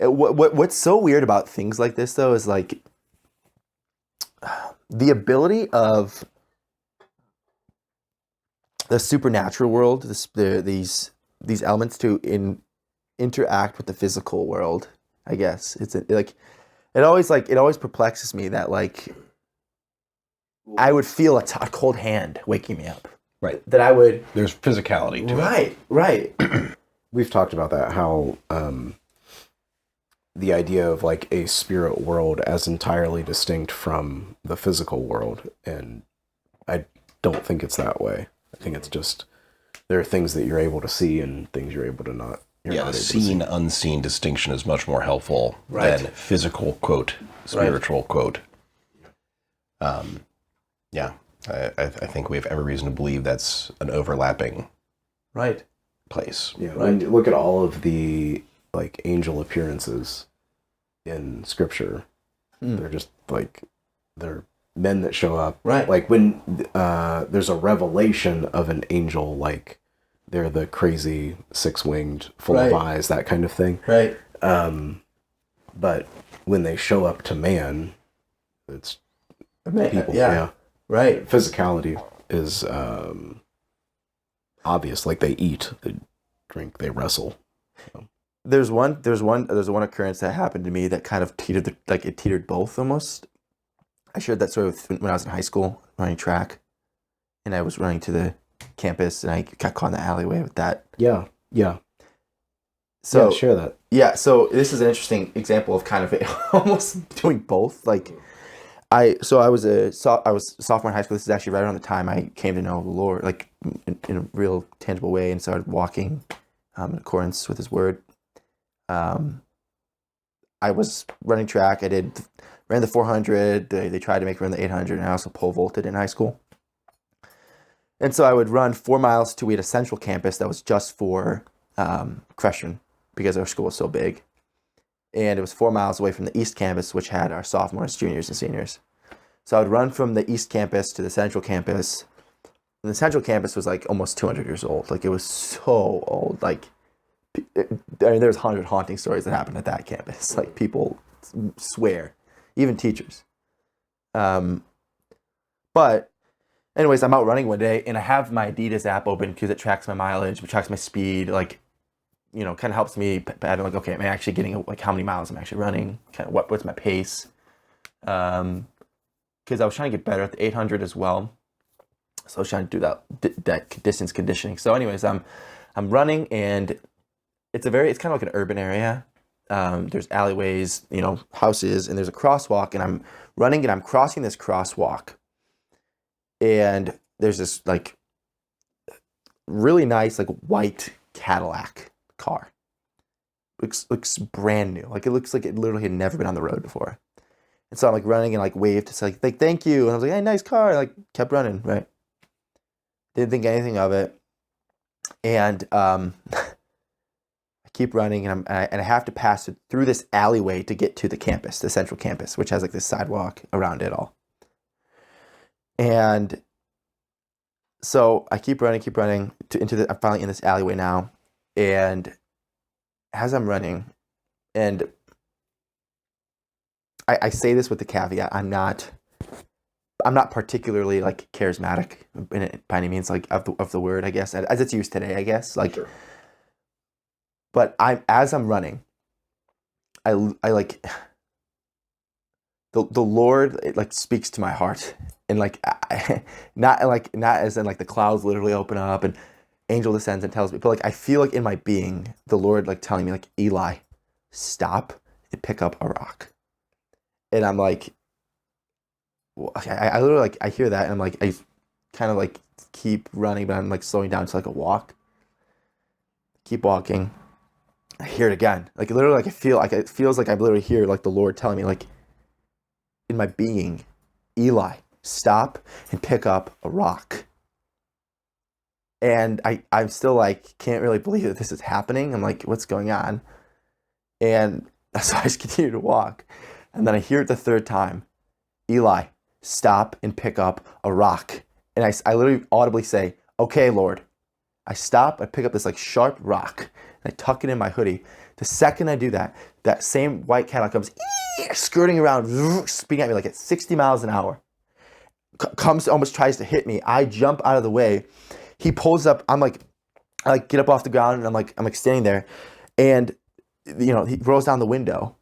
A: what's so weird about things like this though is like the ability of the supernatural world, these elements to interact with the physical world. I guess it always perplexes me that like I would feel a cold hand waking me up.
E: Right.
A: That I would.
E: There's physicality to it.
A: Right.
B: We've talked about that, how the idea of like a spirit world as entirely distinct from the physical world, and I don't think it's that way. I think it's just there are things that you're able to see and things you're able to not.
E: The seen unseen distinction is much more helpful than physical quote spiritual quote. Yeah, I think we have every reason to believe that's an overlapping place.
B: Yeah, when you look at all of the like angel appearances in scripture, they're just like they're men that show up.
A: Right.
B: Like when there's a revelation of an angel, like they're the crazy six-winged, full of eyes, that kind of thing.
A: Right.
B: But when they show up to man, it's people.
A: Yeah. Right.
B: Physicality is obvious. Like they eat, they drink, they wrestle. So.
A: There's one occurrence that happened to me that kind of teetered both almost. I shared that story when I was in high school running track, and I was running to the campus, and I got caught in the alleyway with that.
B: Yeah.
A: So
B: share that.
A: Yeah, so this is an interesting example of kind of almost doing both. Like, I was a sophomore in high school. This is actually right around the time I came to know the Lord, like in a real tangible way, and started walking in accordance with His Word. I was running track. I ran the 400. They tried to make me run the 800, and I also pole vaulted in high school. And so I would run 4 miles we had a central campus that was just for freshmen because our school was so big. And it was 4 miles away from the east campus, which had our sophomores, juniors, and seniors. So I would run from the east campus to the central campus. And the central campus was like almost 200 years old. Like it was so old. Like, I mean, there's 100 haunting stories that happened at that campus. Like people swear, even teachers. But anyways, I'm out running one day and I have my Adidas app open because it tracks my mileage, it tracks my speed, like, you know, kind of helps me pattern, like, okay, am I actually getting, like, how many miles I'm actually running, kind of what's my pace. Because I was trying to get better at the 800 as well. So I was trying to do that distance conditioning. So anyways, I'm running, and it's kind of like an urban area. There's alleyways, you know, houses, and there's a crosswalk, and I'm running and I'm crossing this crosswalk. And there's this like really nice like white Cadillac car. Looks brand new. Like it looks like it literally had never been on the road before. And so I'm like running and like waved to say like thank you. And I was like, hey, nice car. Like kept running, right? Didn't think anything of it. And I keep running, and I have to pass through this alleyway to get to the campus, the central campus, which has like this sidewalk around it all. And so I keep running I'm finally in this alleyway now. And as I'm running, and I say this with the caveat, I'm not particularly like charismatic by any means, like of the word, I guess, as it's used today, I guess, like, sure. But as I'm running, I like the Lord, it like speaks to my heart, and like not as in like the clouds literally open up and angel descends and tells me, but like I feel like in my being the Lord like telling me like, Eli, stop and pick up a rock. And I'm like, I literally like I hear that, and I'm like, I kind of like keep running, but I'm like slowing down to like a walk. Keep walking. I hear it again. Like literally, like I feel like it feels like I literally hear like the Lord telling me like in my being, Eli, stop and pick up a rock. And I'm still like can't really believe that this is happening. I'm like, what's going on? And so I just continue to walk, and then I hear it the third time, Eli, stop and pick up a rock. And I literally audibly say, okay, Lord. I stop, I pick up this like sharp rock, and I tuck it in my hoodie. The second I do that, that same white Cadillac comes skirting around, speeding at me like at 60 miles an hour. Comes, almost tries to hit me. I jump out of the way. He pulls up, I like get up off the ground, and I'm like standing there, and you know, he rolls down the window,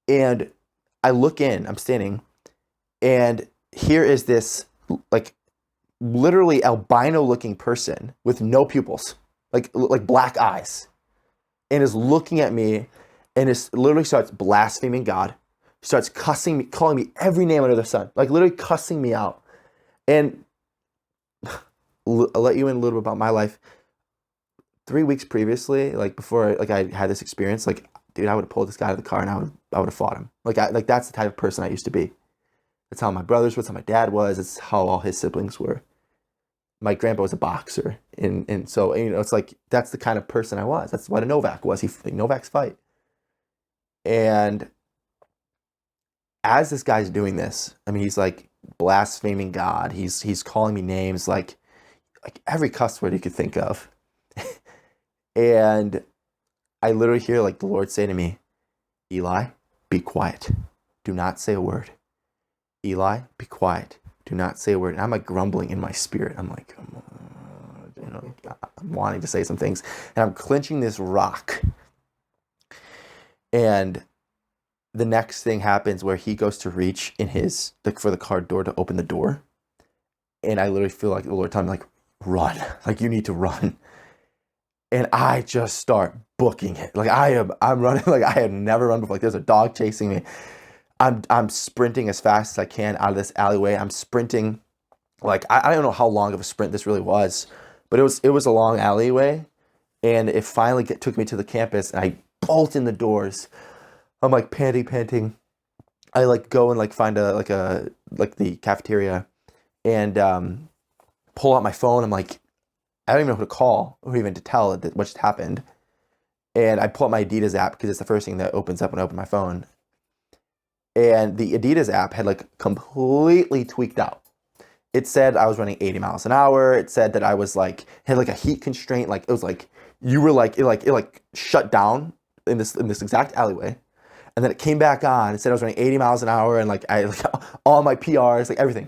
A: and I look in, I'm standing, and here is this like literally albino looking person with no pupils, like black eyes, and is looking at me, and is literally starts blaspheming God, starts cussing me, calling me every name under the sun, like literally cussing me out. And I'll let you in a little bit about my life. 3 weeks previously, like before like I had this experience, like dude, I would have pulled this guy out of the car and I would have fought him. Like that's the type of person I used to be. That's how my brothers was, that's how my dad was, it's how all his siblings were. My grandpa was a boxer, and so, you know, it's like that's the kind of person I was. That's what a Novak was. Novak's fight. And as this guy's doing this, I mean, he's like blaspheming God. He's calling me names like every cuss word you could think of. And I literally hear like the Lord say to me, Eli, be quiet. Do not say a word. Eli, be quiet. Do not say a word. And I'm like grumbling in my spirit. I'm like, you know, I'm wanting to say some things. And I'm clenching this rock. And the next thing happens where he goes to reach in his, like for the car door to open the door. And I literally feel like the Lord telling me like, run. Like you need to run. And I just start booking it. Like I'm running like I had never run before. Like there's a dog chasing me. I'm sprinting as fast as I can out of this alleyway. I'm sprinting, like I don't know how long of a sprint this really was, but it was a long alleyway, and it finally took me to the campus, and I bolt in the doors. I'm like panting. I like go and like find the cafeteria, and pull out my phone. I'm like, I don't even know who to call or even to tell what just happened. And I pull up my Adidas app because it's the first thing that opens up when I open my phone. And the Adidas app had like completely tweaked out. It said I was running 80 miles an hour. It said that I was like, had like a heat constraint. Like it was like, you were like, it shut down in this exact alleyway. and then it came back on. It said I was running 80 miles an hour, and like all my PRs, like everything.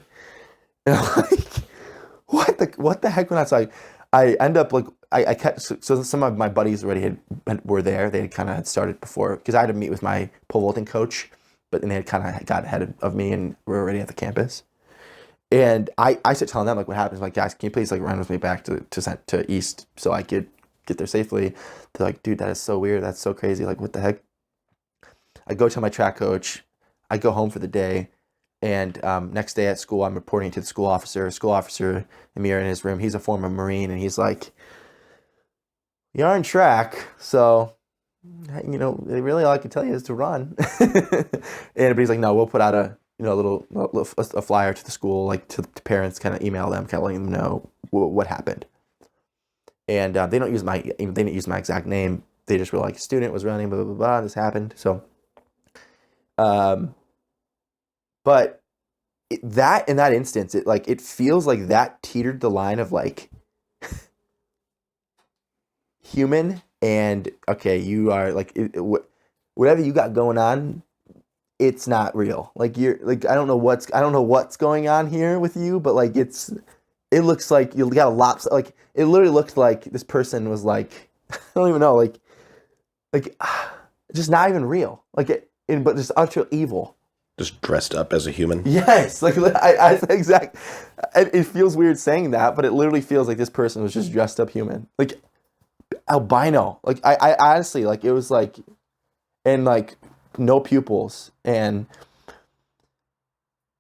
A: And I'm like, what the heck went on? So I end up like I kept, so some of my buddies already were there. They had kind of started before, because I had to meet with my pole vaulting coach, but then they had kind of got ahead of me and were already at the campus. And I started telling them like what happens. I'm like, guys, can you please like run with me back to East so I could get there safely? They're like, dude, that is so weird. That's so crazy. Like, what the heck? I go tell my track coach. I go home for the day. And next day at school, I'm reporting to the school officer. School officer, Amir, in his room, he's a former Marine, and he's like, "You're on track, so really all I can tell you is to run." But he's like, "No, we'll put out a flyer to the school, like to parents, kind of email them, kind of letting them know what happened." And they didn't use my exact name. They just were like, "Student was running, blah blah blah, blah, this happened." So, but that in that instance, it feels like that teetered the line of like human and okay, you are like whatever you got going on, it's not real. Like you're like I don't know what's going on here with you, but like it looks like you got a lot. Like it literally looked like this person was like I don't even know like just not even real. Like but just utter evil.
E: Just dressed up as a human.
A: Yes, like I exact. It feels weird saying that, but it literally feels like this person was just dressed up human, like albino. Like I honestly like it was like, and like no pupils, and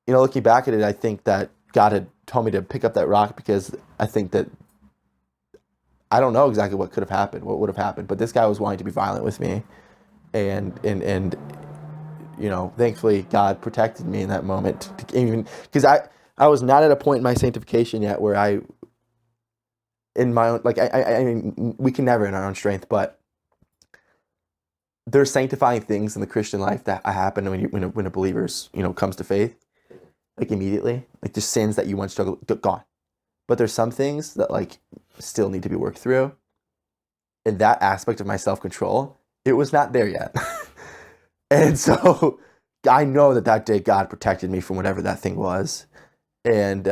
A: looking back at it, I think that God had told me to pick up that rock because I think that I don't know exactly what could have happened, what would have happened, but this guy was wanting to be violent with me, and thankfully God protected me in that moment. Even because I was not at a point in my sanctification yet where I mean, we can never in our own strength, but there's sanctifying things in the Christian life that happen when a believer's comes to faith, like immediately, like just sins that you once struggled gone. But there's some things that like still need to be worked through. In that aspect of my self-control, it was not there yet. And so I know that day God protected me from whatever that thing was. And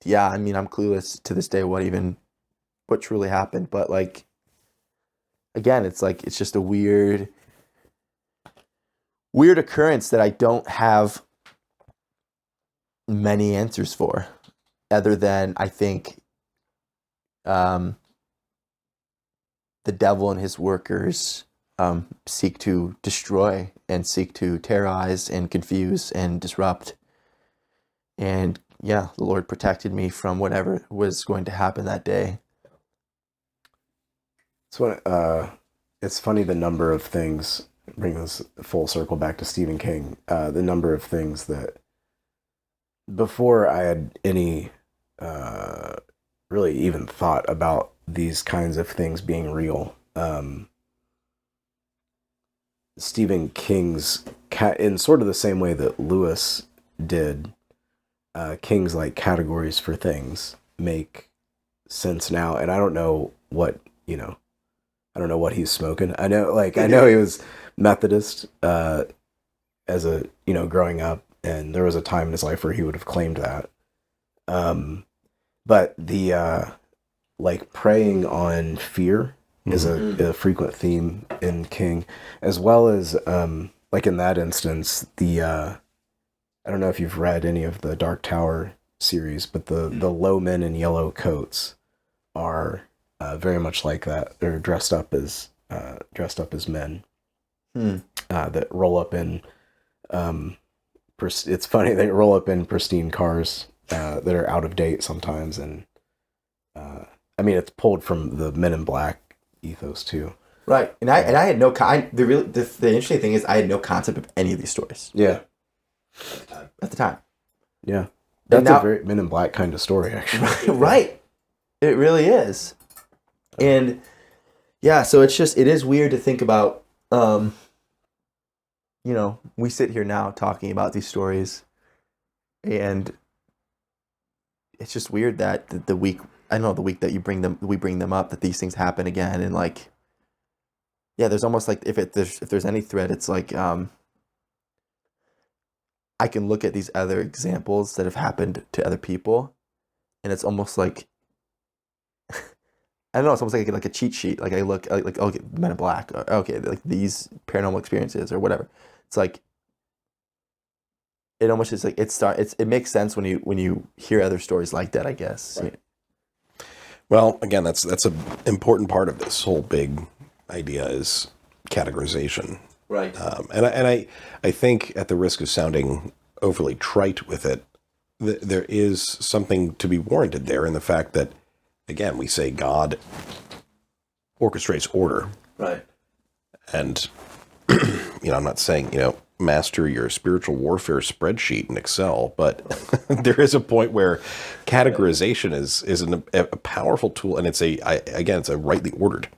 A: yeah, I mean, I'm clueless to this day what truly happened. But like, again, it's just a weird occurrence that I don't have many answers for, other than I think the devil and his workers seek to destroy and seek to terrorize and confuse and disrupt. And yeah, the Lord protected me from whatever was going to happen that day.
B: It's funny the number of things, bring this full circle back to Stephen King, the number of things that before I had any really even thought about these kinds of things being real, Stephen King's, in sort of the same way that Lewis did, King's like categories for things make sense now. And I don't know what he's smoking. I know he was Methodist as a, growing up, and there was a time in his life where he would have claimed that. But the like preying on fear is a frequent theme in King, as well as like in that instance, I don't know if you've read any of the Dark Tower series, but the low men in yellow coats are very much like that. They're dressed up as men that roll up in. It's funny, they roll up in pristine cars that are out of date sometimes, and I mean it's pulled from the Men in Black ethos too.
A: Right, and I had no the interesting thing is I had no concept of any of these stories.
B: Yeah,
A: at the time.
B: Yeah, that's a very Men in Black kind of story, actually.
A: Right, it really is, and yeah, so it is weird to think about. We sit here now talking about these stories, and it's just weird that the week that we bring them up, that these things happen again, and like, there's almost like if there's any thread, it's like I can look at these other examples that have happened to other people, and it's almost like I don't know. It's almost like a cheat sheet. Like I look like okay, Men in Black. Okay, like these paranormal experiences or whatever. It's like it almost is like it makes sense when you hear other stories like that, I guess.
E: Right. Well, again, that's an important part of this whole big idea is categorization.
A: Right.
E: And I think at the risk of sounding overly trite with it, there is something to be warranted there in the fact that, again, we say God orchestrates order.
A: Right.
E: And, I'm not saying, master your spiritual warfare spreadsheet in Excel, but there is a point where categorization is a powerful tool, and it's a rightly ordered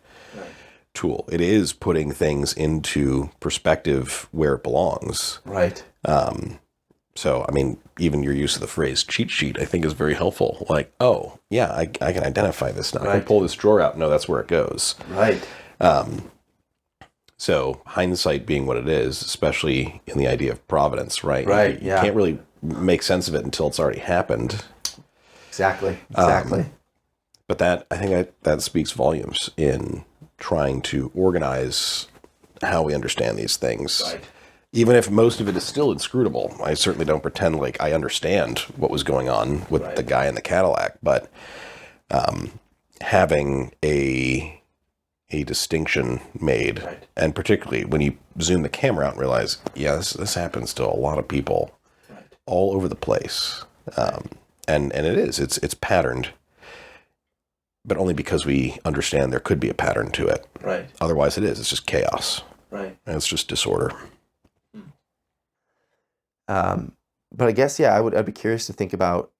E: tool. It is putting things into perspective where it belongs.
A: Right.
E: So, even your use of the phrase cheat sheet, I think is very helpful. Like, oh, yeah, I can identify this now. I can pull this drawer out. No, that's where it goes.
A: Right.
E: So hindsight being what it is, especially in the idea of providence, right?
A: Right,
E: You can't really make sense of it until it's already happened.
A: Exactly.
E: But I think that speaks volumes in trying to organize how we understand these things.
A: Right.
E: Even if most of it is still inscrutable. I certainly don't pretend like I understand what was going on with the guy in the Cadillac, but having a distinction made, and particularly when you zoom the camera out and realize, this happens to a lot of people all over the place. And it's patterned, but only because we understand there could be a pattern to it.
A: Right.
E: Otherwise it's just chaos.
A: Right.
E: And it's just disorder.
A: But I guess, I'd be curious to think about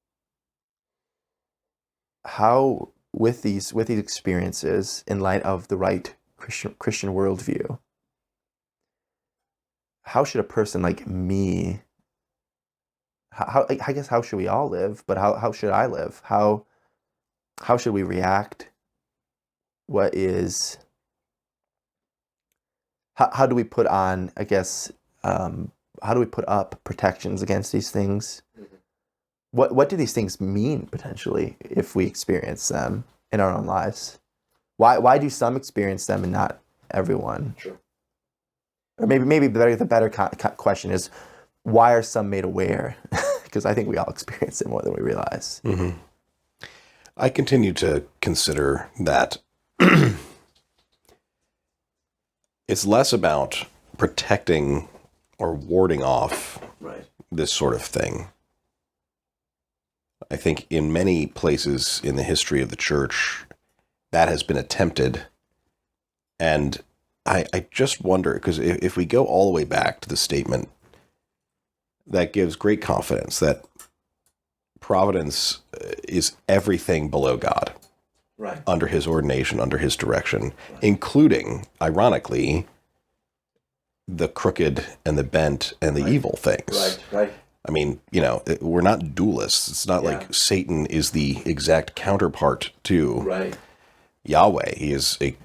A: how with these experiences in light of the right Christian worldview, how should a person like me, I guess how should we all live, but how should I live? How should we react? What is, how do we put on, I guess, how do we put up protections against these things? What do these things mean potentially if we experience them in our own lives? Why do some experience them and not everyone?
E: Sure.
A: Or maybe the better question is, why are some made aware? Because I think we all experience it more than we realize.
E: Mm-hmm. I continue to consider that it's less about protecting or warding off this sort of thing. I think in many places in the history of the church, that has been attempted. And I just wonder, because if we go all the way back to the statement that gives great confidence that providence is everything below God, under his ordination, under his direction, including, ironically, the crooked and the bent and the evil things.
A: Right.
E: I mean, we're not dualists. It's not like Satan is the exact counterpart to Yahweh. He is a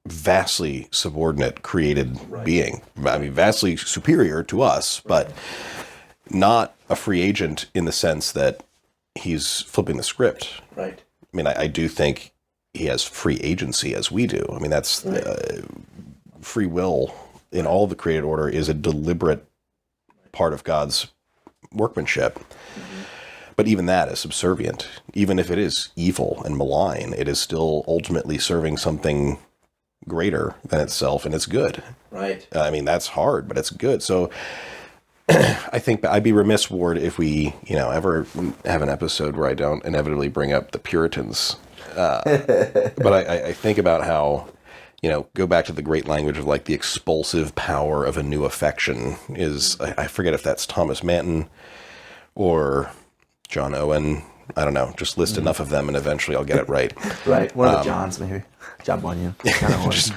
E: vastly subordinate created being. I mean, vastly superior to us, but not a free agent in the sense that he's flipping the script.
A: Right.
E: I mean, I do think he has free agency as we do. I mean, that's free will in all of the created order is a deliberate part of God's workmanship. Mm-hmm. But even that is subservient. Even if it is evil and malign, it is still ultimately serving something greater than itself, and it's good.
A: Right.
E: I mean, that's hard, but it's good. So I think I'd be remiss, Ward, if we, ever have an episode where I don't inevitably bring up the Puritans. But I think about how, go back to the great language of like the expulsive power of a new affection is, I forget if that's Thomas Manton or John Owen. I don't know. Just list enough of them and eventually I'll get it right.
A: Right. One of the Johns, maybe. John Bunyan.
E: Just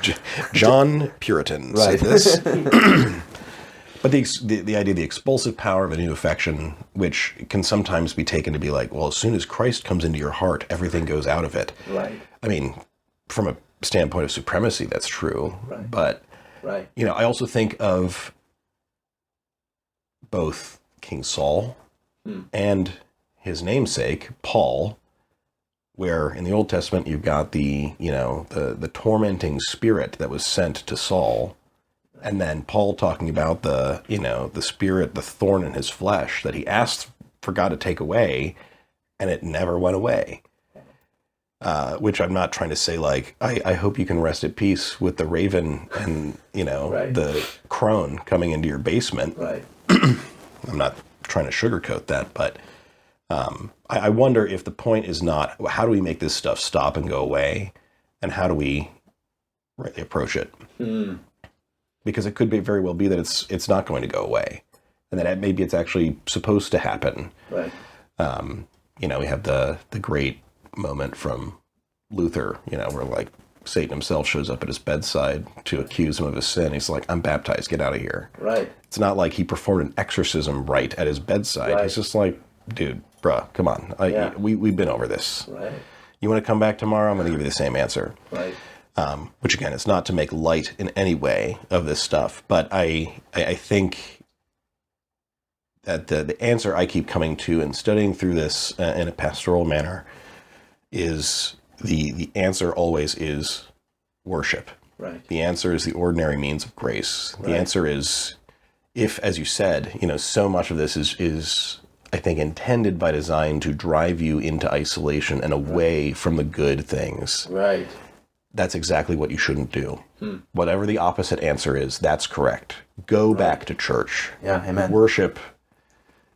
E: John Puritan said this. But the idea of the expulsive power of a new affection, which can sometimes be taken to be like, well, as soon as Christ comes into your heart, everything goes out of it.
A: Right.
E: I mean, from a standpoint of supremacy, that's true.
A: Right.
E: But,
A: Right.
E: you know, I also think of both King Saul and his namesake, Paul, where in the Old Testament you've got the, you know, the tormenting spirit that was sent to Saul, and then Paul talking about the, you know, the spirit, the thorn in his flesh that he asked for God to take away, and it never went away. Which I'm not trying to say like, I hope you can rest at peace with the raven and, you know, the crone coming into your basement.
A: Right.
E: I'm not trying to sugarcoat that, but I wonder if the point is not, how do we make this stuff stop and go away, and how do we rightly approach it? Because it could very well be that it's not going to go away, and that maybe it's actually supposed to happen.
A: Right.
E: You know, we have the great moment from Luther, you know, where like Satan himself shows up at his bedside to accuse him of his sin. He's like, I'm baptized, get out of here.
A: Right.
E: It's not like he performed an exorcism rite at his bedside.
A: Right.
E: He's just like, dude, bruh, come on. We've been over this.
A: Right.
E: You want to come back tomorrow? I'm going to give you the same answer.
A: Right.
E: Which again, is not to make light in any way of this stuff, but I think that the answer I keep coming to and studying through this in a pastoral manner is the answer always is worship.
A: Right.
E: The answer is the ordinary means of grace. The
A: Right.
E: answer is, if, as you said, you know, so much of this is I think intended by design to drive you into isolation and away from the good things.
A: Right.
E: That's exactly what you shouldn't do. Whatever the opposite answer is, that's correct. Go back to church.
A: Yeah. Amen.
E: Worship.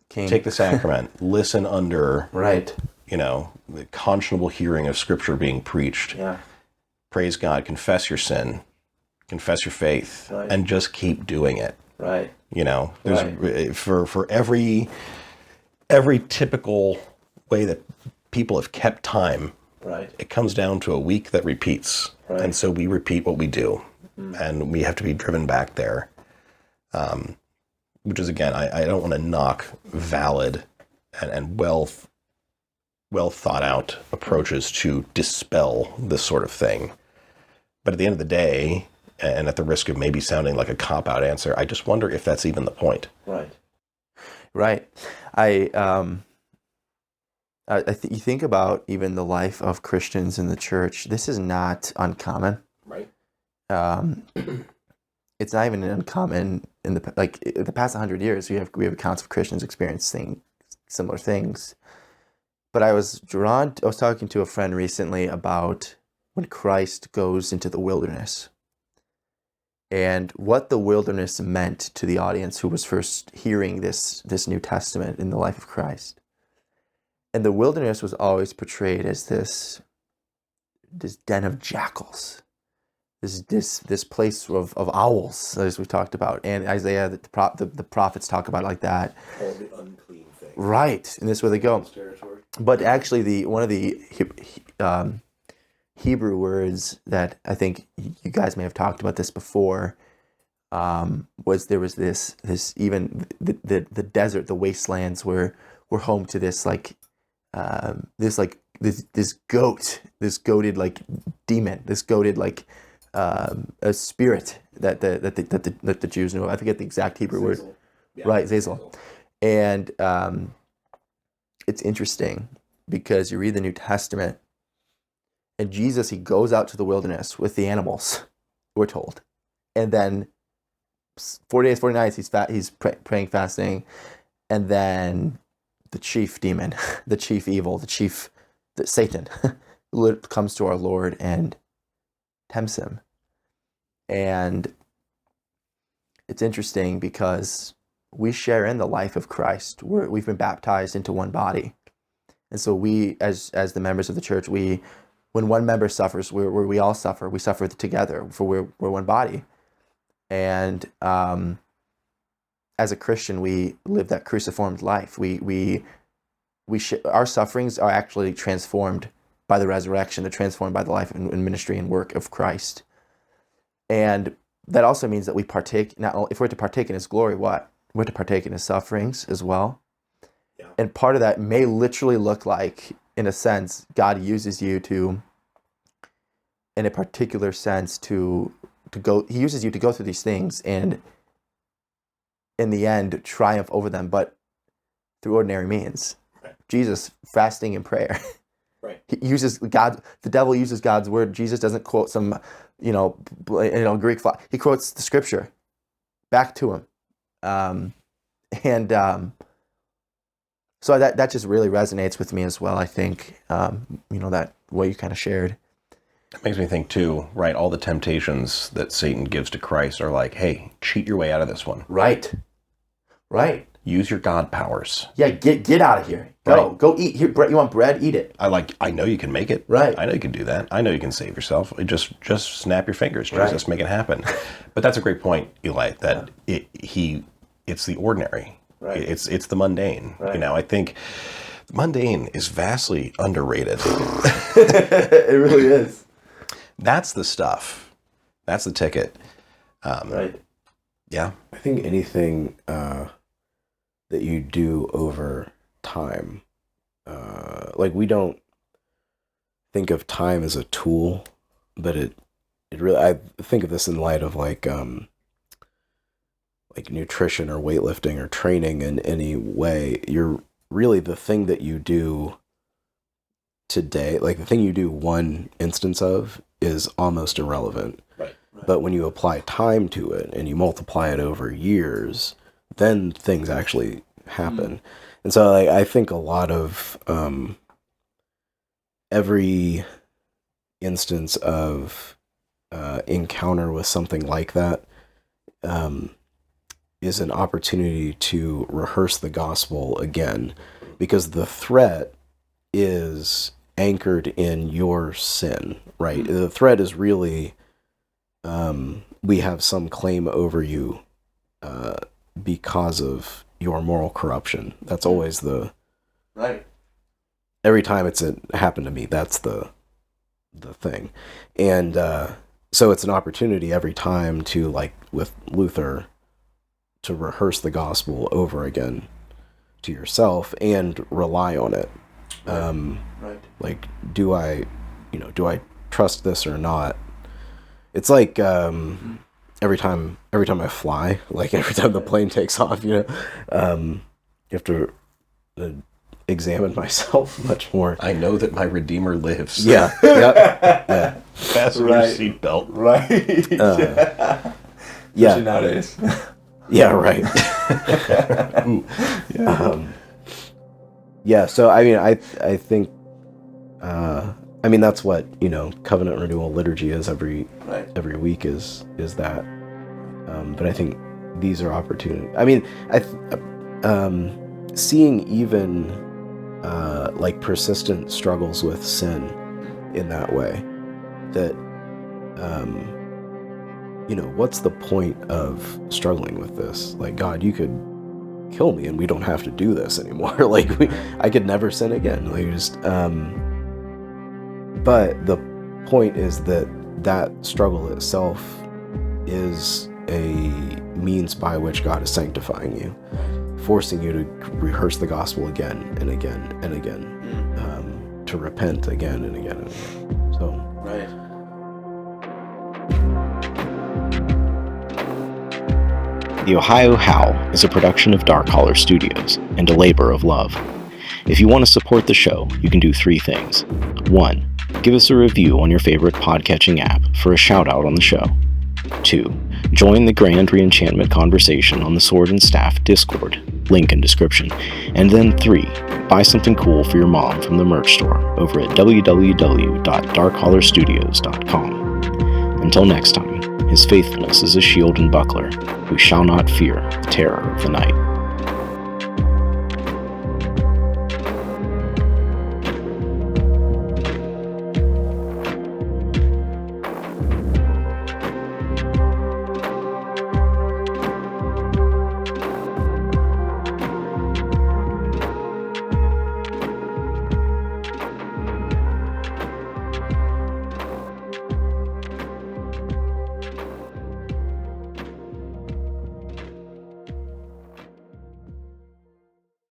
A: King.
E: Take the sacrament. Listen under,
A: Right.
E: you know, the conscionable hearing of Scripture being preached.
A: Yeah.
E: Praise God. Confess your sin. Confess your faith.
A: Right.
E: And just keep doing it.
A: Right.
E: You know, there's for every typical way that people have kept time,
A: Right.
E: it comes down to a week that repeats.
A: Right.
E: And so we repeat what we do. And we have to be driven back there. Which is, again, I don't want to knock valid and well thought out approaches to dispel this sort of thing. But at the end of the day, and at the risk of maybe sounding like a cop-out answer, I just wonder if that's even the point.
A: Right. Right. You think about even the life of Christians in the church. This is not uncommon.
E: Right.
A: It's not even uncommon in the past 100 years. We have accounts of Christians experiencing similar things. But I was talking to a friend recently about when Christ goes into the wilderness and what the wilderness meant to the audience who was first hearing this New Testament in the life of Christ. And the wilderness was always portrayed as this den of jackals, this place of owls, as we talked about. And Isaiah, the prophets talk about it like that.
B: All the unclean things.
A: Right, and this is where they go.
B: Territory.
A: But actually, one of the Hebrew words that I think you guys may have talked about this before was this even the desert, the wastelands were home to this goated like demon, this goated like a spirit that the Jews knew of. I forget the exact Hebrew word.
B: Yeah.
A: Right, Zazel. And it's interesting because you read the New Testament and Jesus, he goes out to the wilderness with the animals, we're told. And then 40 days, 40 nights, he's praying, fasting. And then the chief demon, the chief evil, Satan comes to our Lord and tempts him. And it's interesting because we share in the life of Christ. We've been baptized into one body. And so we, as the members of the church, when one member suffers, we all suffer. We suffer together, for we're one body. And as a Christian, we live that cruciformed life. Our sufferings are actually transformed by the resurrection. They're transformed by the life and ministry and work of Christ. And that also means that we partake, not only, if we're to partake in his glory, what? We're to partake in his sufferings as well. Yeah. And part of that may literally look like, in a sense, God uses you to in a particular sense to go. He uses you to go through these things and in the end triumph over them, but through ordinary means. Right. Jesus, fasting and prayer. Right. He uses God. The devil uses God's word. Jesus doesn't quote some, Greek. He quotes the scripture back to him, so that just really resonates with me as well. I think, that what you kind of shared.
E: It makes me think too, right? All the temptations that Satan gives to Christ are like, hey, cheat your way out of this one.
A: Right.
E: Use your God powers.
A: Yeah, get out of here. Go eat. Here, bread. You want bread? Eat it.
E: I know you can make it.
A: Right.
E: I know you can do that. I know you can save yourself. Just snap your fingers. Jesus, make it happen. But that's a great point, Eli, that it's the ordinary. Right. It's the mundane. Right. I think the mundane is vastly underrated.
A: It really is.
E: That's the stuff. That's the ticket.
A: Right.
E: Yeah.
B: I think anything that you do over time, we don't think of time as a tool, but it really, I think of this in light of like nutrition or weightlifting or training in any way. You're really, the thing that you do today, like the thing you do one instance of, is almost irrelevant. Right. But when you apply time to it and you multiply it over years, then things actually happen. And so I think a lot of every instance of encounter with something like that is an opportunity to rehearse the gospel again, because the threat is anchored in your sin, right? The threat is really, we have some claim over you because of your moral corruption. That's always the...
A: Right.
B: Every time it's happened to me, that's the thing. And so it's an opportunity every time to, like with Luther, to rehearse the gospel over again to yourself and rely on it.
A: Right.
B: Like, do I trust this or not? It's like every time I fly, like every time the plane takes off, you have to examine myself much more.
E: I know that my Redeemer lives.
B: Yeah. Yeah.
E: Fasten your seatbelt.
A: Right.
B: Yeah.
A: Nowadays.
B: Yeah. Right. So I think that's what covenant renewal liturgy is every week is that. But I think these are opportunities. Seeing even persistent struggles with sin in that way, that what's the point of struggling with this? Like, God, you could kill me and we don't have to do this anymore. I could never sin again. But the point is that struggle itself is a means by which God is sanctifying you, forcing you to rehearse the gospel again and again and again, to repent again and again and again. So,
A: right.
D: The Ohio HOWL is a production of Dark Holler Studios and a labor of love. If you want to support the show, you can do 3 things. 1. Give us a review on your favorite podcatching app for a shout out on the show. 2. Join the Grand Reenchantment conversation on the Sword and Staff Discord, link in description. And then 3. Buy something cool for your mom from the merch store over at www.darkhollerstudios.com. Until next time, his faithfulness is a shield and buckler. We shall not fear the terror of the night.